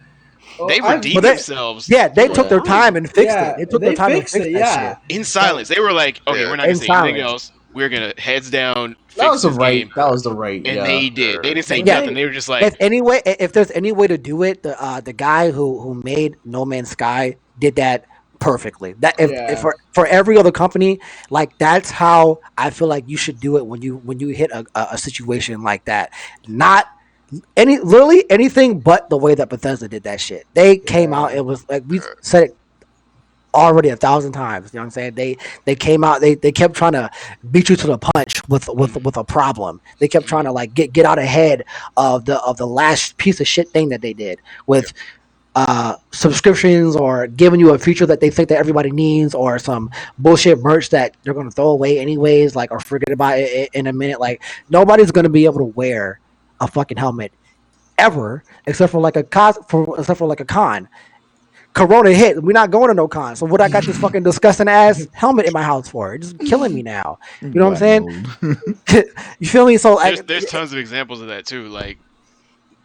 They I've- redeemed But they- themselves. Yeah, they took their time and fixed Yeah, it. They took they their time and fixed fixed it, that yeah. shit. In silence. They were like, okay, Yeah. we're not going In to say anything silence. else. We're going to heads down fix That was the this right. game. That was the right. And Yeah. they did. They didn't say Yeah. nothing. They were just like, If there's any way to do it, the guy who made No Man's Sky did that perfectly. That if for every other company, like that's how I feel like you should do it when you hit a situation like that. Not literally anything but the way that Bethesda did that shit. They came out. It was like we said it already 1,000 times. You know what I'm saying? They came out. They kept trying to beat you to the punch with a problem. They kept trying to like get out ahead of the last piece of shit thing that they did with subscriptions or giving you a feature that they think that everybody needs or some bullshit merch that they're going to throw away anyways, like or forget about it in a minute. Like nobody's going to be able to wear a fucking helmet ever except for like a con. Corona hit. We're not going to no con. So what I got this fucking disgusting ass helmet in my house for? It's just killing me now. You know what I'm saying? You feel me? So There's tons of examples of that too. Like,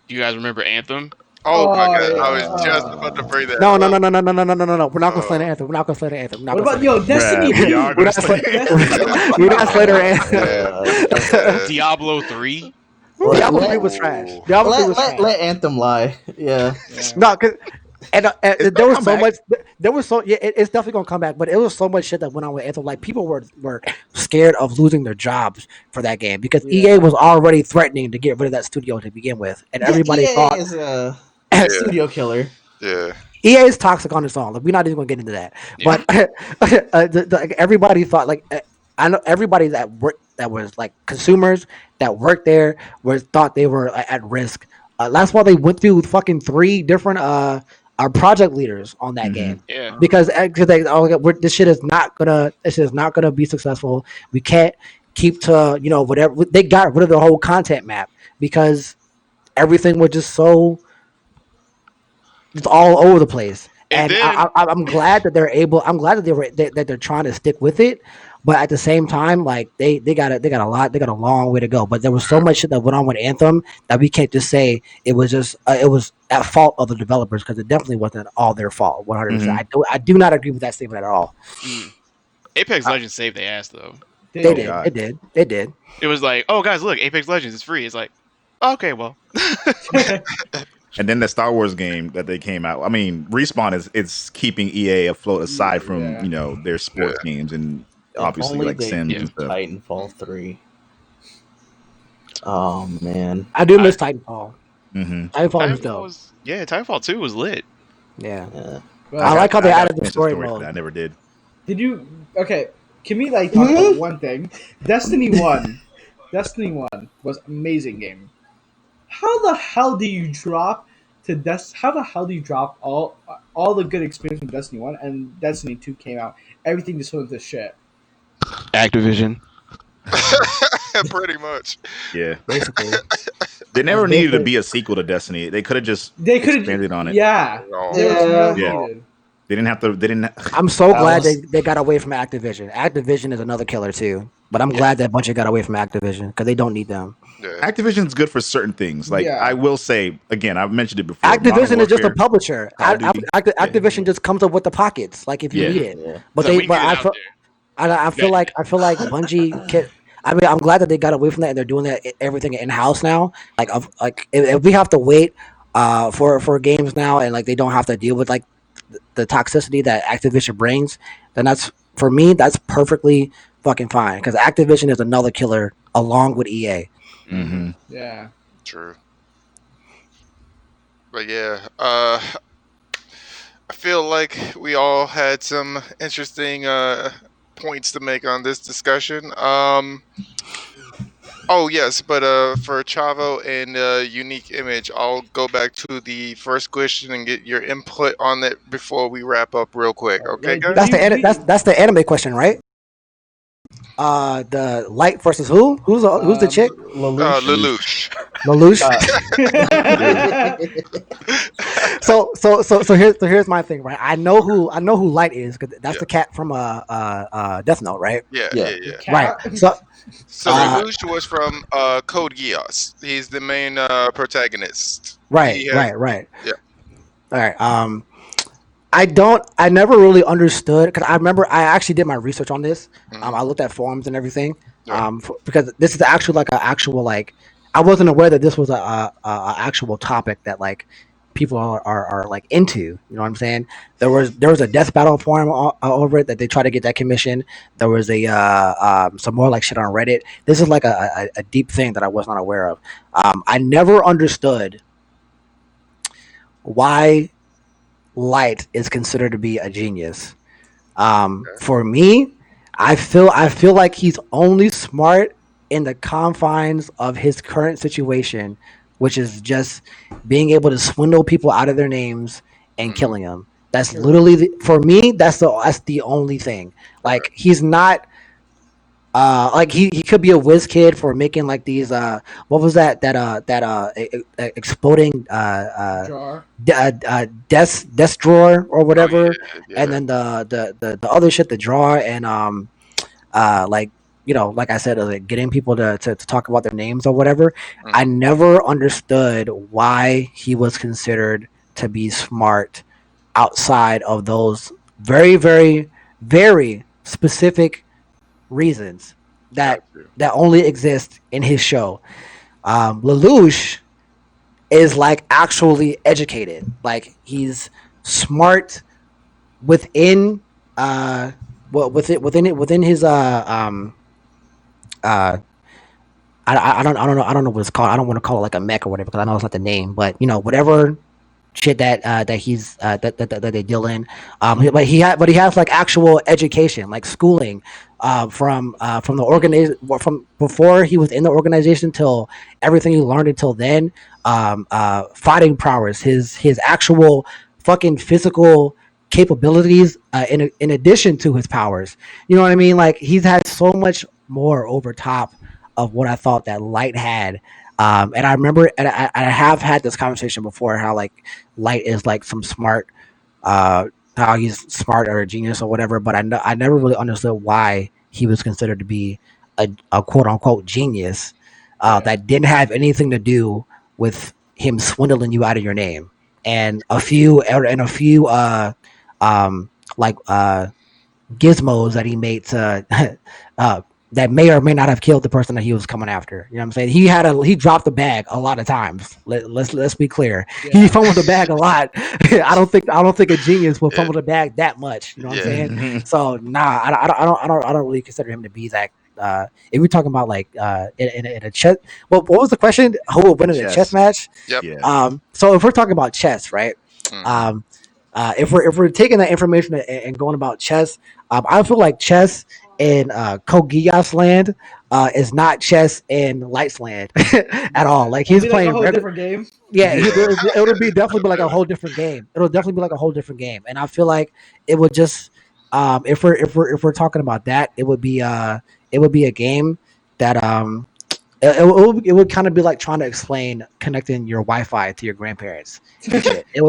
do you guys remember Anthem? Oh my god, yeah. I was just about to bring that no. up. We're not gonna slay the anthem. We're not gonna slay the anthem. What about Destiny? Bruh, we are We're gonna not slay. we're not slaying the anthem. Yeah. Diablo 3. Diablo Let- 3 was trash. Diablo 3 was trash. let Anthem lie. Yeah. No, cause and It's there was gonna so come much. There was so it's definitely gonna come back. But it was so much shit that went on with Anthem. Like people were scared of losing their jobs for that game because Yeah. EA was already threatening to get rid of that studio to begin with, and everybody EA thought is a Yeah. studio killer. Yeah. EA is toxic on its own. Like, we're not even gonna get into that. Yeah. But everybody thought I know everybody that was like consumers that worked there thought they were at risk. That's why they went through fucking 3 different project leaders on that Mhm. game Yeah. because this shit is not gonna be successful. We can't keep to whatever they got rid of the whole content map because everything was just so it's all over the place. And And then- I'm glad that they're able. I'm glad that they're trying to stick with it, but at the same time, like they got a long way to go. But there was so much shit that went on with Anthem that we can't just say it was just it was at fault of the developers because it definitely wasn't all their fault. 100%. I do not agree with that statement at all. Apex Legends saved their ass though. They did. did. God. It did. It was like, oh guys, look, Apex Legends is free. It's like, okay, well, And then the Star Wars game that they came out. I mean, Respawn is keeping EA afloat aside from Yeah. their sports games and obviously Only like they Sims did and stuff. Titanfall 3. Oh man. I do miss Titanfall. Mm-hmm. Titanfall was dope. Titanfall 2 was lit. Yeah. Yeah. I like how they added the story mode. I never did. Did you? Okay, can we like talk about one thing? Destiny 1. Destiny 1 was amazing game. How the hell do you drop How the hell do you drop all the good experience from Destiny 1 and Destiny 2 came out? Everything just went to shit. Activision. Pretty much. Yeah, Basically. they never needed to be a sequel to Destiny. They could have just They could expanded on it. Yeah. No. There was no Yeah. needed. They didn't have to. They didn't. I'm so glad was- they got away from Activision. Activision is another killer too. But I'm glad that Bungie got away from Activision because they don't need them. Yeah. Activision's good for certain things. Like Yeah. I will say again, I've mentioned it before. Activision Modern is just a Warfare- publisher. Call of Duty. Activision just comes up with the pockets, like if you Yeah. need it. Yeah. But So we they, can but get it I out feel, there. I feel like Bungie can. I mean, I'm glad that they got away from that and they're doing that everything in house now. If we have to wait for games now and like they don't have to deal with like the toxicity that Activision brings, then that's for me that's perfectly fucking fine because Activision is another killer along with EA. Mhm. Yeah. True. But yeah, I feel like we all had some interesting points to make on this discussion. Oh yes, but for Chavo and Unique Image, I'll go back to the first question and get your input on it before we wrap up real quick. Okay, Like, guys? That's the anime question, right? The Light versus who? Who's the chick? Lelouch. Lelouch. So here's my thing, right? I know who Light is because that's the cat from Death Note, right? Yeah, Yeah. yeah, yeah. Right. So So Lelouch was from Code Geass. He's the main protagonist. right. Yeah. Yeah. All right. I never really understood because I remember I actually did my research on this. I looked at forums and everything. Yeah. Because this is actually like I wasn't aware that this was a actual topic that like people are like into. You know what I'm saying? There was a death battle forum over it that they tried to get that commission. There was some more like shit on Reddit. This is like a deep thing that I was not aware of. I never understood why Light is considered to be a genius. For me, I feel like he's only smart in the confines of his current situation, which is just being able to swindle people out of their names and killing them. That's literally for me. That's the only thing. Like he's not Like he could be a whiz kid for making like these what was exploding Jar. desk drawer or Oh whatever, yeah, and yeah. then the other shit, the drawer, and like like I said, like getting people to talk about their names or whatever. I Mhm. never understood why he was considered to be smart outside of those very, very, very specific reasons Got that you. only exist in his show. Lelouch is like actually educated. Like he's smart within within his uh I don't know what it's called. I don't want to call it like a mech or whatever because I know it's not the name, but whatever shit that he's that they deal in. But he has like actual education, like schooling, from the organization from before he was in the organization till everything he learned until then. Fighting prowess, his actual fucking physical capabilities, in addition to his powers. You know what I mean? Like he's had so much more over top of what I thought that Light had. And I remember, and I have had this conversation before, how like Light is like some smart, uh, how he's smart or a genius or whatever. But I never really understood why he was considered to be a quote unquote genius, Yeah. that didn't have anything to do with him swindling you out of your name and a few like gizmos that he made to that may or may not have killed the person that he was coming after. You know what I'm saying? He dropped the bag a lot of times. Let's be clear. Yeah. He fumbled the bag a lot. I don't think a genius would Yeah, fumble the bag that much. You know what I'm yeah. saying? Mhm. So nah, I don't really consider him to be that. If we're talking about like in a chess, what was the question? Who would win in a chess Chess. match? Yep. Yeah. So if we're talking about chess, right? Hmm. Um, if we're taking that information and going about chess, I feel like chess in Kogias land is not chess in Light's land at all. Like It'll he's be like a playing whole regular. different game. Yeah, Yeah. it'll be definitely be like a whole different game. It'll definitely be like a whole different game, and I feel like it would just if we're talking about that, it would be a game that it would kind of be like trying to explain connecting your Wi-Fi to your grandparents and shit. It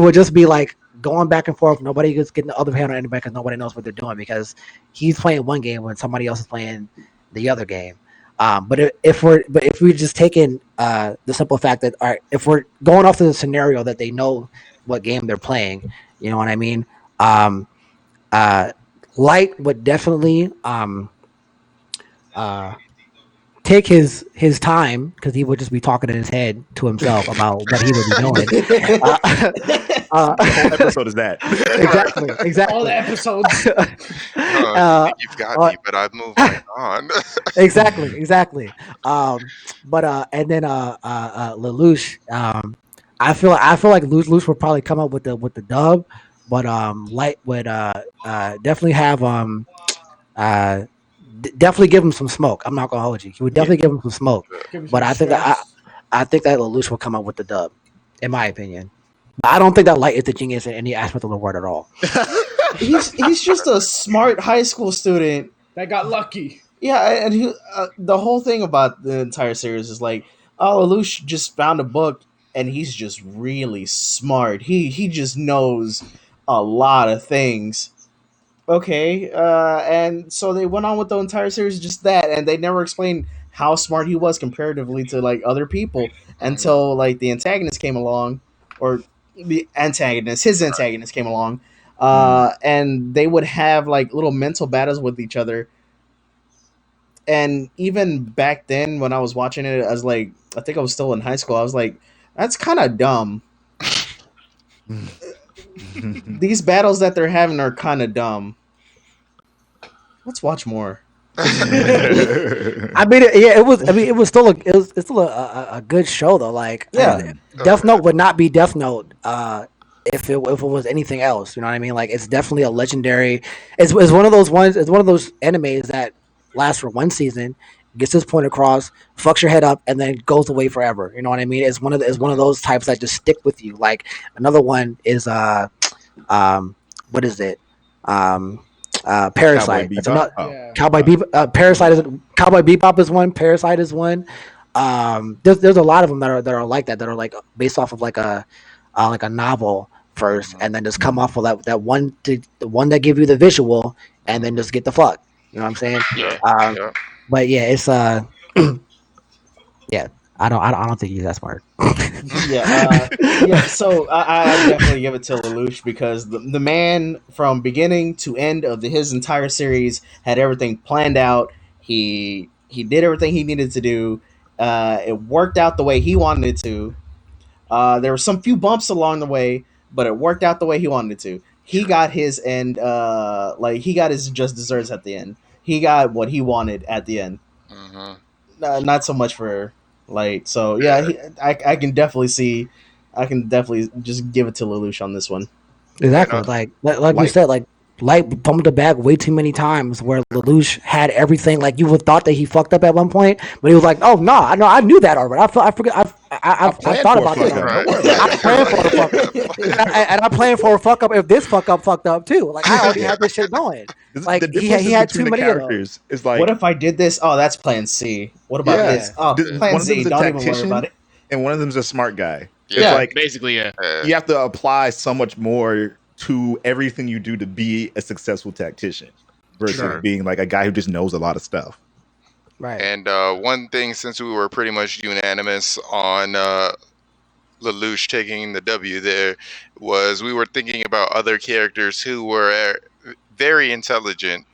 would just be like going back and forth. Nobody is getting the other hand on anybody because nobody knows what they're doing because he's playing one game when somebody else is playing the other game. But if we're just taking the simple fact that, all right, if we're going off to the scenario that they know what game they're playing, you know what I mean? Um, uh, Light would definitely uh, take his time because he would just be talking in his head to himself about what he would be doing. Uh, What whole uh, episode is that? exactly, All exactly. the episodes. You uh, think you've got uh, me, but I've moved right on. exactly. But and then Lelouch. I feel like Lelouch would probably come up with the dub, but Light would definitely have uh definitely give him some smoke. I'm not gonna hold you. He would Yeah. definitely give him some smoke, Give me but some stress. I think that Lelouch will come up with the dub, in my opinion. But I don't think that Light is the genius in any aspect of the word at all. He's just a smart high school student. That got lucky. Yeah, and the whole thing about the entire series is like, oh, Lelouch just found a book, and he's just really smart. He just knows a lot of things. Okay, and so they went on with the entire series just that, and they never explained how smart he was comparatively to like other people Mhm. until like the antagonist came along, or his antagonist came along, Mm. and they would have like little mental battles with each other. And even back then, when I was watching it, I was like, I think I was still in high school. I was like, that's kind of dumb. These battles that they're having are kind of dumb. Let's watch more. I mean, yeah, it was. I mean, it's still a good show though. Like, Yeah. Death Note would not be Death Note if it was anything else. You know what I mean? Like, it's definitely a legendary. It's one of those ones. It's one of those animes that lasts for one season, gets his point across, fucks your head up, and then goes away forever. You know what I mean? It's one of those types that just stick with you. Like another one is what is it? Um, Cowboy Parasite. That's Bebop. another. Oh, Yeah. Cowboy Bebop. Parasite is Cowboy Bebop is one. Parasite is one. There's a lot of them that are like that, that are like based off of like a novel first, Mhm. and then just come off of that one, the one that give you the visual, and then just get the fuck. You know what I'm saying? Yeah. Um, Yeah. but yeah, it's yeah. I don't think he's that smart. Yeah. So I definitely give it to Lelouch because the man from beginning to end of his entire series had everything planned out. He did everything he needed to do. It worked out the way he wanted it to. There were some few bumps along the way, but it worked out the way he wanted it to. He True. got his end. Like he got his just desserts at the end. He got what he wanted at the end. Hmm. Not so much for like. So yeah, Yeah. I can definitely see. I can definitely just give it to Lelouch on this one. And Exactly. Like you Light. said, like Light bumped the bag way too many times where Lelouch had everything. Like you would have thought that he fucked up at one point, but he was like, "Oh no, I know, I knew that already. I forgot. I I've planned thought for a about that fuck up. already. Don't right. worry about I planned for the fuck up, and I planned for a fuck up if this fuck up fucked up too. Like I already Yeah. had this shit going. The Like he differences had between too the many of those. characters is What like, if I did this? Oh, that's Plan C. What about yeah, this? Oh, Plan one of them Z. is a Don't even worry about tactician it. and one of them is a smart guy. It's Yeah. Yeah. like Basically, yeah. you have to apply so much more to everything you do to be a successful tactician versus True. Right. being like a guy who just knows a lot of stuff. Right. And one thing, since we were pretty much unanimous on Lelouch taking the W there, was we were thinking about other characters who were very intelligent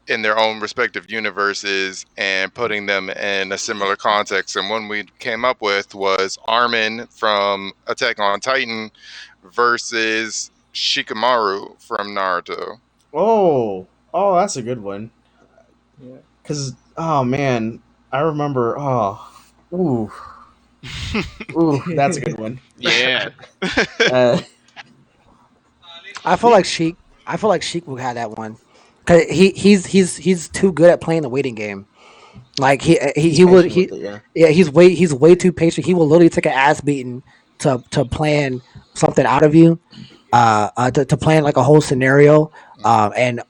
in their own respective universes and putting them in a similar context. And one we came up with was Armin from Attack on Titan versus Shikamaru from Naruto. Oh, that's a good one. Yeah. Cause oh man, I remember. Ooh, that's a good one. Yeah. Uh, I feel like Sheik. I feel like Sheik would have that one because he's too good at playing the waiting game. Like he's he would patient with it. Yeah. yeah, he's way too patient. He will literally take an ass beating to plan something out of you, to plan like a whole scenario, and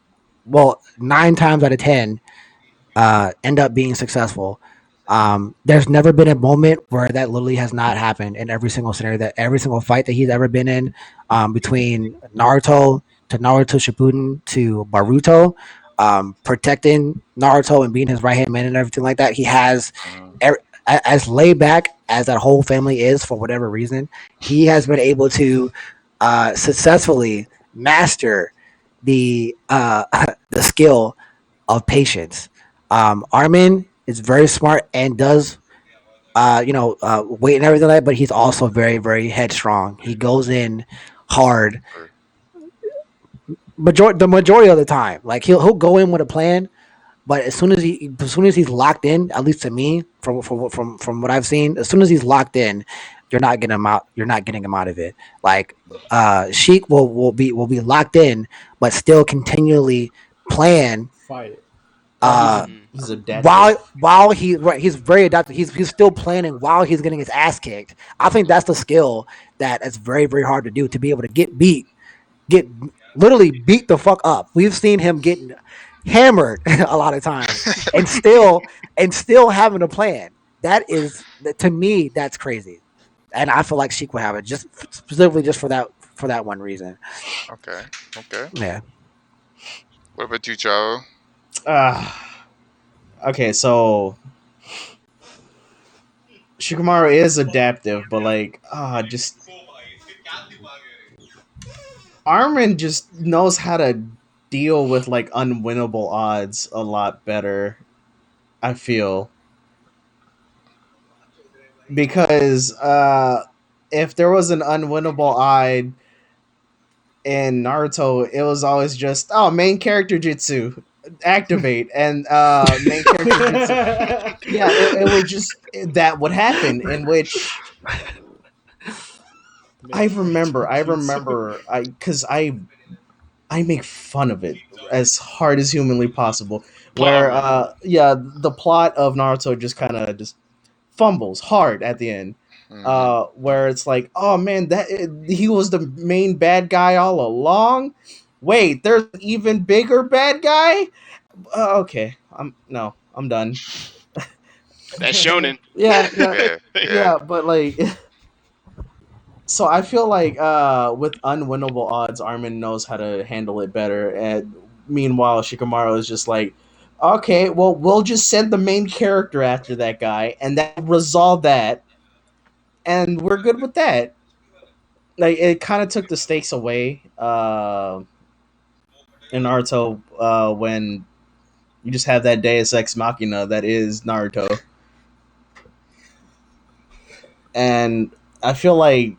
well, 9 times out of 10, end up being successful. There's never been a moment where that literally has not happened in every single scenario, that every single fight that he's ever been in, between Naruto to Naruto Shippuden to Baruto, protecting Naruto and being his right hand man and everything like that. He has, Mhm. as laid back as that whole family is for whatever reason, he has been able to successfully master the the skill of patience. Armin is very smart and does wait and everything like that, but he's also very, very headstrong. He goes in hard the majority of the time. Like he'll go in with a plan, but as soon as he's locked in, at least to me, from what I've seen, as soon as he's locked in, you're not getting him out. You're not getting him out of it. Like Sheik will be locked in, but still continually plan. Fight it. Uh, He's adaptive. while he's very adaptive. He's still planning while he's getting his ass kicked. I think that's the skill that is very, very hard to do, to be able to get literally beat the fuck up. We've seen him getting hammered a lot of times, and still having a plan. That is, to me, that's crazy, and I feel like Sheik would have it just specifically just for that one reason. Okay. Okay. Yeah. What about you, Chavo? Uh, okay, so Shikamaru is adaptive, but like, just Armin just knows how to deal with like unwinnable odds a lot better. I feel because if there was an unwinnable odd in Naruto, it was always just main character jutsu activate and main character jutsu. Yeah, it would just that would happen in which I remember, because I make fun of it as hard as humanly possible. Plot Where, armor. the plot of Naruto just kind of just fumbles hard at the end. Hmm. Where it's like, oh man, that he was the main bad guy all along. Wait, there's an even bigger bad guy. Okay, I'm done. That's shonen. Yeah, yeah, Yeah, yeah. yeah. But like, so I feel like with unwinnable odds, Armin knows how to handle it better. And meanwhile, Shikamaru is just like, okay, well, we'll just send the main character after that guy, and that resolve that, and we're good with that. Like, it kind of took the stakes away in Naruto when you just have that Deus Ex Machina that is Naruto, and I feel like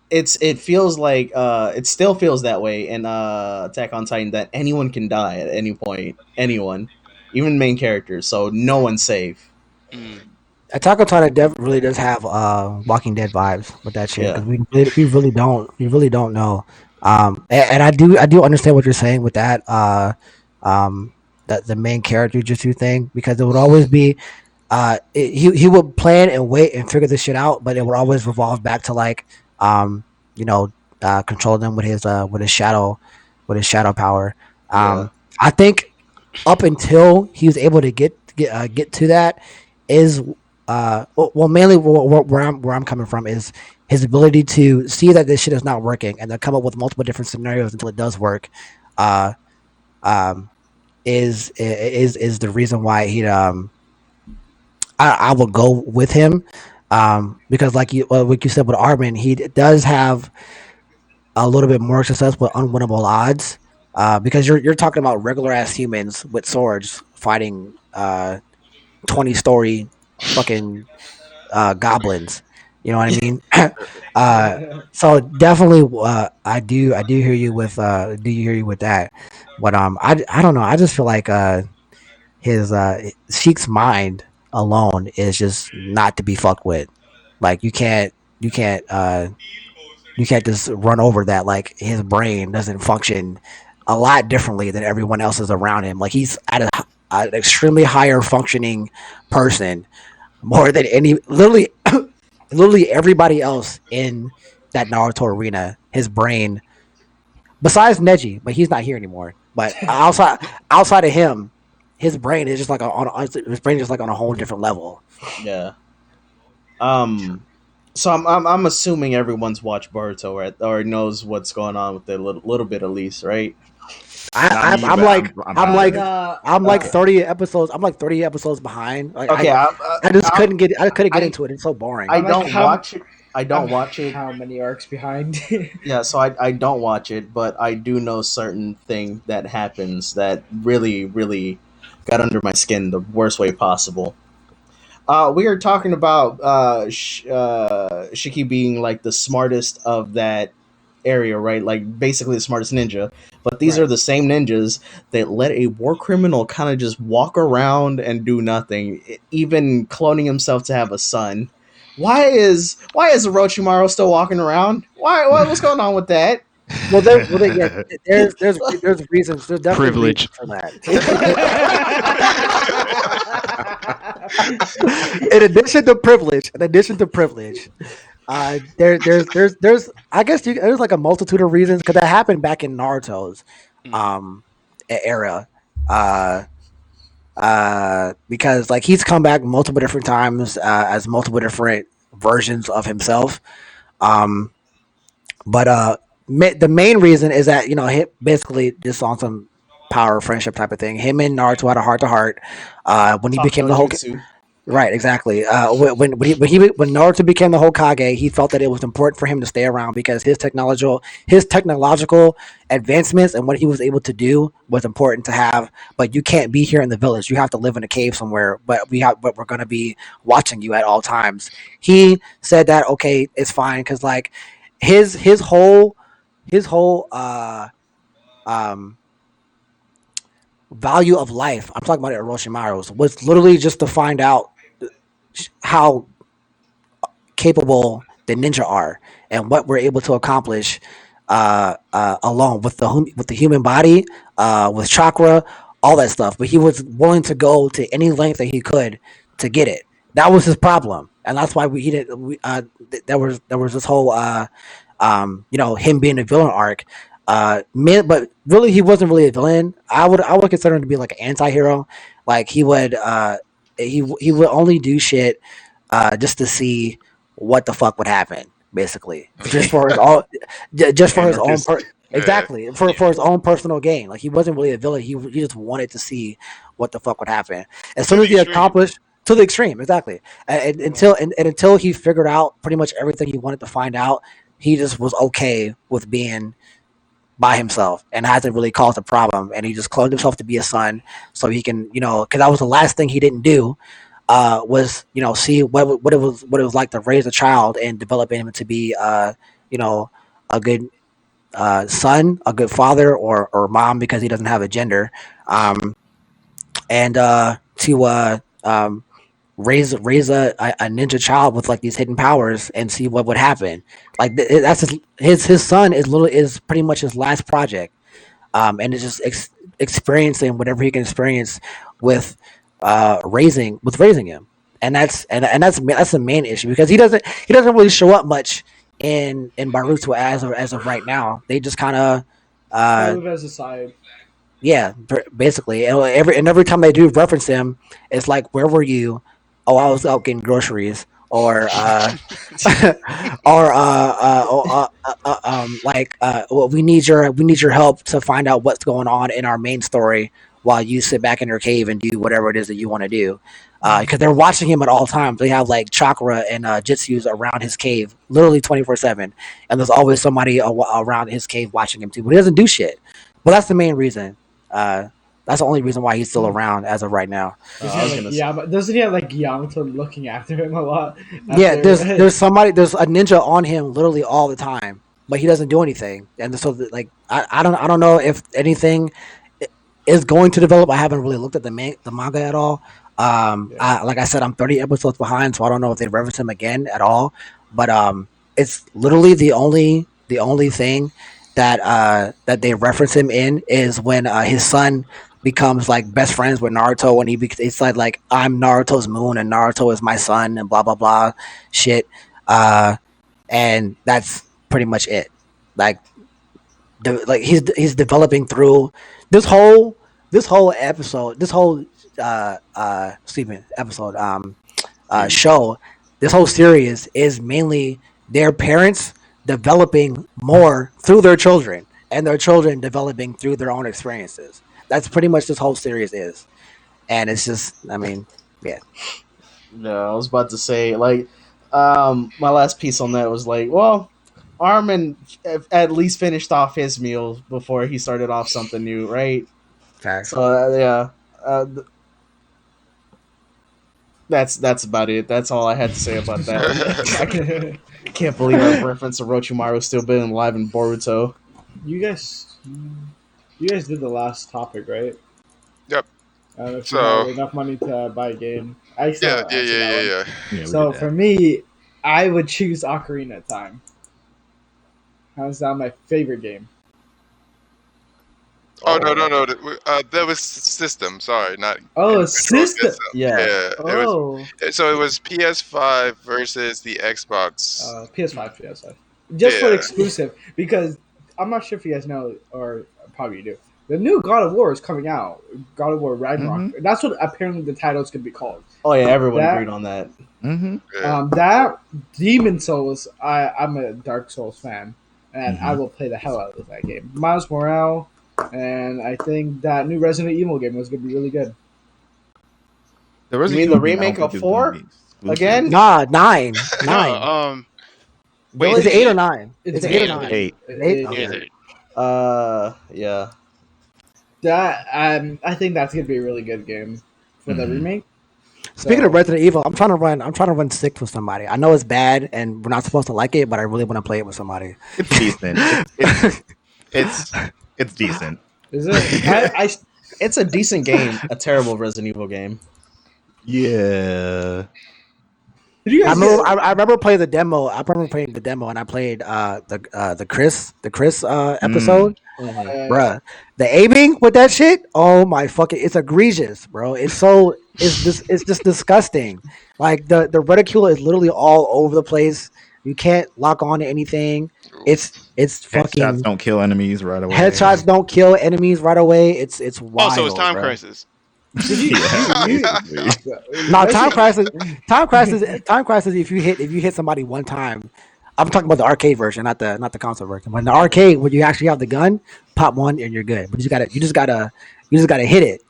it feels like it still feels that way in Attack on Titan that anyone can die at any point, anyone, even main characters, so no one's safe. Mm. Attack on Titan really does have Walking Dead vibes with that shit Yeah, because we really don't know. And I do understand what you're saying with that that the main character jutsu thing because it would always be he would plan and wait and figure this shit out, but it would always revolve back to like um you know control them with his shadow power. yeah, I think up until he was able to get to that is well mainly where I'm coming from is his ability to see that this shit is not working and then come up with multiple different scenarios until it does work. Uh, um, is the reason why I will go with him because like you said with Armin, he does have a little bit more success with unwinnable odds. Because you're talking about regular ass humans with swords fighting 20-story fucking goblins. You know what I mean? So definitely, I do hear you with that, but I don't know. I just feel like his Sheik's mind alone is just not to be fucked with. Like you can't you can't just run over that. Like his brain doesn't function a lot differently than everyone else's around him. Like he's at an extremely higher functioning person more than any literally everybody else in that Naruto arena. His brain, besides Neji, but he's not here anymore. But outside of him, his brain is just like his brain is just like on a whole different level. yeah. So I'm assuming everyone's watched Boruto, right, or knows what's going on with it a little bit at least, right? I, Not I'm, me, I'm but like I'm I'm like Nah, I'm like 30 episodes. I'm like 30 episodes behind. Like Okay, I just couldn't get I- into it. It's so boring. I I'm like, don't watch it. I don't I'm watch it. how many arcs behind? Yeah, so I don't watch it, but I do know certain thing that happens that really, really got under my skin the worst way possible. We are talking about Shiki being like the smartest of that area, right? Like basically the smartest ninja. But these are Right. the same ninjas that let a war criminal kind of just walk around and do nothing, even cloning himself to have a son. Why is Orochimaru still walking around? What's going on with that? Yeah, there's reasons. There's definitely reasons Privilege. for that. In addition to privilege, there's I guess there's like a multitude of reasons because that happened back in Naruto's Mm. um era. Uh, because like he's come back multiple different times as multiple different versions of himself. Um, but the main reason is that basically just on some power friendship type of thing. Him and Naruto had a heart to heart. When he Talk became no the whole jutsu. Right, exactly. When Naruto became the Hokage, he felt that it was important for him to stay around because his technological advancements and what he was able to do was important to have. But you can't be here in the village; you have to live in a cave somewhere. But we're going to be watching you at all times. He said that okay, it's fine because like his whole um value of life. I'm talking about it, Orochimaru's was literally just to find out how capable the ninja are and what we're able to accomplish alone with the human body, with chakra, all that stuff. But he was willing to go to any length that he could to get it. That was his problem, and that's why he didn't. There was this whole him being a villain arc. but really he wasn't really a villain. I would consider him to be like an anti-hero. Like he would only do shit just to see what the fuck would happen, basically, just for his own, just for his own Anarchist. Yeah. exactly for his own personal gain. Like he wasn't really a villain. He just wanted to see what the fuck would happen. As soon To as the he extreme. accomplished to the extreme, exactly, and until he figured out pretty much everything he wanted to find out, he just was okay with being by himself and hasn't really caused a problem. And he just cloned himself to be a son so he can, because that was the last thing he didn't do, was see what it was like to raise a child and develop him to be a good son, a good father or mom because he doesn't have a gender, and to raise a ninja child with like these hidden powers and see what would happen. Like that's his son is pretty much his last project, and it's just experiencing whatever he can experience with raising him, and that's the main issue because he doesn't really show up much in Baruto as of right now. They just kind of Kind of as a side. yeah, basically, and every time they do reference him, it's like, "Where were you?" Oh, I was out getting groceries, or or like, well, we need your help to find out what's going on in our main story while you sit back in your cave and do whatever it is that you want to do. Because they're watching him at all times. They have like chakra and jitsus around his cave, literally 24/7, and there's always somebody around his cave watching him too. But he doesn't do shit. Well, that's the main reason. That's the only reason why he's still around as of right now. Doesn't he have like Yamato looking after him a lot? Yeah, there's there's a ninja on him literally all the time, but he doesn't do anything. And so like I don't know if anything is going to develop. I haven't really looked at the manga at all. Like I said, I'm 30 episodes behind, so I don't know if they reference him again at all. But it's literally the only thing that they reference him in is when his son becomes like best friends with Naruto, and it's like I'm Naruto's moon and Naruto is my son and blah blah blah shit. And that's pretty much it. Like he's developing through this whole episode, this whole show, this whole series is mainly their parents developing more through their children and their children developing through their own experiences. That's pretty much this whole series is. And it's just, I mean, yeah. No, I was about to say, like, my last piece on that was like, well, Armin at least finished off his meal before he started off something new, right? Facts. So yeah, that's about it. That's all I had to say about that. I can't believe I referenced Orochimaru still being alive in Boruto. You guys did the last topic, right? Yep. If So- you had enough money to buy a game, I still Yeah, answered that one. yeah. Yeah, we So did that. for me, I would choose Ocarina of Time. Hands down, my favorite game. Oh no. That was system. Sorry, not. Oh, control system. Yeah. It was PS5 versus the Xbox. PS5. Just for Yeah. exclusive, because I'm not sure if you guys know, or probably you do. The new God of War is coming out. God of War Ragnarok. That's what apparently the title is going to be called. Oh yeah, everyone That- agreed on that. Mm-hmm. Yeah. That Demon Souls, I'm a Dark Souls fan, and I will play the hell out of that game. Miles Morales, and I think that new Resident Evil game was going to be really good. There was You mean the remake of 4? Again? Nah, nine. Wait, Is it 8 or 9? It's It's 8 or eight. 9. 8. Eight? Okay. Okay. Yeah. That I think that's going to be a really good game for the remake. Speaking So- of Resident Evil, I'm trying to run 6 with somebody. I know it's bad and we're not supposed to like it, but I really want to play it with somebody. It's decent. It's decent. Is it? It's a decent game, a terrible Resident Evil game. Yeah. Did you I guys remember, I remember playing the demo. I remember playing the demo, and I played the Chris episode. Bruh, the aiming with that shit. Oh my fucking! It's egregious, bro. It's just disgusting. Like the reticule is literally all over the place. You can't lock on to anything. It's Oof. Headshots fucking don't kill enemies right away. headshots don't kill enemies right away. It's wild. Also, it's Time bro. Crisis. Yeah, you, basically. No, time Resident- crisis. Time crisis. If you hit somebody one time, I'm talking about the arcade version, not the console version. But in the arcade, when you actually have the gun, pop one and you're good. But you just gotta hit it.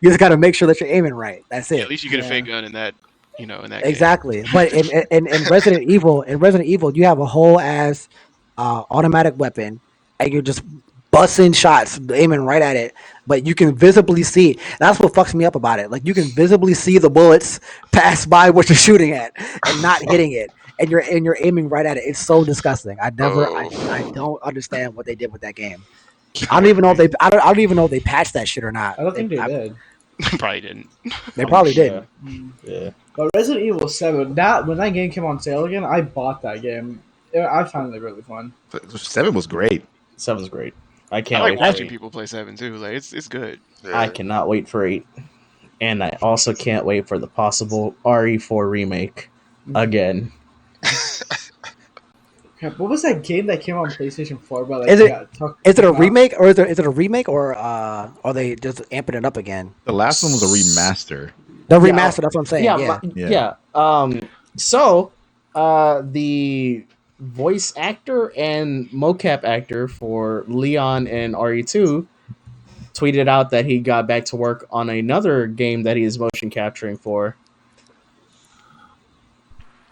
You just gotta make sure that you're aiming right. That's Yeah, it. at least you get a Yeah. fake gun in that, in that game. Exactly. But in Resident Evil, you have a whole ass automatic weapon, and you're just busting shots, aiming right at it. But you can visibly see. That's what fucks me up about it. Like you can visibly see the bullets pass by what you're shooting at and not hitting it, and you're aiming right at it. It's so disgusting. I don't understand what they did with that game. I don't even know if they patched that shit or not. I don't think they did. Probably didn't. They probably Yeah. did. Yeah. But Resident Evil 7, when that game came on sale again, I bought that game. I found it really fun. 7 was great. 7's great. I I can't like wait watching for 8. people play 7 too. Like it's good. Yeah. I cannot wait for 8. And I also can't wait for the possible RE4 remake again. Yeah, what was that game that came on PlayStation 4? But like, Is it- got tucked Is it a out? remake or is it a remake or are they just amping it up again? The last one was a remaster. The remaster. That's what I'm saying. Yeah, Yeah. Yeah. So, the voice actor and mocap actor for Leon and RE2 tweeted out that he got back to work on another game that he is motion capturing for.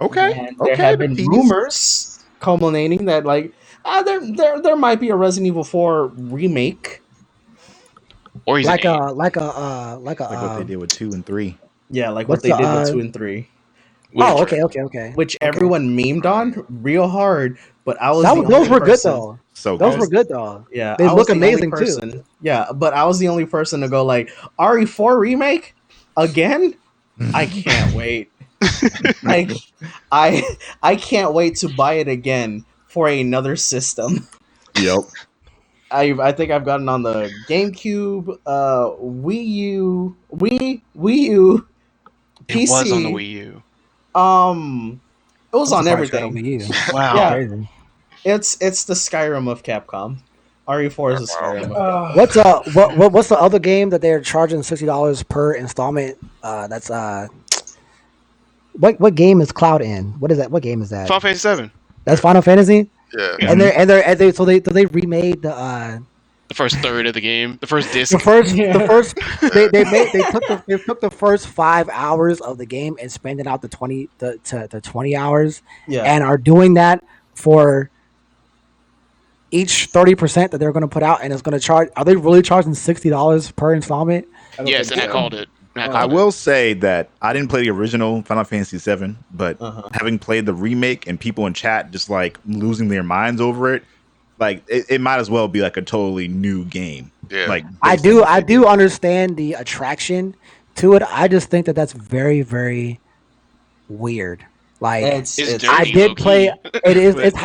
Okay. And Okay. there have been He's- rumors culminating that there might be a Resident Evil 4 remake. Or he's like an a eight, like a like what they did with 2 and 3. Yeah, like What's what they the, did with uh, 2 and 3. which- oh okay. Which everyone memed on real hard, but I was Those were good though. So Those good. were good though. Yeah, They I was look the only amazing, too. person- Yeah, but I was the only person to go like RE4 remake again. I can't wait. I can't wait to buy it again for another system. Yep. I think I've gotten on the GameCube, Wii U, Wii U, PC. It was on the Wii U. It was on I'm surprised everything. you got a Wii U. Wow. Yeah. Crazy. It's the Skyrim of Capcom. RE4 is the Skyrim. Of What's the other game that they're charging $60 per installment? That's what game is Cloud in? What is that? What game is that? Final Fantasy 7. That's Final Fantasy. Yeah. And they remade the The first third of the game. The first disc. the first Yeah. they took the first 5 hours of the game and spanned it out to 20 hours Yeah. and are doing that for each 30% that they're going to put out, and it's going to charge. Are they really charging $60 per installment? I don't Yes, think and I so. called it. I will say that I didn't play the original Final Fantasy VII, but having played the remake and people in chat just like losing their minds over it, like it might as well be like a totally new game. Yeah. Like I based on do what I they do did. understand the attraction to it. I just think that that's very, very weird. Like It's It's I dirty, did low-key. play. It is. But- It's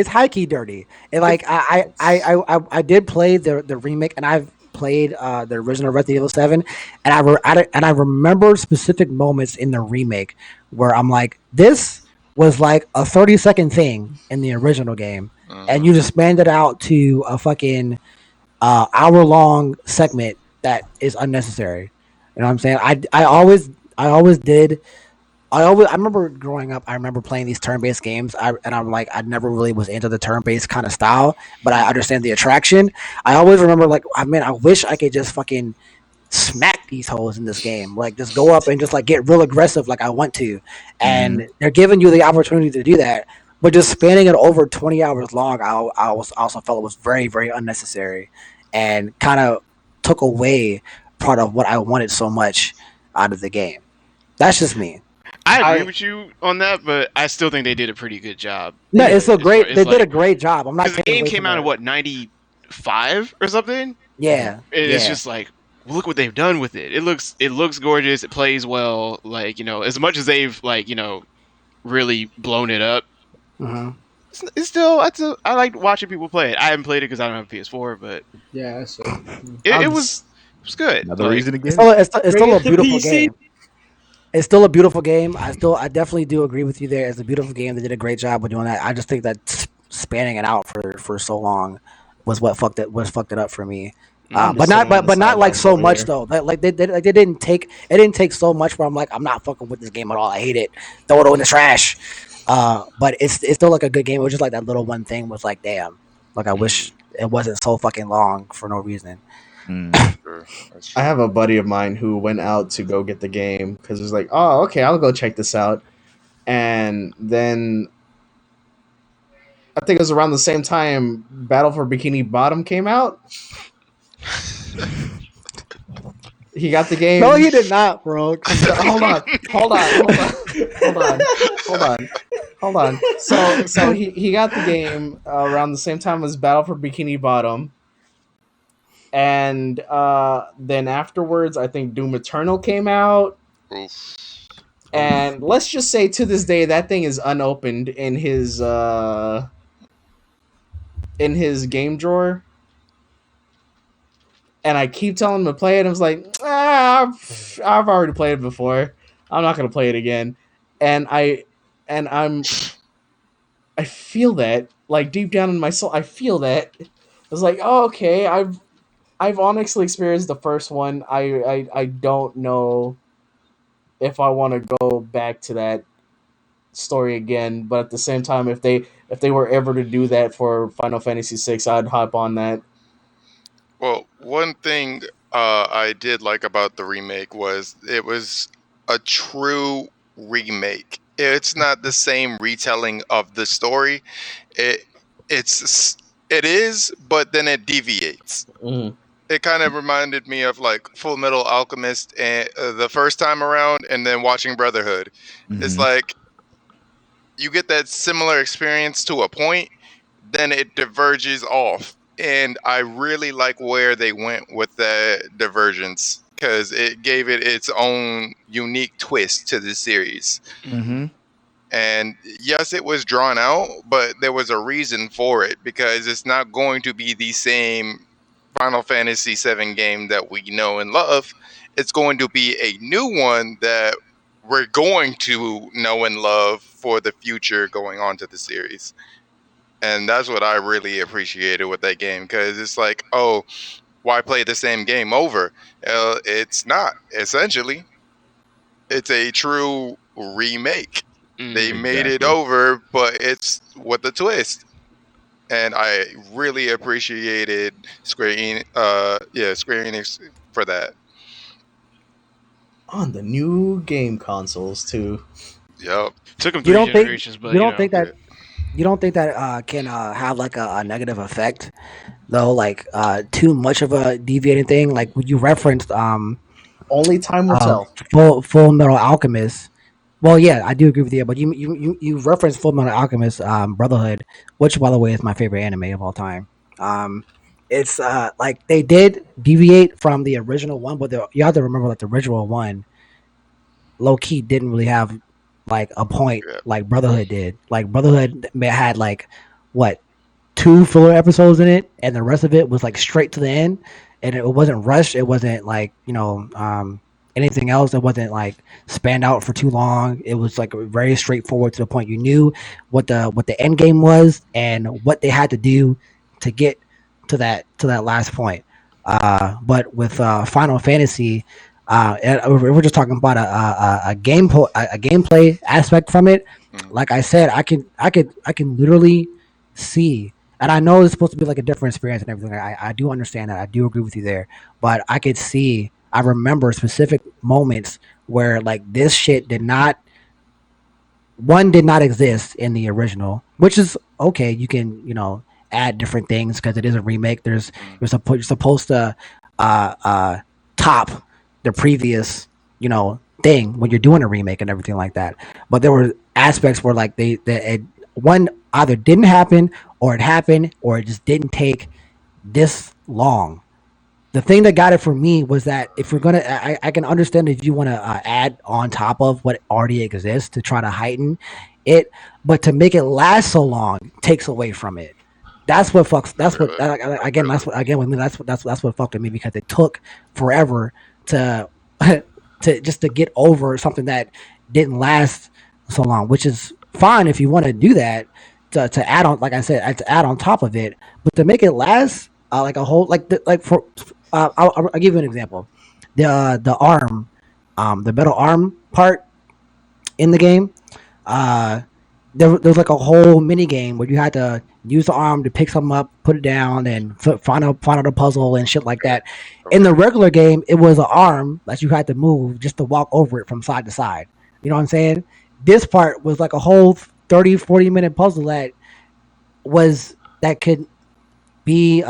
high key dirty. And like I did play the remake, and I've played the original Resident Evil 7, and I remember specific moments in the remake where I'm like, this was like a 30-second thing in the original game, and you just spanned it out to a fucking hour-long segment that is unnecessary. You know what I'm saying? I always did. I remember growing up. I remember playing these turn-based games. I'm like, I never really was into the turn-based kind of style, but I understand the attraction. I always remember like, I wish I could just fucking smack these hoes in this game. Like, just go up and just like get real aggressive, like I want to. And they're giving you the opportunity to do that, but just spanning it over 20 hours long, I also felt it was very, very unnecessary, and kind of took away part of what I wanted so much out of the game. That's just me. I agree with you on that, but I still think they did a pretty good job. No, it's so As great. far- They it's did a like- great job. I'm not. Because the taking game away came from out that. in what, 95 or something? Yeah, And it's yeah. just like, look what they've done with it. It looks gorgeous. It plays well. Like, as much as they've like, really blown it up, Mhm. it's still I like watching people play it. I haven't played it because I don't have a PS4, but Yeah, so it was good. Another Like, reason to get It's it. still a Bring beautiful it to game. PC. It's still a beautiful game. I definitely do agree with you there. It's a beautiful game. They did a great job with doing that. I just think that spanning it out for so long was what fucked it up for me. I'm But just not sitting on the but not like sidelines so over much here. though. Like they didn't take it didn't take so much where I'm like I'm not fucking with this game at all. I hate it. Throw it in the trash. But it's still like a good game. It was just like that little one thing was like damn. Like I wish it wasn't so fucking long for no reason. Sure, that's I true. have a buddy of mine who went out to go get the game because he's like, oh, okay, I'll go check this out. And then I think it was around the same time Battle for Bikini Bottom came out. He got the game. No, he did not, bro. Hold on. So he got the game around the same time as Battle for Bikini Bottom. And then afterwards, I think Doom Eternal came out. Oof. And let's just say to this day, that thing is unopened in his game drawer. And I keep telling him to play it. I was like, I've already played it before. I'm not gonna play it again. And I feel that like deep down in my soul, I feel that. I was like, oh, okay, I've honestly experienced the first one. I don't know if I want to go back to that story again. But at the same time, if they were ever to do that for Final Fantasy VI, I'd hop on that. Well, one thing I did like about the remake was it was a true remake. It's not the same retelling of the story. It is, but then it deviates. Mm. It kind of reminded me of like Full Metal Alchemist and the first time around, and then watching Brotherhood. It's Mhm. like you get that similar experience to a point, then it diverges off. And I really like where they went with the divergence because it gave it its own unique twist to the series. Mhm. And yes, it was drawn out, but there was a reason for it because it's not going to be the same Final Fantasy VII game that we know and love. It's going to be a new one that we're going to know and love for the future going on to the series. And that's what I really appreciated with that game because it's like, oh, why play the same game over? It's not. Essentially, it's a true remake. They made it Exactly. over, but it's with a twist. And I really appreciated Square Enix for that. On the new game consoles too. Yep. Took them You 3 don't think generations, but you you don't know. think that you don't think that can have like a negative effect though, like too much of a deviating thing. Like when you referenced Only time will tell. Full Metal Alchemist. Well, yeah, I do agree with you, but you referenced Full Metal Alchemist Brotherhood, which by the way is my favorite anime of all time. It's like they did deviate from the original one, but you have to remember that the original one, low key, didn't really have like a point Yep. like Brotherhood did. Like Brotherhood had like what 2 filler episodes in it, and the rest of it was like straight to the end, and it wasn't rushed. It wasn't like anything else. It wasn't like spanned out for too long. It was like very straightforward to the point. You knew what the end game was and what they had to do to get to that last point. But with Final Fantasy, and we're just talking about a gameplay aspect from it. Mhm. Like I said, I can literally see, and I know it's supposed to be like a different experience and everything. I do understand that. I do agree with you there, but I could see. I remember specific moments where like this shit did not exist in the original, which is okay. You can add different things because it is a remake. You're supposed to top the previous thing when you're doing a remake and everything like that. But there were aspects where like one either didn't happen or it happened or it just didn't take this long. The thing that got it for me was that if you're gonna, I can understand if you want to add on top of what already exists to try to heighten it, but to make it last so long takes away from it. That's what fucks. That's what again. That's what again with me. That's what fucked with me because it took forever to to get over something that didn't last so long, which is fine if you want to do that to add on, like I said, to add on top of it, but to make it last like a whole like for I'll give you an example. The arm, the metal arm part in the game. Uh, there was like a whole mini game where you had to use the arm to pick something up, put it down, and find out a puzzle and shit like that. In the Okay. regular game, it was an arm that you had to move just to walk over it from side to side. You know what I'm saying? This part was like a whole 30-40 minute puzzle that could be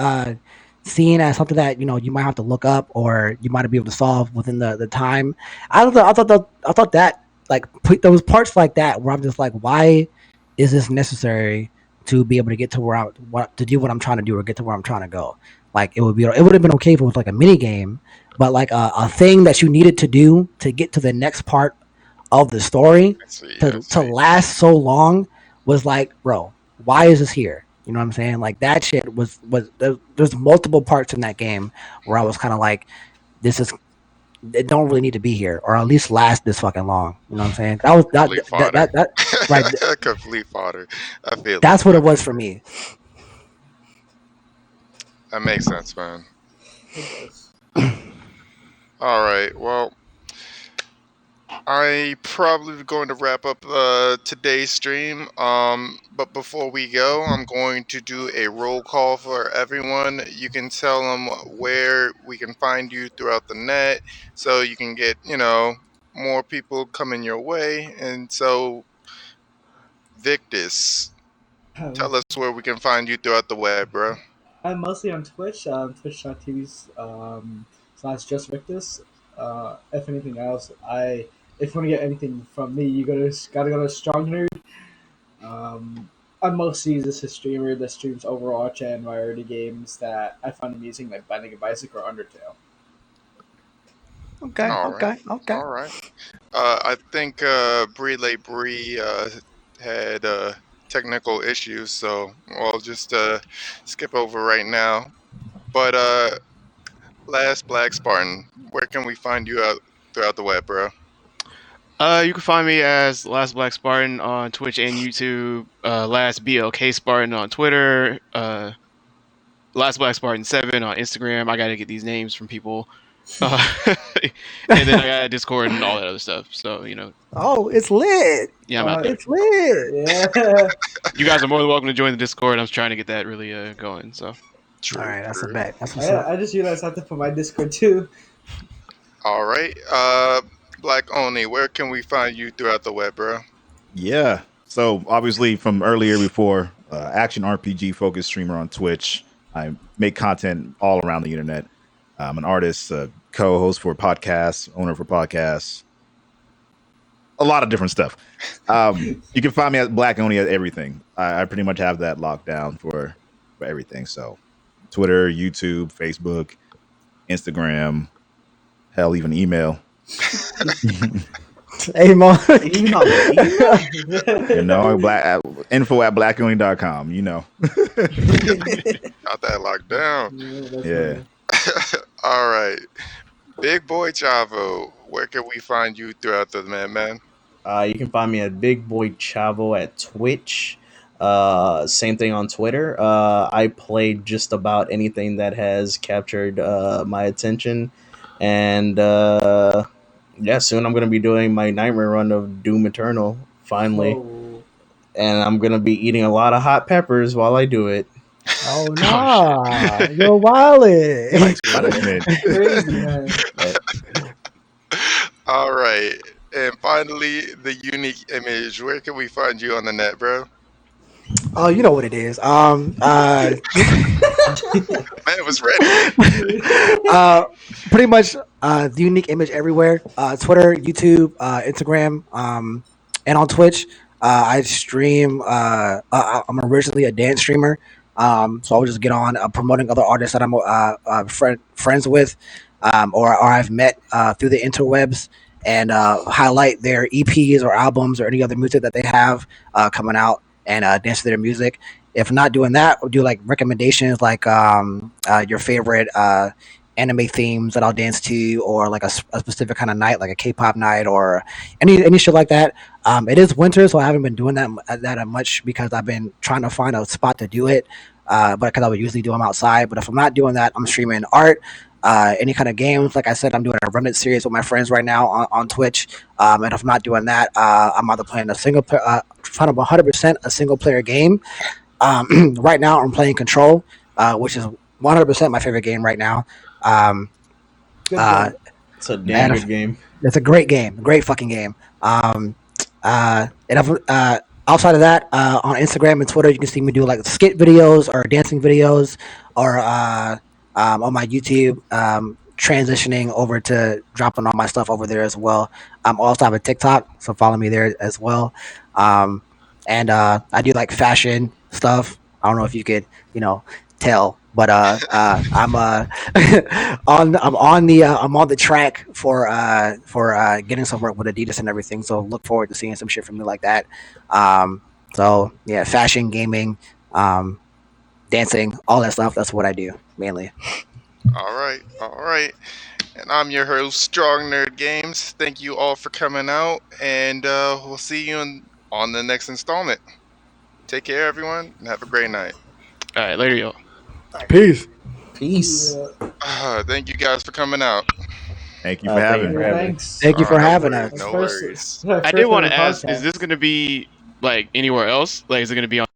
seen as something that you might have to look up or you might be able to solve within the time. I thought that like there was parts like that where I'm just like, why is this necessary to be able to get to to do what I'm trying to do or get to where I'm trying to go? Like it would have been okay if it was like a mini game, but like a thing that you needed to do to get to the next part of the story I see. I to see. last so long was like, bro, why is this here? You know what I'm saying? Like that shit was there's multiple parts in that game where I was kind of like, this is it don't really need to be here, or at least last this fucking long. You know what I'm saying? That was Complete fodder. that right. Complete fodder. I feel it. That's what I it was feel for it. me. That makes sense, man. It does. All right. Well, I probably going to wrap up today's stream. But before we go, I'm going to do a roll call for everyone. You can tell them where we can find you throughout the net, so you can get more people coming your way. And so, Victus, Um, tell us where we can find you throughout the web, bro. I'm mostly on Twitch, twitch.tv slash just Victus. If anything else, if you want to get anything from me, you gotta go to Strong Nerd. I'm mostly just a streamer that streams Overwatch and variety games that I find amusing, like Binding a Bicycle or Undertale. Okay, All right. okay, okay. All right. I think Bree had technical issues, so I'll just skip over right now. But last Black Spartan, where can we find you out throughout the web, bro? You can find me as Last Black Spartan on Twitch and YouTube. Last BLK Spartan on Twitter. Last Black Spartan 7 on Instagram. I gotta get these names from people. And then I got Discord and all that other stuff. So Oh, it's lit. yeah, I'm out there. It's lit. Yeah. You guys are more than welcome to join the Discord. I'm trying to get that really going. So All True, right, that's a true. bet. That's what's up. I just realized I have to put my Discord too. All right. Black Oni, where can we find you throughout the web, bro? Yeah. So obviously from earlier before, action RPG focused streamer on Twitch. I make content all around the internet. I'm an artist, co-host for podcasts, owner for podcasts, a lot of different stuff. You can find me at Black Oni at everything. I pretty much have that locked down for everything. So Twitter, YouTube, Facebook, Instagram, hell, even email. Hey, Mo. Even on the You know, info at blackoni.com, you know. Got that locked down. That's Yeah. funny. All right. Big boy Chavo, where can we find you throughout the man? You can find me at Big Boy Chavo at Twitch. Same thing on Twitter. I play just about anything that has captured my attention, and yeah, soon I'm gonna be doing my nightmare run of Doom Eternal finally, Whoa. and I'm gonna be eating a lot of hot peppers while I do it. Oh shit. nah, you're wildin'. Like punishment. Crazy, man. All right. And finally, the unique image. Where can we find you on the net, bro? Oh, you know what it is. Man was ready. Pretty much the unique image everywhere. Twitter, YouTube, Instagram, and on Twitch. I stream. I'm originally a dance streamer, so I'll just get on promoting other artists that I'm friends with, or I've met through the interwebs, and highlight their EPs or albums or any other music that they have coming out, and dance to their music. If not doing that, we'll do like recommendations, like your favorite anime themes that I'll dance to, or like a specific kind of night, like a K-pop night or any shit like that. It is winter, so I haven't been doing that much because I've been trying to find a spot to do it. But because I would usually do them outside. But if I'm not doing that, I'm streaming art. Any kind of games, like I said, I'm doing a Remnant series with my friends right now on Twitch. And if I'm not doing that, I'm either playing trying to 100% a single player game. Right now, I'm playing Control, which is 100% my favorite game right now. Good Uh, game. It's a damn Man, good game. it's a great game, great fucking game. And outside of that, on Instagram and Twitter, you can see me do like skit videos or dancing videos, or on my YouTube, transitioning over to dropping all my stuff over there as well. I'm also have a TikTok, so follow me there as well. Um, and I do like fashion stuff. I don't know if you could, tell, but I'm I'm on the track for getting some work with Adidas and everything. So look forward to seeing some shit from me like that. So yeah, fashion, gaming, dancing, all that stuff. That's what I do mainly. All right, all right. And I'm your host, Strong Nerd Games. Thank you all for coming out, and we'll see you on the next installment. Take care, everyone, and have a great night. All right, later, y'all. Peace. Peace. Thank you guys for coming out. Thank you for having me. Thanks. Thank you for No having worries, us. No First- worries. I did want to first ever ask: is podcast. this going to be like anywhere else? Like, is it going to be on